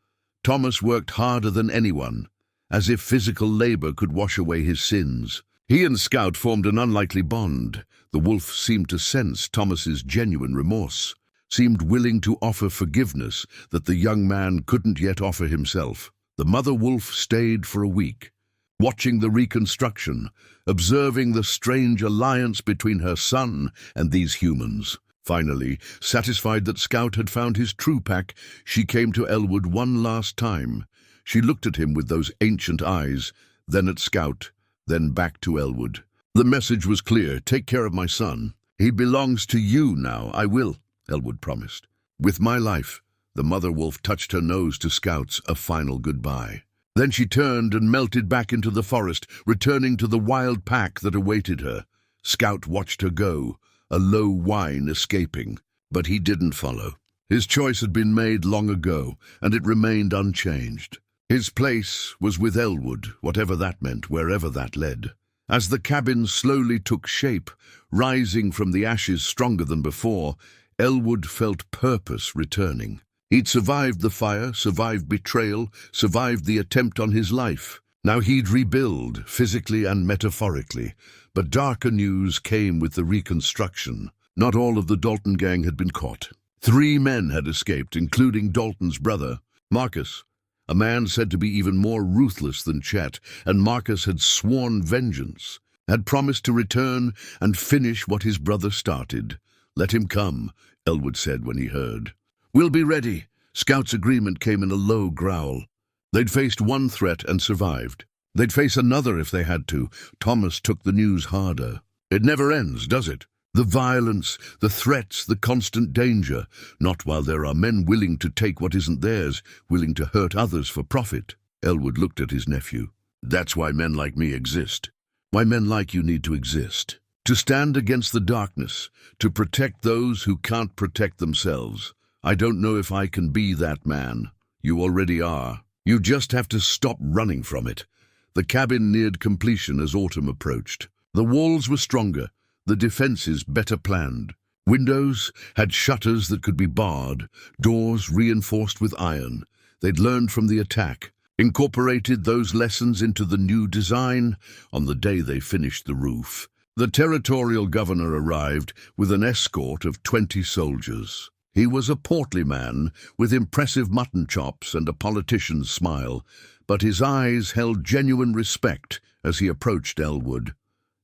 [SPEAKER 1] Thomas worked harder than anyone, as if physical labor could wash away his sins. He and Scout formed an unlikely bond. The wolf seemed to sense Thomas's genuine remorse, seemed willing to offer forgiveness that the young man couldn't yet offer himself. The mother wolf stayed for a week, watching the reconstruction, observing the strange alliance between her son and these humans. Finally, satisfied that Scout had found his true pack, she came to Elwood one last time. She looked at him with those ancient eyes, then at Scout, then back to Elwood. The message was clear: "Take care of my son. He belongs to you now." "I will," Elwood promised. "With my life." The mother wolf touched her nose to Scout's, a final goodbye. Then she turned and melted back into the forest, returning to the wild pack that awaited her. Scout watched her go, a low whine escaping, but he didn't follow. His choice had been made long ago, and it remained unchanged. His place was with Elwood, whatever that meant, wherever that led. As the cabin slowly took shape, rising from the ashes stronger than before, Elwood felt purpose returning. He'd survived the fire, survived betrayal, survived the attempt on his life. Now he'd rebuild, physically and metaphorically. But darker news came with the reconstruction. Not all of the Dalton gang had been caught. 3 men had escaped, including Dalton's brother, Marcus, a man said to be even more ruthless than Chet, and Marcus had sworn vengeance, had promised to return and finish what his brother started. "Let him come," Elwood said when he heard. "We'll be ready." Scout's agreement came in a low growl. They'd faced one threat and survived. They'd face another if they had to. Thomas took the news harder. "It never ends, does it?" The violence, the threats, the constant danger, not while there are men willing to take what isn't theirs, willing to hurt others for profit. Elwood looked at his nephew. That's why men like me exist. Why men like you need to exist. To stand against the darkness, to protect those who can't protect themselves. I don't know if I can be that man. You already are. You just have to stop running from it. The cabin neared completion as autumn approached. The walls were stronger, the defenses better planned. Windows had shutters that could be barred, doors reinforced with iron. They'd learned from the attack, incorporated those lessons into the new design on the day they finished the roof. The territorial governor arrived with an escort of 20 soldiers. He was a portly man with impressive mutton chops and a politician's smile, but his eyes held genuine respect as he approached Elwood.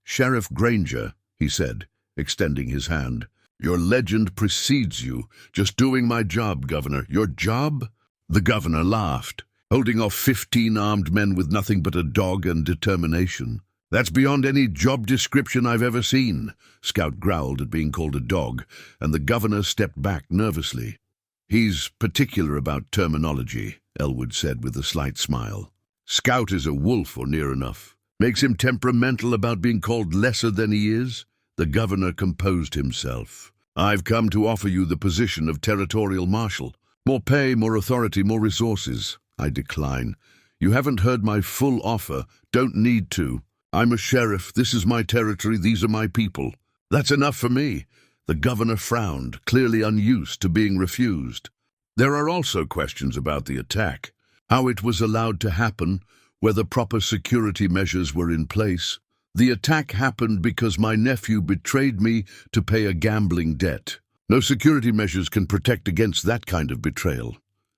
[SPEAKER 1] "Sheriff Granger," he said, extending his hand. "Your legend precedes you. Just doing my job, Governor." "Your job?" The governor laughed, holding off 15 armed men with nothing but a dog and determination. "That's beyond any job description I've ever seen," Scout growled at being called a dog, and the governor stepped back nervously. "He's particular about terminology," Elwood said with a slight smile. "Scout is a wolf or near enough. Makes him temperamental about being called lesser than he is." The governor composed himself. "I've come to offer you the position of territorial marshal. More pay, more authority, more resources." "I decline. You haven't heard my full offer. Don't need to. I'm a sheriff. This is my territory. These are my people. That's enough for me." The governor frowned, clearly unused to being refused. "There are also questions about the attack. How it was allowed to happen, whether proper security measures were in place. The attack happened because my nephew betrayed me to pay a gambling debt. No security measures can protect against that kind of betrayal."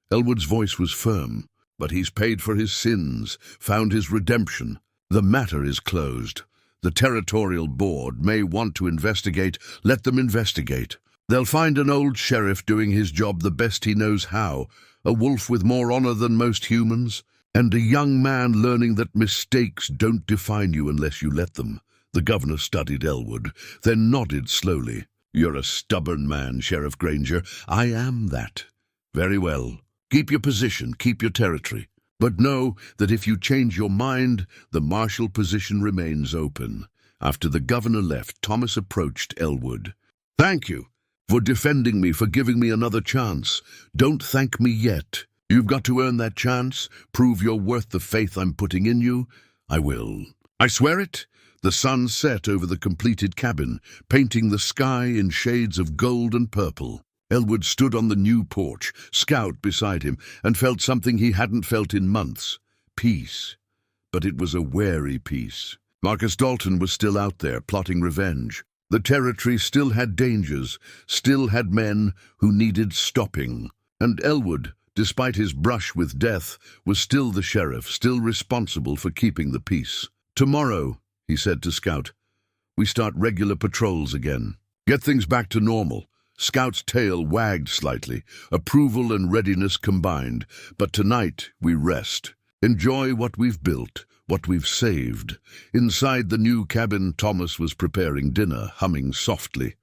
[SPEAKER 1] Elwood's voice was firm. "But he's paid for his sins, found his redemption. The matter is closed. The territorial board may want to investigate. Let them investigate. They'll find an old sheriff doing his job the best he knows how, a wolf with more honor than most humans, and a young man learning that mistakes don't define you unless you let them." The governor studied Elwood, then nodded slowly. "You're a stubborn man, Sheriff Granger." "I am that." "Very well. Keep your position, keep your territory. But know that if you change your mind, the marshal position remains open." After the governor left, Thomas approached Elwood. "Thank you for defending me, for giving me another chance. Don't thank me yet. You've got to earn that chance, prove you're worth the faith I'm putting in you." "I will. I swear it." The sun set over the completed cabin, painting the sky in shades of gold and purple. Elwood stood on the new porch, Scout beside him, and felt something he hadn't felt in months. Peace. But it was a wary peace. Marcus Dalton was still out there, plotting revenge. The territory still had dangers, still had men who needed stopping. And Elwood, despite his brush with death, was still the sheriff, still responsible for keeping the peace. "Tomorrow," he said to Scout, "we start regular patrols again. Get things back to normal." Scout's tail wagged slightly, approval and readiness combined. "But tonight we rest. Enjoy what we've built, what we've saved." Inside the new cabin, Thomas was preparing dinner, humming softly,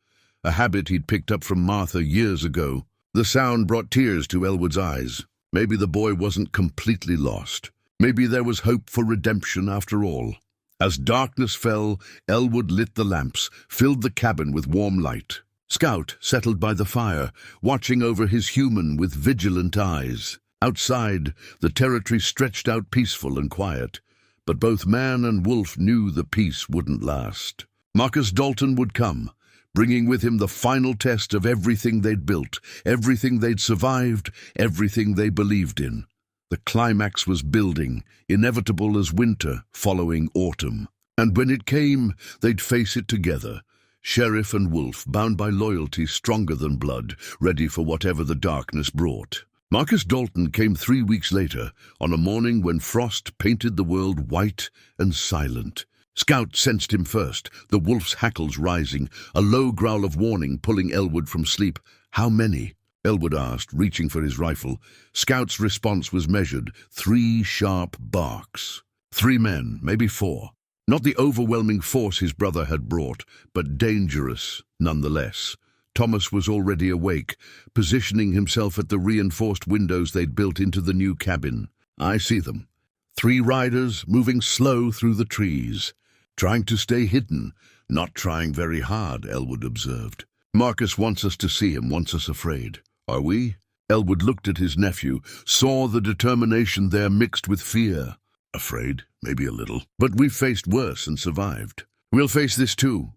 [SPEAKER 1] a habit he'd picked up from Martha years ago. The sound brought tears to Elwood's eyes. Maybe the boy wasn't completely lost. Maybe there was hope for redemption after all. As darkness fell, Elwood lit the lamps, filled the cabin with warm light. Scout settled by the fire, watching over his human with vigilant eyes. Outside, the territory stretched out peaceful and quiet, but both man and wolf knew the peace wouldn't last. Marcus Dalton would come, bringing with him the final test of everything they'd built, everything they'd survived, everything they believed in. The climax was building, inevitable as winter following autumn. And when it came, they'd face it together. Sheriff and wolf, bound by loyalty stronger than blood, ready for whatever the darkness brought. Marcus Dalton came 3 weeks later, on a morning when frost painted the world white and silent. Scout sensed him first, the wolf's hackles rising, a low growl of warning pulling Elwood from sleep. "How many?" Elwood asked, reaching for his rifle. Scout's response was measured, 3 sharp barks. 3 men, maybe 4. Not the overwhelming force his brother had brought, but dangerous nonetheless. Thomas was already awake, positioning himself at the reinforced windows they'd built into the new cabin. "I see them. 3 riders moving slow through the trees. Trying to stay hidden, not trying very hard," Elwood observed. "Marcus wants us to see him, wants us afraid. Are we?" Elwood looked at his nephew, saw the determination there mixed with fear. "Afraid? Maybe a little. But we've faced worse and survived. We'll face this too."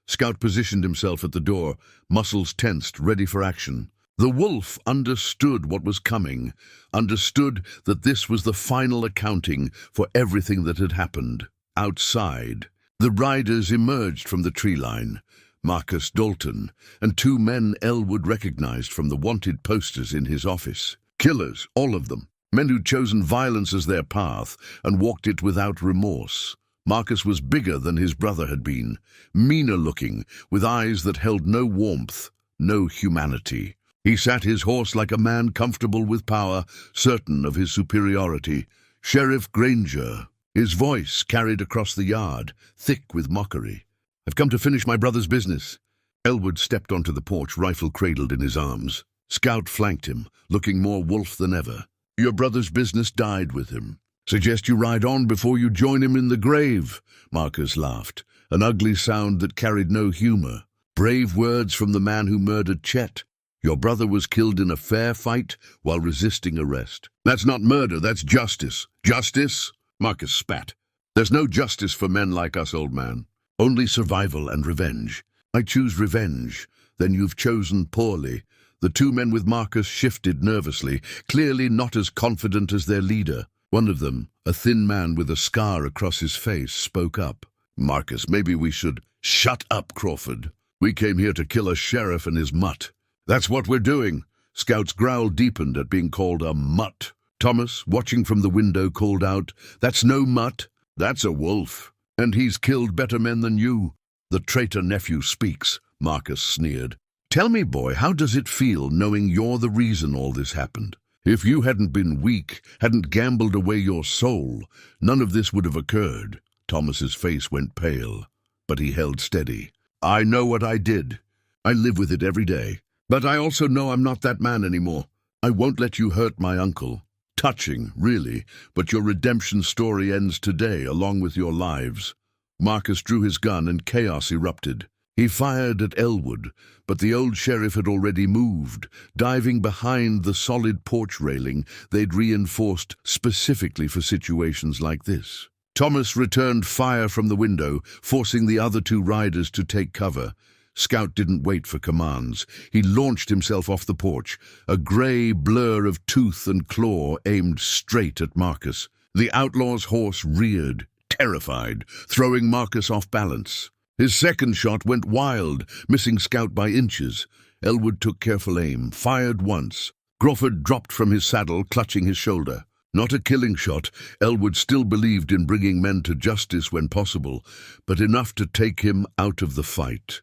[SPEAKER 1] Scout positioned himself at the door, muscles tensed, ready for action. The wolf understood what was coming, understood that this was the final accounting for everything that had happened. Outside, the riders emerged from the tree line. Marcus Dalton, and 2 men Elwood recognized from the wanted posters in his office. Killers, all of them. Men who'd chosen violence as their path and walked it without remorse. Marcus was bigger than his brother had been, meaner looking, with eyes that held no warmth, no humanity. He sat his horse like a man comfortable with power, certain of his superiority. "Sheriff Granger." His voice carried across the yard, thick with mockery. "I've come to finish my brother's business." Elwood stepped onto the porch, rifle cradled in his arms. Scout flanked him, looking more wolf than ever. "Your brother's business died with him. Suggest you ride on before you join him in the grave." Marcus laughed, an ugly sound that carried no humor. Brave words from the man who murdered Chet. "Your brother was killed in a fair fight while resisting arrest." "That's not murder, that's justice." "Justice?" Marcus spat. "There's no justice for men like us, old man. Only survival and revenge." "I choose revenge." "Then you've chosen poorly." The 2 men with Marcus shifted nervously, clearly not as confident as their leader. One of them, a thin man with a scar across his face, spoke up. "Marcus, maybe we should—" "Shut up, Crawford. We came here to kill a sheriff and his mutt." "That's what we're doing." Scout's growl deepened at being called a mutt. Thomas, watching from the window, called out, "That's no mutt. That's a wolf. And he's killed better men than you." "The traitor nephew speaks," Marcus sneered. "Tell me, boy, how does it feel knowing you're the reason all this happened? If you hadn't been weak, hadn't gambled away your soul, none of this would have occurred." Thomas's face went pale, but he held steady. "I know what I did. I live with it every day. But I also know I'm not that man anymore. I won't let you hurt my uncle." "Touching, really, but your redemption story ends today, along with your lives." Marcus drew his gun and chaos erupted. He fired at Elwood, but the old sheriff had already moved, diving behind the solid porch railing they'd reinforced specifically for situations like this. Thomas returned fire from the window, forcing the other 2 riders to take cover. Scout didn't wait for commands. He launched himself off the porch, a grey blur of tooth and claw aimed straight at Marcus. The outlaw's horse reared, terrified, throwing Marcus off balance. His second shot went wild, missing Scout by inches. Elwood took careful aim, fired once. Crawford dropped from his saddle, clutching his shoulder. Not a killing shot. Elwood still believed in bringing men to justice when possible, but enough to take him out of the fight.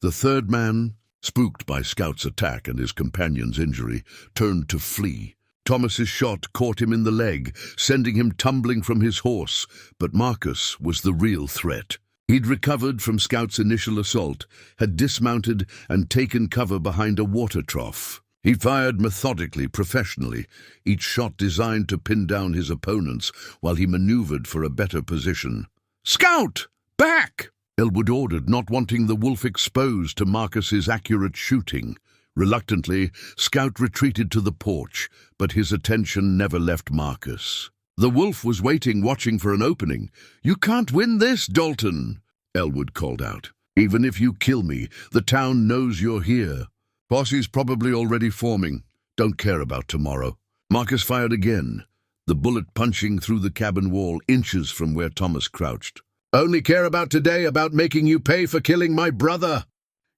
[SPEAKER 1] The 3rd man, spooked by Scout's attack and his companion's injury, turned to flee. Thomas's shot caught him in the leg, sending him tumbling from his horse, but Marcus was the real threat. He'd recovered from Scout's initial assault, had dismounted and taken cover behind a water trough. He fired methodically, professionally, each shot designed to pin down his opponents while he maneuvered for a better position. "Scout! Back!" Elwood ordered, not wanting the wolf exposed to Marcus's accurate shooting. Reluctantly, Scout retreated to the porch, but his attention never left Marcus. The wolf was waiting, watching for an opening. "You can't win this, Dalton," Elwood called out. "Even if you kill me, the town knows you're here. Posse's probably already forming. Don't care about tomorrow." Marcus fired again, the bullet punching through the cabin wall inches from where Thomas crouched. "Only care about today, about making you pay for killing my brother.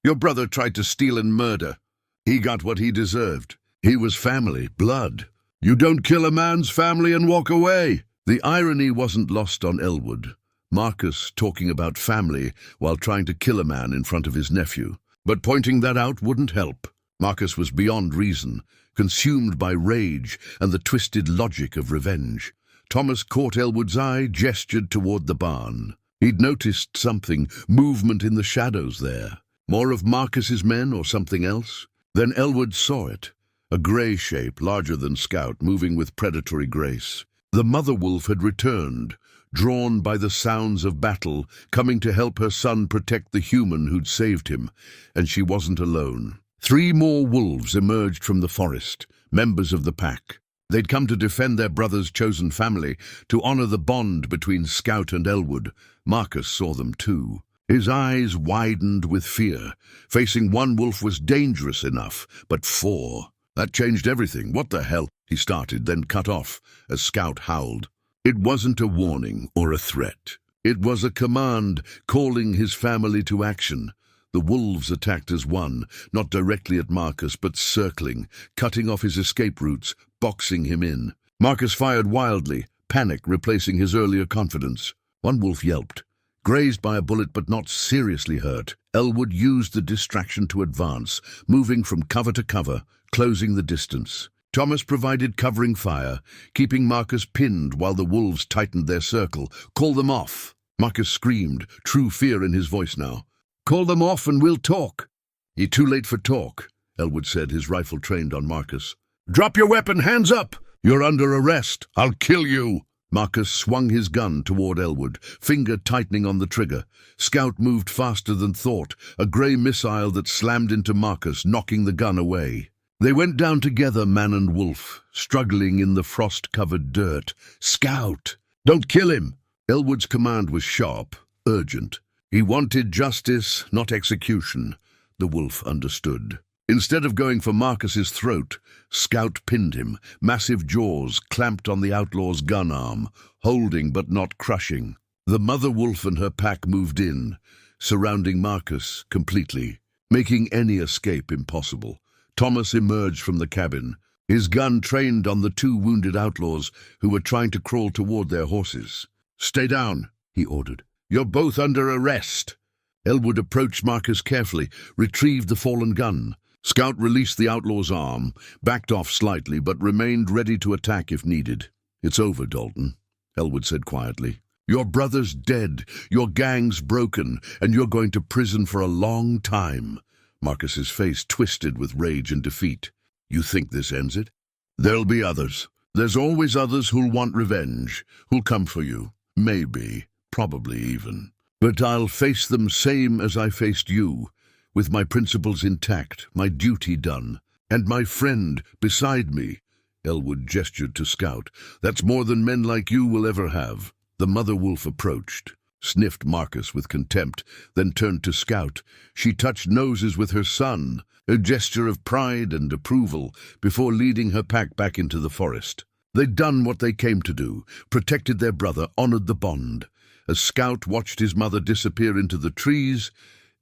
[SPEAKER 1] Your brother tried to steal and murder. He got what he deserved. He was family, blood. You don't kill a man's family and walk away." The irony wasn't lost on Elwood. Marcus talking about family while trying to kill a man in front of his nephew. But pointing that out wouldn't help. Marcus was beyond reason, consumed by rage and the twisted logic of revenge. Thomas caught Elwood's eye, gestured toward the barn. He'd noticed something, movement in the shadows there. More of Marcus's men or something else? Then Elwood saw it. A grey shape, larger than Scout, moving with predatory grace. The mother wolf had returned, drawn by the sounds of battle, coming to help her son protect the human who'd saved him. And she wasn't alone. 3 more wolves emerged from the forest, members of the pack. They'd come to defend their brother's chosen family, to honor the bond between Scout and Elwood. Marcus saw them too. His eyes widened with fear. Facing one wolf was dangerous enough, but 4... that changed everything. What the hell? He started, then cut off as Scout howled. It wasn't a warning or a threat. It was a command calling his family to action. The wolves attacked as one, not directly at Marcus, but circling, cutting off his escape routes, boxing him in. Marcus fired wildly, panic replacing his earlier confidence. One wolf yelped, grazed by a bullet but not seriously hurt. Elwood used the distraction to advance, moving from cover to cover, closing the distance. Thomas provided covering fire, keeping Marcus pinned while the wolves tightened their circle. "Call them off!" Marcus screamed, true fear in his voice now. "Call them off and we'll talk." "You're too late for talk," Elwood said, his rifle trained on Marcus. "Drop your weapon, hands up! You're under arrest. I'll kill you!" Marcus swung his gun toward Elwood, finger tightening on the trigger. Scout moved faster than thought, a grey missile that slammed into Marcus, knocking the gun away. They went down together, man and wolf, struggling in the frost-covered dirt. "Scout! Don't kill him!" Elwood's command was sharp, urgent. He wanted justice, not execution. The wolf understood. Instead of going for Marcus's throat, Scout pinned him, massive jaws clamped on the outlaw's gun arm, holding but not crushing. The mother wolf and her pack moved in, surrounding Marcus completely, making any escape impossible. Thomas emerged from the cabin, his gun trained on the 2 wounded outlaws who were trying to crawl toward their horses. "Stay down," he ordered. "You're both under arrest." Elwood approached Marcus carefully, retrieved the fallen gun. Scout released the outlaw's arm, backed off slightly, but remained ready to attack if needed. "It's over, Dalton," Elwood said quietly. "Your brother's dead, your gang's broken, and you're going to prison for a long time." Marcus's face twisted with rage and defeat. "You think this ends it?" "There'll be others. There's always others who'll want revenge, who'll come for you. Maybe. Probably even. But I'll face them same as I faced you, with my principles intact, my duty done, and my friend beside me." Elwood gestured to Scout. "That's more than men like you will ever have." The mother wolf approached, sniffed Marcus with contempt, then turned to Scout. She touched noses with her son, a gesture of pride and approval, before leading her pack back into the forest. They'd done what they came to do, protected their brother, honored the bond. As Scout watched his mother disappear into the trees,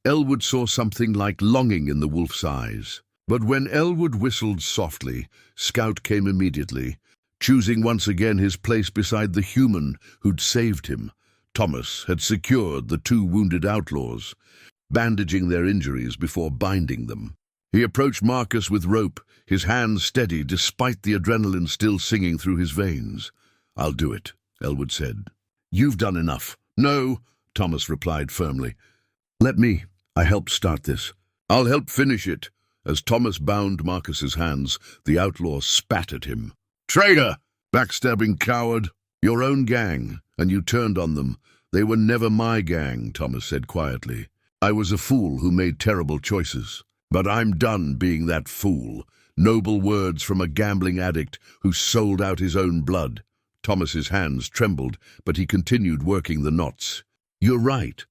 [SPEAKER 1] Elwood saw something like longing in the wolf's eyes. But when Elwood whistled softly, Scout came immediately, choosing once again his place beside the human who'd saved him. Thomas had secured the 2 wounded outlaws, bandaging their injuries before binding them. He approached Marcus with rope, his hands steady despite the adrenaline still singing through his veins. "I'll do it," Elwood said. "You've done enough." "No," Thomas replied firmly. "Let me. I helped start this. I'll help finish it." As Thomas bound Marcus's hands, the outlaw spat at him. "Traitor! Backstabbing coward! Your own gang, and you turned on them. They were never my gang," Thomas said quietly. "I was a fool who made terrible choices. But I'm done being that fool." Noble words from a gambling addict who sold out his own blood. Thomas's hands trembled, but he continued working the knots. "You're right.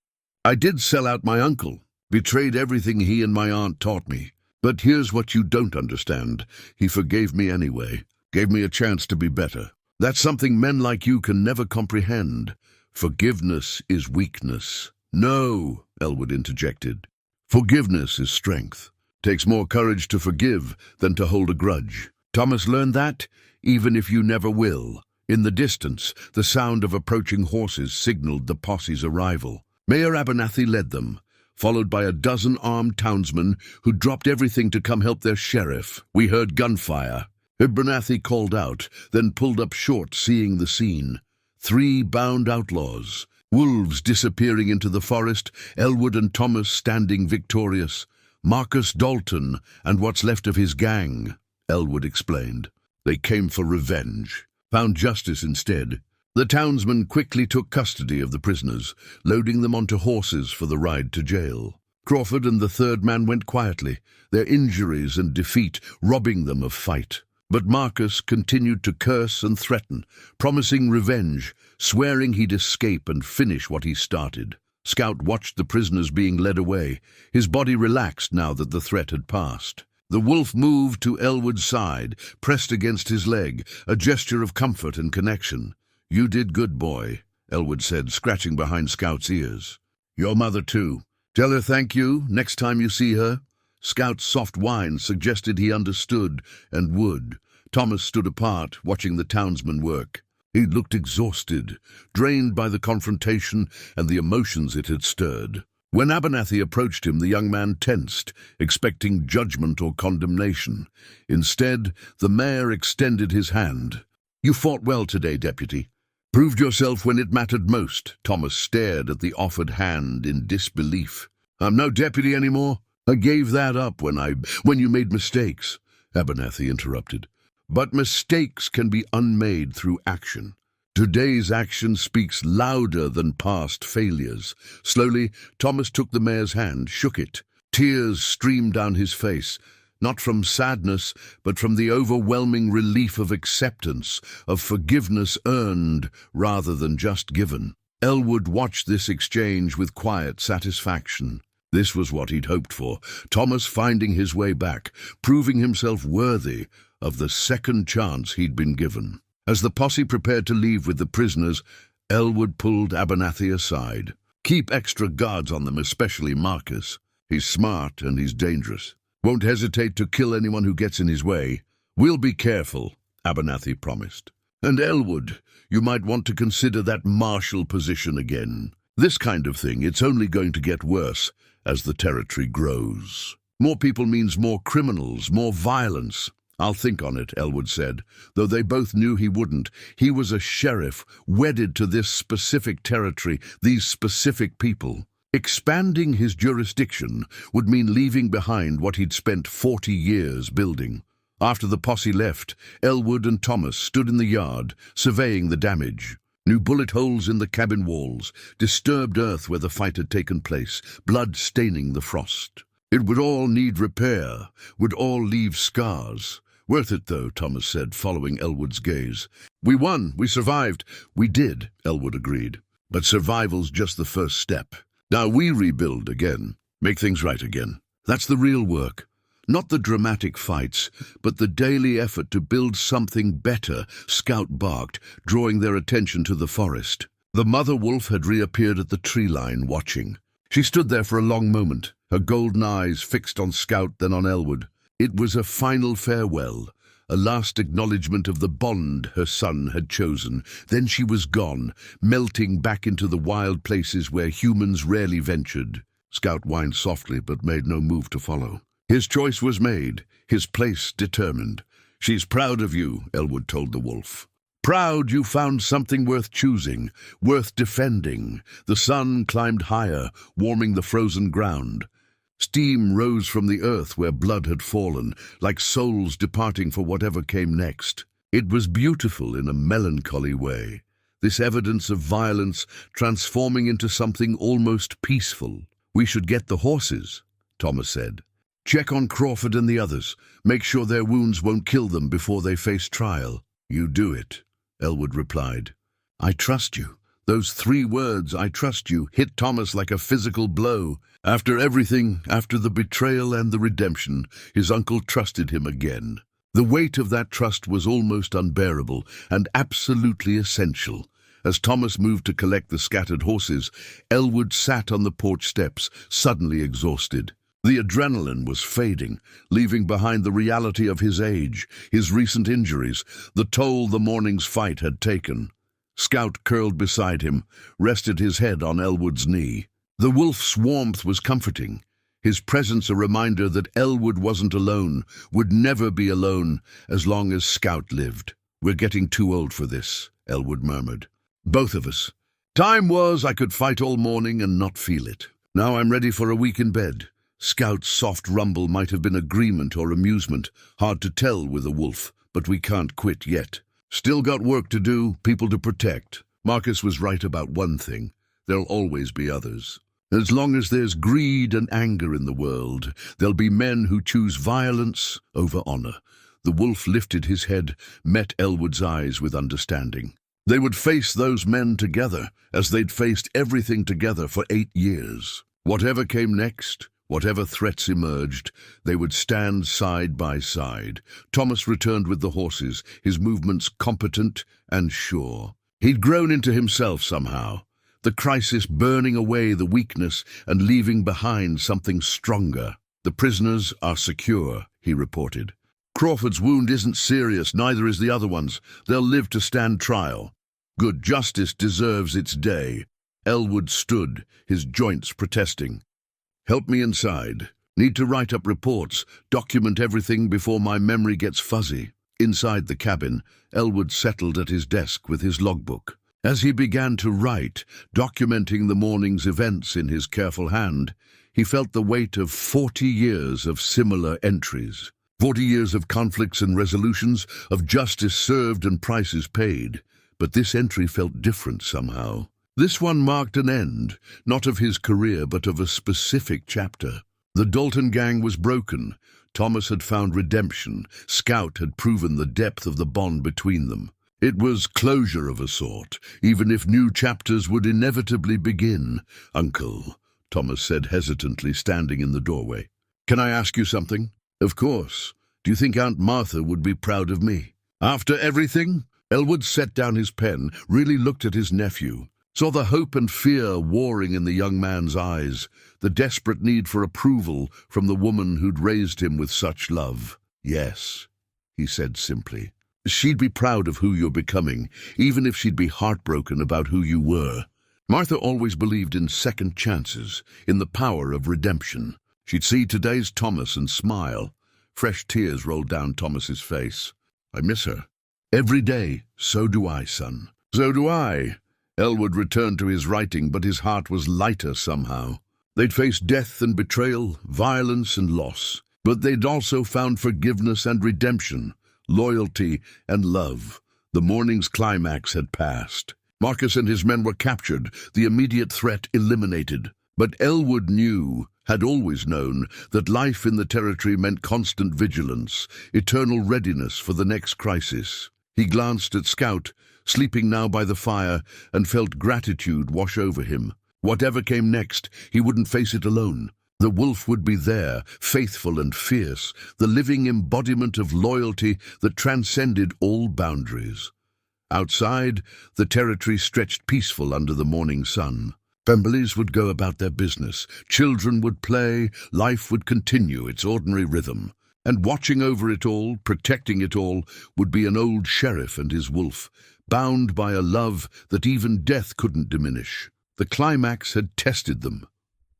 [SPEAKER 1] I did sell out my uncle, betrayed everything he and my aunt taught me. But here's what you don't understand. He forgave me anyway, gave me a chance to be better. That's something men like you can never comprehend. Forgiveness is weakness." "No," Elwood interjected. "Forgiveness is strength. Takes more courage to forgive than to hold a grudge. Thomas learned that, even if you never will." In the distance, the sound of approaching horses signaled the posse's arrival. Mayor Abernathy led them, followed by a dozen armed townsmen who dropped everything to come help their sheriff. "We heard gunfire." Abernathy called out, then pulled up short, seeing the scene. 3 bound outlaws, Wolves disappearing into the forest, Elwood and Thomas standing victorious. Marcus Dalton and what's left of his gang, Elwood explained. They came for revenge, found justice instead. The townsmen quickly took custody of the prisoners, loading them onto horses for the ride to jail. Crawford and the third man went quietly, their injuries and defeat robbing them of fight. But Marcus continued to curse and threaten, promising revenge, swearing he'd escape and finish what he started. Scout watched the prisoners being led away, his body relaxed now that the threat had passed. The wolf moved to Elwood's side, pressed against his leg, a gesture of comfort and connection. "You did good, boy," Elwood said, scratching behind Scout's ears. "Your mother, too. Tell her thank you next time you see her." Scout's soft whine suggested he understood and would. Thomas stood apart, watching the townsmen work. He looked exhausted, drained by the confrontation and the emotions it had stirred. When Abernathy approached him, the young man tensed, expecting judgment or condemnation. Instead, the mayor extended his hand. "You fought well today, Deputy. Proved yourself when it mattered most." Thomas stared at the offered hand in disbelief. "I'm no deputy anymore. I gave that up when you made mistakes," Abernathy interrupted. "But mistakes can be unmade through action. Today's action speaks louder than past failures." Slowly, Thomas took the mayor's hand, shook it. Tears streamed down his face, not from sadness, but from the overwhelming relief of acceptance, of forgiveness earned rather than just given. Elwood watched this exchange with quiet satisfaction. This was what he'd hoped for, Thomas finding his way back, proving himself worthy of the second chance he'd been given. As the posse prepared to leave with the prisoners, Elwood pulled Abernathy aside. "Keep extra guards on them, especially Marcus. He's smart and he's dangerous. Won't hesitate to kill anyone who gets in his way." "We'll be careful," Abernathy promised. "And Elwood, you might want to consider that marshal position again. This kind of thing, it's only going to get worse as the territory grows. More people means more criminals, more violence." "I'll think on it," Elwood said, though they both knew he wouldn't. He was a sheriff, wedded to this specific territory, these specific people. Expanding his jurisdiction would mean leaving behind what he'd spent 40 years building. After the posse left, Elwood and Thomas stood in the yard, surveying the damage. New bullet holes in the cabin walls, disturbed earth where the fight had taken place, blood staining the frost. It would all need repair, would all leave scars. "Worth it, though," Thomas said, following Elwood's gaze. "We won, we survived." "We did," Elwood agreed. "But survival's just the first step. Now we rebuild again, make things right again. That's the real work. Not the dramatic fights, but the daily effort to build something better," Scout barked, drawing their attention to the forest. The mother wolf had reappeared at the tree line, watching. She stood there for a long moment, her golden eyes fixed on Scout, then on Elwood. It was a final farewell, a last acknowledgement of the bond her son had chosen. Then she was gone, melting back into the wild places where humans rarely ventured. Scout whined softly, but made no move to follow. His choice was made, his place determined. "She's proud of you," Elwood told the wolf. "Proud you found something worth choosing, worth defending." The sun climbed higher, warming the frozen ground. Steam rose from the earth where blood had fallen, like souls departing for whatever came next. It was beautiful in a melancholy way, this evidence of violence transforming into something almost peaceful. "We should get the horses," Thomas said. "Check on Crawford and the others. Make sure their wounds won't kill them before they face trial." "You do it," Elwood replied. "I trust you." Those 3 words, "I trust you," hit Thomas like a physical blow. After everything, after the betrayal and the redemption, his uncle trusted him again. The weight of that trust was almost unbearable and absolutely essential. As Thomas moved to collect the scattered horses, Elwood sat on the porch steps, suddenly exhausted. The adrenaline was fading, leaving behind the reality of his age, his recent injuries, the toll the morning's fight had taken. Scout curled beside him, rested his head on Elwood's knee. The wolf's warmth was comforting, his presence a reminder that Elwood wasn't alone, would never be alone as long as Scout lived. "We're getting too old for this," Elwood murmured. "Both of us. Time was I could fight all morning and not feel it. Now I'm ready for a week in bed. Scout's soft rumble might have been agreement or amusement, hard to tell with a wolf, but we can't quit yet. Still got work to do, people to protect. Marcus was right about one thing. There'll always be others. As long as there's greed and anger in the world, there'll be men who choose violence over honor. The wolf lifted his head, met Elwood's eyes with understanding. They would face those men together, as they'd faced everything together for 8 years. Whatever came next, whatever threats emerged, they would stand side by side. Thomas returned with the horses, his movements competent and sure. He'd grown into himself somehow, the crisis burning away the weakness and leaving behind something stronger. "The prisoners are secure," he reported. "Crawford's wound isn't serious, neither is the other one's. They'll live to stand trial." "Good justice deserves its day." Elwood stood, his joints protesting. "Help me inside. Need to write up reports, document everything before my memory gets fuzzy." Inside the cabin, Elwood settled at his desk with his logbook. As he began to write, documenting the morning's events in his careful hand, he felt the weight of 40 years of similar entries. 40 years of conflicts and resolutions, of justice served and prices paid. But this entry felt different somehow. This one marked an end, not of his career, but of a specific chapter. The Dalton gang was broken. Thomas had found redemption. Scout had proven the depth of the bond between them. It was closure of a sort, even if new chapters would inevitably begin. "Uncle," Thomas said hesitantly, standing in the doorway. "Can I ask you something?" "Of course. Do you think Aunt Martha would be proud of me?" "After everything?" Elwood set down his pen, really looked at his nephew, saw the hope and fear warring in the young man's eyes, the desperate need for approval from the woman who'd raised him with such love. "Yes," he said simply. "She'd be proud of who you're becoming, even if she'd be heartbroken about who you were." Martha always believed in second chances, in the power of redemption. She'd see today's Thomas and smile. Fresh tears rolled down Thomas's face. "I miss her." "Every day. So do I, son." "So do I." Elwood returned to his writing, but his heart was lighter somehow. They'd faced death and betrayal, violence and loss, but they'd also found forgiveness and redemption, loyalty and love. The morning's climax had passed. Marcus and his men were captured, the immediate threat eliminated. But Elwood knew, had always known, that life in the territory meant constant vigilance, eternal readiness for the next crisis. He glanced at Scout, sleeping now by the fire, and felt gratitude wash over him. Whatever came next, he wouldn't face it alone. The wolf would be there, faithful and fierce, the living embodiment of loyalty that transcended all boundaries. Outside, the territory stretched peaceful under the morning sun. Families would go about their business, children would play, life would continue its ordinary rhythm. And watching over it all, protecting it all, would be an old sheriff and his wolf, bound by a love that even death couldn't diminish. The climax had tested them,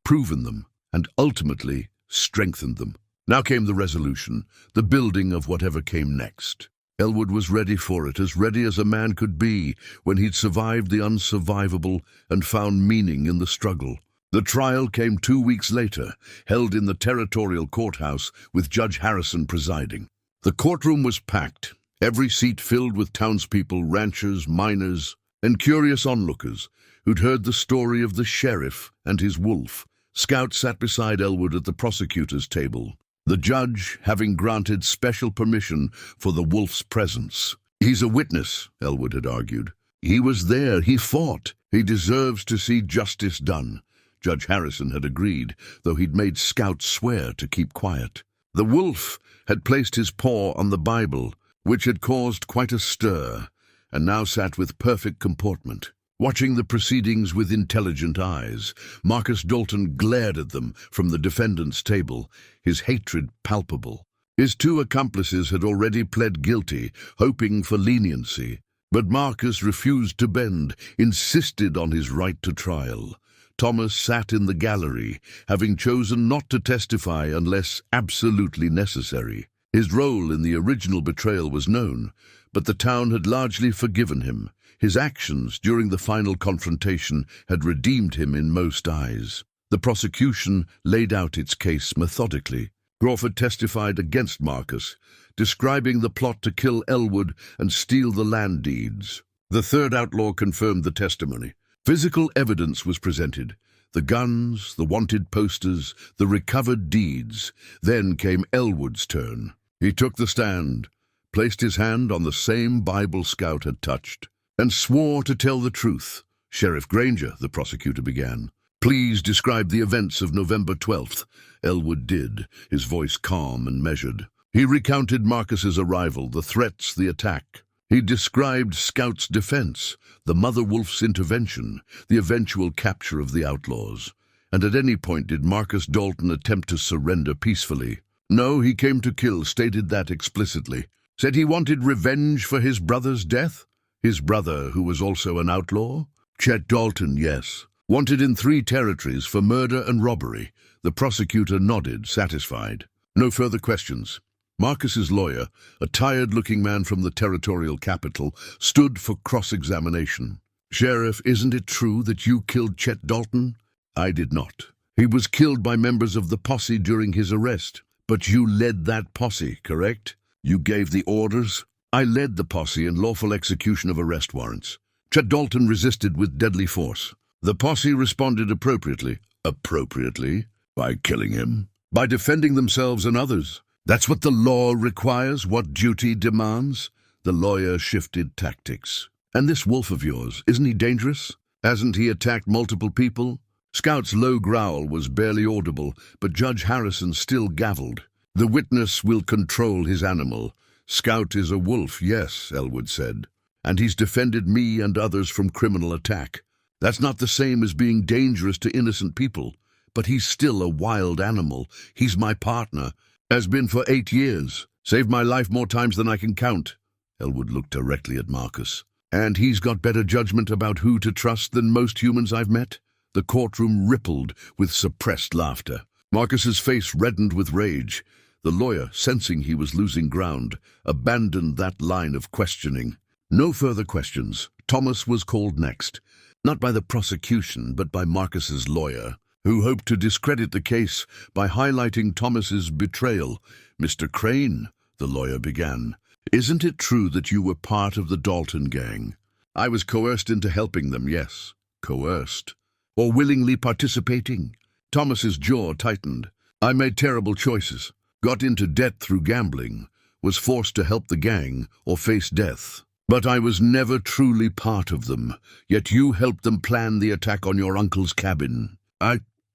[SPEAKER 1] proven them, and ultimately strengthened them. Now came the resolution, the building of whatever came next. Elwood was ready for it, as ready as a man could be when he'd survived the unsurvivable and found meaning in the struggle. The trial came 2 weeks later, held in the territorial courthouse with Judge Harrison presiding. The courtroom was packed, every seat filled with townspeople, ranchers, miners, and curious onlookers who'd heard the story of the sheriff and his wolf. Scout sat beside Elwood at the prosecutor's table, the judge having granted special permission for the wolf's presence. "He's a witness," Elwood had argued. "He was there, he fought. He deserves to see justice done." Judge Harrison had agreed, though he'd made Scout swear to keep quiet. The wolf had placed his paw on the Bible, which had caused quite a stir, and now sat with perfect comportment. Watching the proceedings with intelligent eyes, Marcus Dalton glared at them from the defendant's table, his hatred palpable. His 2 accomplices had already pled guilty, hoping for leniency. But Marcus refused to bend, insisted on his right to trial. Thomas sat in the gallery, having chosen not to testify unless absolutely necessary. His role in the original betrayal was known, but the town had largely forgiven him. His actions during the final confrontation had redeemed him in most eyes. The prosecution laid out its case methodically. Crawford testified against Marcus, describing the plot to kill Elwood and steal the land deeds. The third outlaw confirmed the testimony. Physical evidence was presented. The guns, the wanted posters, the recovered deeds. Then came Elwood's turn. He took the stand, placed his hand on the same Bible Scout had touched, and swore to tell the truth. Sheriff Granger, the prosecutor began. Please describe the events of November 12th. Elwood did, his voice calm and measured. He recounted Marcus's arrival, the threats, the attack. He described Scout's defense, the mother wolf's intervention, the eventual capture of the outlaws. And at any point did Marcus Dalton attempt to surrender peacefully? No, he came to kill, stated that explicitly. Said he wanted revenge for his brother's death? His brother, who was also an outlaw? Chet Dalton, yes. Wanted in 3 territories for murder and robbery. The prosecutor nodded, satisfied. No further questions. Marcus's lawyer, a tired-looking man from the territorial capital, stood for cross-examination. Sheriff, isn't it true that you killed Chet Dalton? I did not. He was killed by members of the posse during his arrest. But you led that posse, correct? You gave the orders? I led the posse in lawful execution of arrest warrants. Chet Dalton resisted with deadly force. The posse responded appropriately. Appropriately? By killing him? By defending themselves and others? That's what the law requires, what duty demands? The lawyer shifted tactics. And this wolf of yours, isn't he dangerous? Hasn't he attacked multiple people? Scout's low growl was barely audible, but Judge Harrison still gavelled. The witness will control his animal. Scout is a wolf, yes, Elwood said. And he's defended me and others from criminal attack. That's not the same as being dangerous to innocent people. But he's still a wild animal. He's my partner. Has been for 8 years. Saved my life more times than I can count. Elwood looked directly at Marcus. And he's got better judgment about who to trust than most humans I've met? The courtroom rippled with suppressed laughter. Marcus's face reddened with rage. The lawyer, sensing he was losing ground, abandoned that line of questioning. No further questions. Thomas was called next. Not by the prosecution, but by Marcus's lawyer, who hoped to discredit the case by highlighting Thomas's betrayal. Mr. Crane, the lawyer began, isn't it true that you were part of the Dalton gang? I was coerced into helping them, yes. Coerced. Or willingly participating? Thomas's jaw tightened. I made terrible choices. Got into debt through gambling. Was forced to help the gang or face death. But I was never truly part of them. Yet you helped them plan the attack on your uncle's cabin.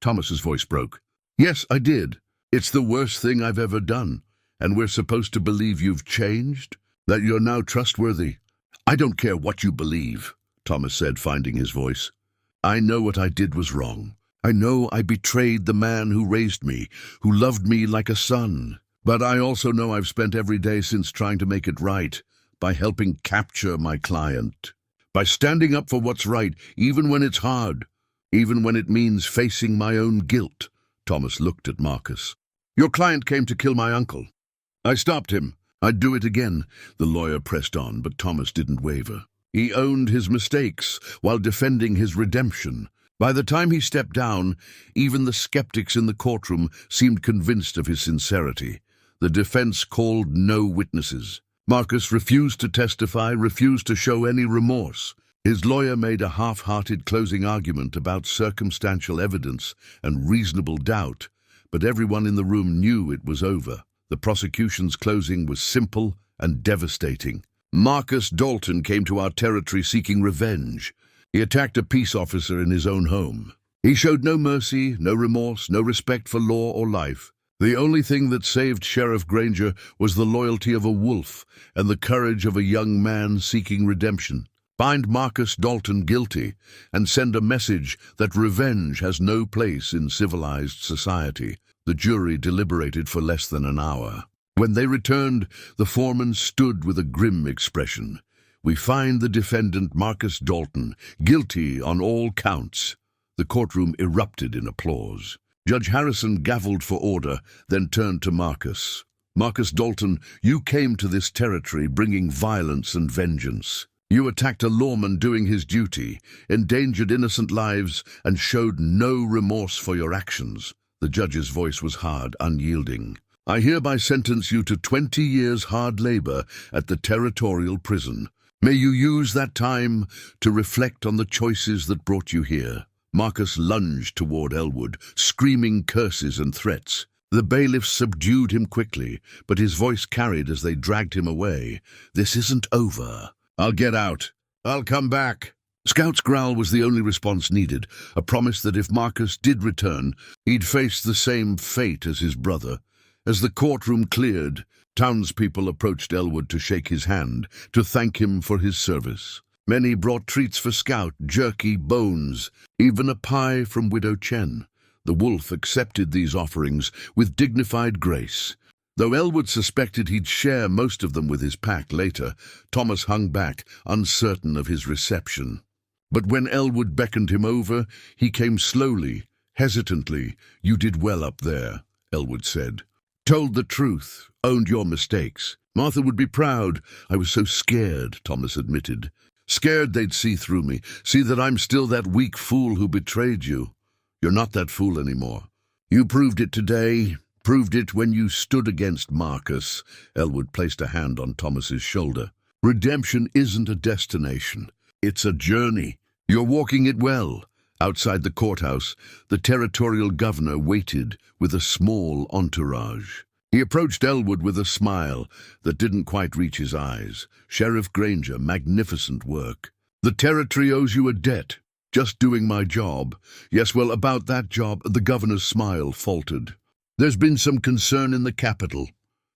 [SPEAKER 1] Thomas's voice broke. Yes, I did. It's the worst thing I've ever done. And we're supposed to believe you've changed? That you're now trustworthy? I don't care what you believe, Thomas said, finding his voice. I know what I did was wrong. I know I betrayed the man who raised me, who loved me like a son. But I also know I've spent every day since trying to make it right, by helping capture my client, by standing up for what's right, even when it's hard, even when it means facing my own guilt. Thomas looked at Marcus. Your client came to kill my uncle. I stopped him. I'd do it again. The lawyer pressed on, but Thomas didn't waver. He owned his mistakes while defending his redemption. By the time he stepped down, even the skeptics in the courtroom seemed convinced of his sincerity. The defense called no witnesses. Marcus refused to testify, refused to show any remorse. His lawyer made a half-hearted closing argument about circumstantial evidence and reasonable doubt, but everyone in the room knew it was over. The prosecution's closing was simple and devastating. Marcus Dalton came to our territory seeking revenge. He attacked a peace officer in his own home. He showed no mercy, no remorse, no respect for law or life. The only thing that saved Sheriff Granger was the loyalty of a wolf and the courage of a young man seeking redemption. Find Marcus Dalton guilty and send a message that revenge has no place in civilized society. The jury deliberated for less than an hour. When they returned, the foreman stood with a grim expression. We find the defendant, Marcus Dalton, guilty on all counts. The courtroom erupted in applause. Judge Harrison gavelled for order, then turned to Marcus. Marcus Dalton, you came to this territory bringing violence and vengeance. You attacked a lawman doing his duty, endangered innocent lives, and showed no remorse for your actions." The judge's voice was hard, unyielding. "I hereby sentence you to 20 years hard labor at the territorial prison. May you use that time to reflect on the choices that brought you here." Marcus lunged toward Elwood, screaming curses and threats. The bailiffs subdued him quickly, but his voice carried as they dragged him away. "This isn't over. I'll get out. I'll come back." Scout's growl was the only response needed, a promise that if Marcus did return, he'd face the same fate as his brother. As the courtroom cleared, townspeople approached Elwood to shake his hand, to thank him for his service. Many brought treats for Scout, jerky, bones, even a pie from Widow Chen. The wolf accepted these offerings with dignified grace. Though Elwood suspected he'd share most of them with his pack later, Thomas hung back, uncertain of his reception. But when Elwood beckoned him over, he came slowly, hesitantly. "You did well up there," Elwood said. "Told the truth, owned your mistakes. Martha would be proud." "I was so scared," Thomas admitted. "Scared they'd see through me, see that I'm still that weak fool who betrayed you. You're not that fool anymore. You proved it today, proved it when you stood against Marcus." Elwood placed a hand on Thomas's shoulder. "Redemption isn't a destination. It's a journey. You're walking it well." Outside the courthouse, the territorial governor waited with a small entourage. He approached Elwood with a smile that didn't quite reach his eyes. "Sheriff Granger, magnificent work. The territory owes you a debt. Just doing my job." "Yes, well, about that job," the governor's smile faltered. "There's been some concern in the capital.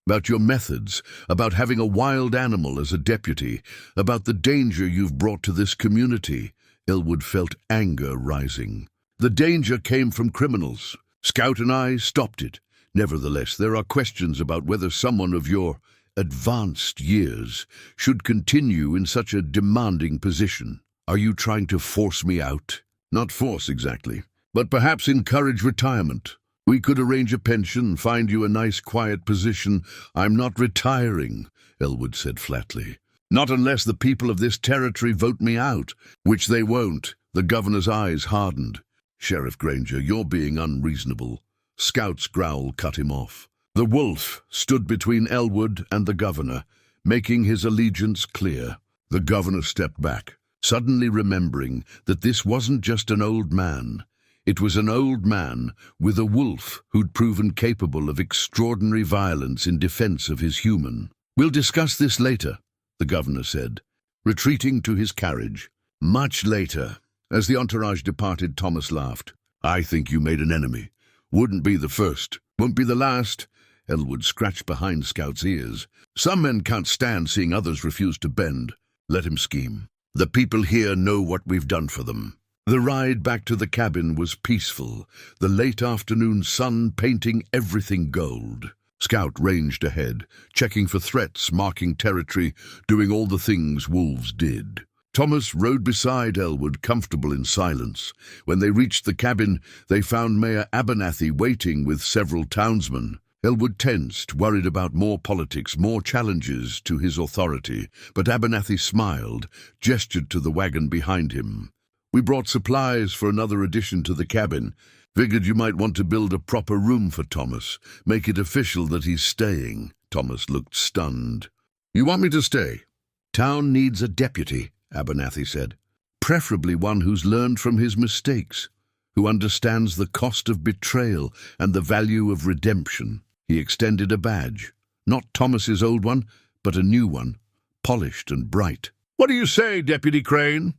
[SPEAKER 1] About your methods, about having a wild animal as a deputy, about the danger you've brought to this community." Elwood felt anger rising. "The danger came from criminals. Scout and I stopped it. Nevertheless, there are questions about whether someone of your advanced years should continue in such a demanding position. Are you trying to force me out?" "Not force exactly, but perhaps encourage retirement. We could arrange a pension, find you a nice quiet position." "I'm not retiring," Elwood said flatly. "Not unless the people of this territory vote me out, which they won't." The governor's eyes hardened. "Sheriff Granger, you're being unreasonable." Scout's growl cut him off. The wolf stood between Elwood and the governor, making his allegiance clear. The governor stepped back, suddenly remembering that this wasn't just an old man. It was an old man with a wolf who'd proven capable of extraordinary violence in defense of his human. "We'll discuss this later," the governor said, retreating to his carriage. Much later, as the entourage departed, Thomas laughed. "I think you made an enemy. Wouldn't be the first, won't be the last." Elwood scratched behind Scout's ears. "Some men can't stand seeing others refuse to bend. Let him scheme. The people here know what we've done for them." The ride back to the cabin was peaceful, the late afternoon sun painting everything gold. Scout ranged ahead, checking for threats, marking territory, doing all the things wolves did. Thomas rode beside Elwood, comfortable in silence. When they reached the cabin, they found Mayor Abernathy waiting with several townsmen. Elwood tensed, worried about more politics, more challenges to his authority, but Abernathy smiled, gestured to the wagon behind him. "We brought supplies for another addition to the cabin. Figured you might want to build a proper room for Thomas, make it official that he's staying." Thomas looked stunned. "You want me to stay?" "Town needs a deputy," Abernathy said. "Preferably one who's learned from his mistakes, who understands the cost of betrayal and the value of redemption." He extended a badge, not Thomas's old one, but a new one, polished and bright. "What do you say, Deputy Crane?"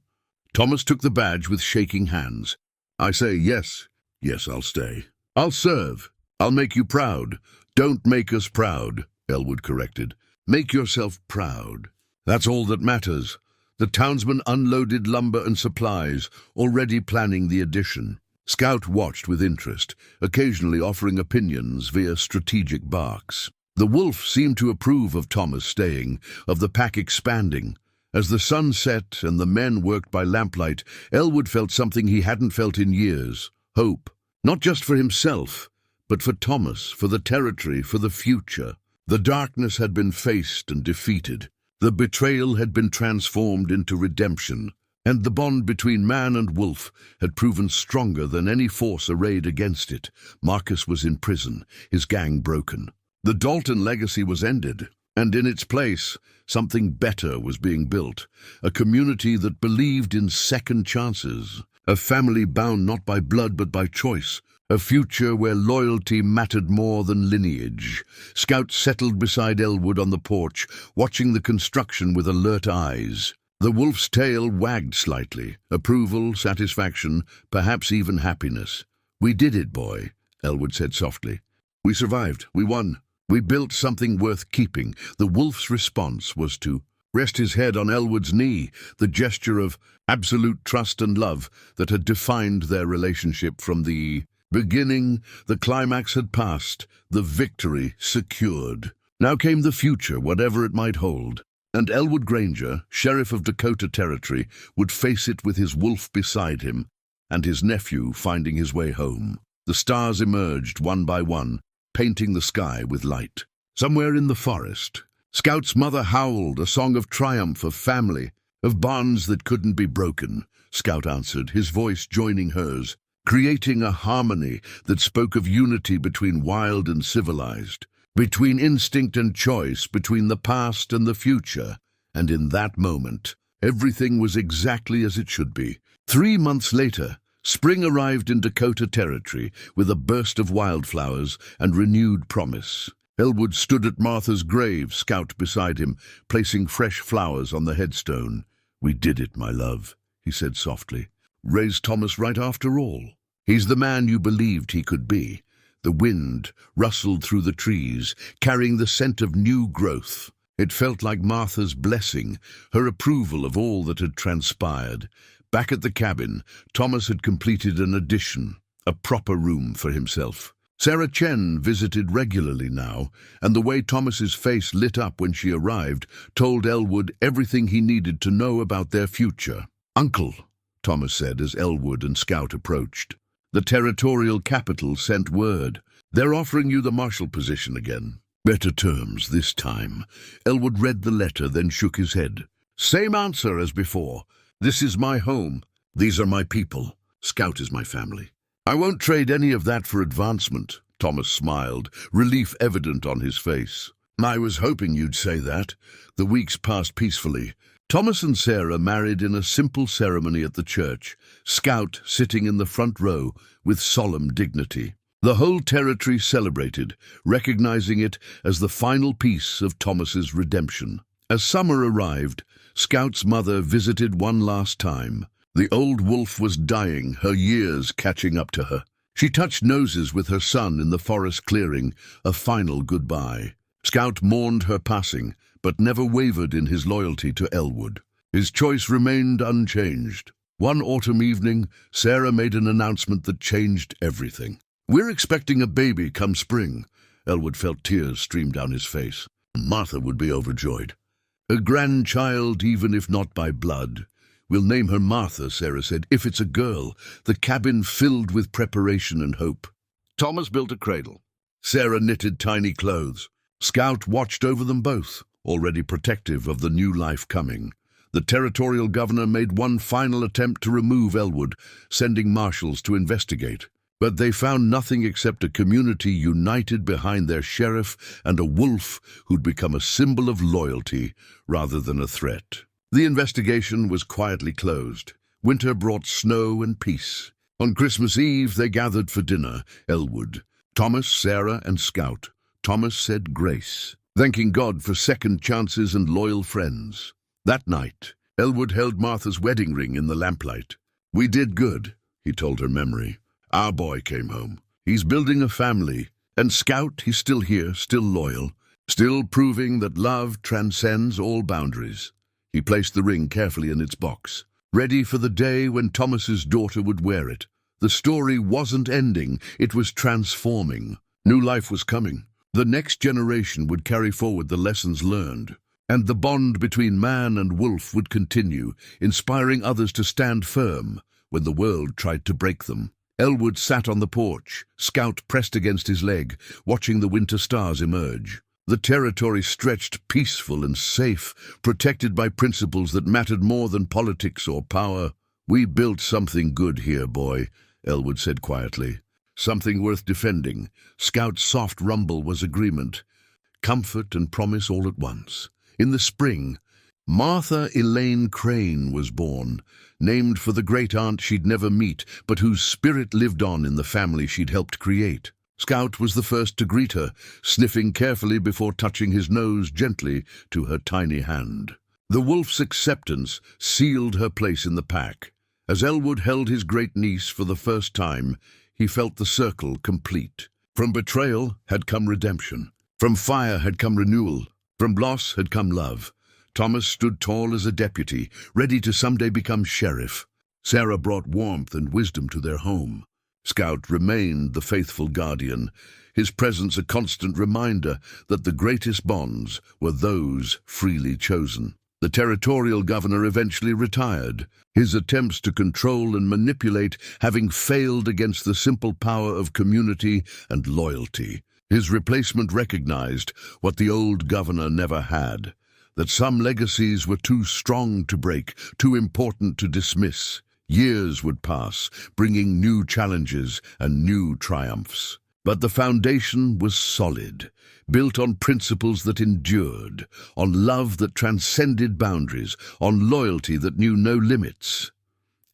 [SPEAKER 1] Thomas took the badge with shaking hands. "I say yes. Yes, I'll stay. I'll serve. I'll make you proud." "Don't make us proud," Elwood corrected. "Make yourself proud. That's all that matters." The townsmen unloaded lumber and supplies, already planning the addition. Scout watched with interest, occasionally offering opinions via strategic barks. The wolf seemed to approve of Thomas staying, of the pack expanding. As the sun set and the men worked by lamplight, Elwood felt something he hadn't felt in years: hope. Not just for himself, but for Thomas, for the territory, for the future. The darkness had been faced and defeated. The betrayal had been transformed into redemption, and the bond between man and wolf had proven stronger than any force arrayed against it. Marcus was in prison, his gang broken. The Dalton legacy was ended, and in its place, something better was being built. A community that believed in second chances. A family bound not by blood but by choice. A future where loyalty mattered more than lineage. Scout settled beside Elwood on the porch, watching the construction with alert eyes. The wolf's tail wagged slightly. Approval, satisfaction, perhaps even happiness. "We did it, boy," Elwood said softly. "We survived. We won. We built something worth keeping." The wolf's response was to rest his head on Elwood's knee, the gesture of absolute trust and love that had defined their relationship from the beginning. The climax had passed, the victory secured. Now came the future, whatever it might hold. And Elwood Granger, Sheriff of Dakota Territory, would face it with his wolf beside him, and his nephew finding his way home. The stars emerged one by one, painting the sky with light. Somewhere in the forest, Scout's mother howled, a song of triumph, of family, of bonds that couldn't be broken. Scout answered, his voice joining hers, creating a harmony that spoke of unity between wild and civilized, between instinct and choice, between the past and the future. And in that moment, everything was exactly as it should be. 3 months later, spring arrived in Dakota Territory with a burst of wildflowers and renewed promise. Elwood stood at Martha's grave, Scout beside him, placing fresh flowers on the headstone. "We did it, my love," he said softly. "Raised Thomas right after all. He's the man you believed he could be." The wind rustled through the trees, carrying the scent of new growth. It felt like Martha's blessing, her approval of all that had transpired. Back at the cabin, Thomas had completed an addition, a proper room for himself. Sarah Chen visited regularly now, and the way Thomas's face lit up when she arrived told Elwood everything he needed to know about their future. "Uncle," Thomas said as Elwood and Scout approached. "The territorial capital sent word. They're offering you the marshal position again. Better terms this time." Elwood read the letter, then shook his head. "Same answer as before. This is my home. These are my people. Scout is my family. I won't trade any of that for advancement." Thomas smiled, relief evident on his face. "I was hoping you'd say that." The weeks passed peacefully. Thomas and Sarah married in a simple ceremony at the church, Scout sitting in the front row with solemn dignity. The whole territory celebrated, recognizing it as the final piece of Thomas's redemption. As summer arrived, Scout's mother visited one last time. The old wolf was dying, her years catching up to her. She touched noses with her son in the forest clearing, a final goodbye. Scout mourned her passing, but never wavered in his loyalty to Elwood. His choice remained unchanged. One autumn evening, Sarah made an announcement that changed everything. "We're expecting a baby come spring." Elwood felt tears stream down his face. Martha would be overjoyed. "A grandchild, even if not by blood. We'll name her Martha," Sarah said. "If it's a girl." The cabin filled with preparation and hope. Thomas built a cradle. Sarah knitted tiny clothes. Scout watched over them both, already protective of the new life coming. The territorial governor made one final attempt to remove Elwood, sending marshals to investigate. But they found nothing except a community united behind their sheriff and a wolf who'd become a symbol of loyalty rather than a threat. The investigation was quietly closed. Winter brought snow and peace. On Christmas Eve, they gathered for dinner, Elwood, Thomas, Sarah, and Scout. Thomas said grace, thanking God for second chances and loyal friends. That night, Elwood held Martha's wedding ring in the lamplight. "We did good," he told her memory. "Our boy came home. He's building a family. And Scout, he's still here, still loyal, still proving that love transcends all boundaries." He placed the ring carefully in its box, ready for the day when Thomas's daughter would wear it. The story wasn't ending, it was transforming. New life was coming. The next generation would carry forward the lessons learned, and the bond between man and wolf would continue, inspiring others to stand firm when the world tried to break them. Elwood sat on the porch, Scout pressed against his leg, watching the winter stars emerge. The territory stretched peaceful and safe, protected by principles that mattered more than politics or power. "We built something good here, boy," Elwood said quietly. "Something worth defending." Scout's soft rumble was agreement. Comfort and promise all at once. In the spring, Martha Elaine Crane was born, named for the great-aunt she'd never meet, but whose spirit lived on in the family she'd helped create. Scout was the first to greet her, sniffing carefully before touching his nose gently to her tiny hand. The wolf's acceptance sealed her place in the pack. As Elwood held his great niece for the first time, he felt the circle complete. From betrayal had come redemption. From fire had come renewal. From loss had come love. Thomas stood tall as a deputy, ready to someday become sheriff. Sarah brought warmth and wisdom to their home. Scout remained the faithful guardian, his presence a constant reminder that the greatest bonds were those freely chosen. The territorial governor eventually retired, his attempts to control and manipulate having failed against the simple power of community and loyalty. His replacement recognized what the old governor never had, that some legacies were too strong to break, too important to dismiss. Years would pass, bringing new challenges and new triumphs. But the foundation was solid, built on principles that endured, on love that transcended boundaries, on loyalty that knew no limits.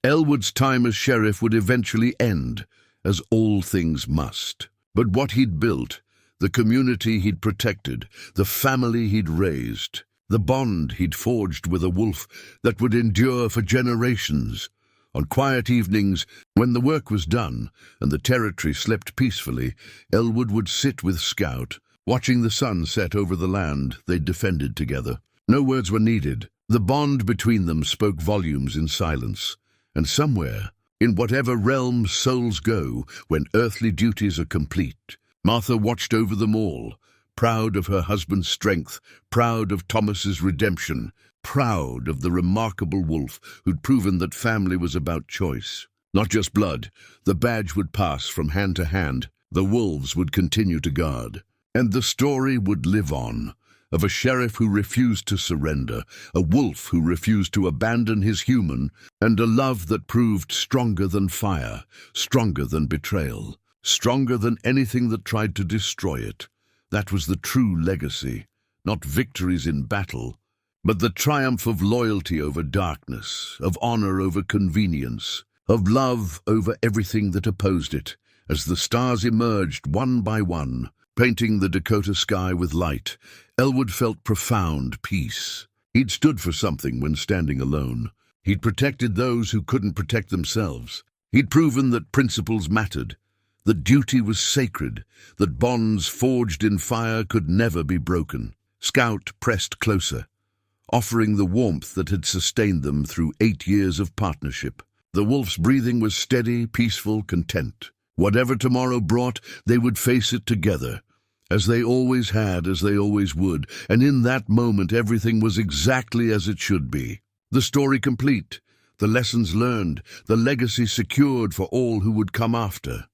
[SPEAKER 1] Elwood's time as sheriff would eventually end, as all things must. But what he'd built, the community he'd protected, the family he'd raised, the bond he'd forged with a wolf that would endure for generations. On quiet evenings, when the work was done and the territory slept peacefully, Elwood would sit with Scout, watching the sun set over the land they'd defended together. No words were needed. The bond between them spoke volumes in silence. And somewhere, in whatever realm souls go when earthly duties are complete, Martha watched over them all, proud of her husband's strength, proud of Thomas's redemption, proud of the remarkable wolf who'd proven that family was about choice. Not just blood. The badge would pass from hand to hand. The wolves would continue to guard. And the story would live on, of a sheriff who refused to surrender, a wolf who refused to abandon his human, and a love that proved stronger than fire, stronger than betrayal, stronger than anything that tried to destroy it. That was the true legacy, not victories in battle, but the triumph of loyalty over darkness, of honor over convenience, of love over everything that opposed it. As the stars emerged one by one, painting the Dakota sky with light, Elwood felt profound peace. He'd stood for something when standing alone. He'd protected those who couldn't protect themselves. He'd proven that principles mattered, that duty was sacred, that bonds forged in fire could never be broken. Scout pressed closer, offering the warmth that had sustained them through 8 years of partnership. The wolf's breathing was steady, peaceful, content. Whatever tomorrow brought, they would face it together, as they always had, as they always would, and in that moment everything was exactly as it should be. The story complete, the lessons learned, the legacy secured for all who would come after.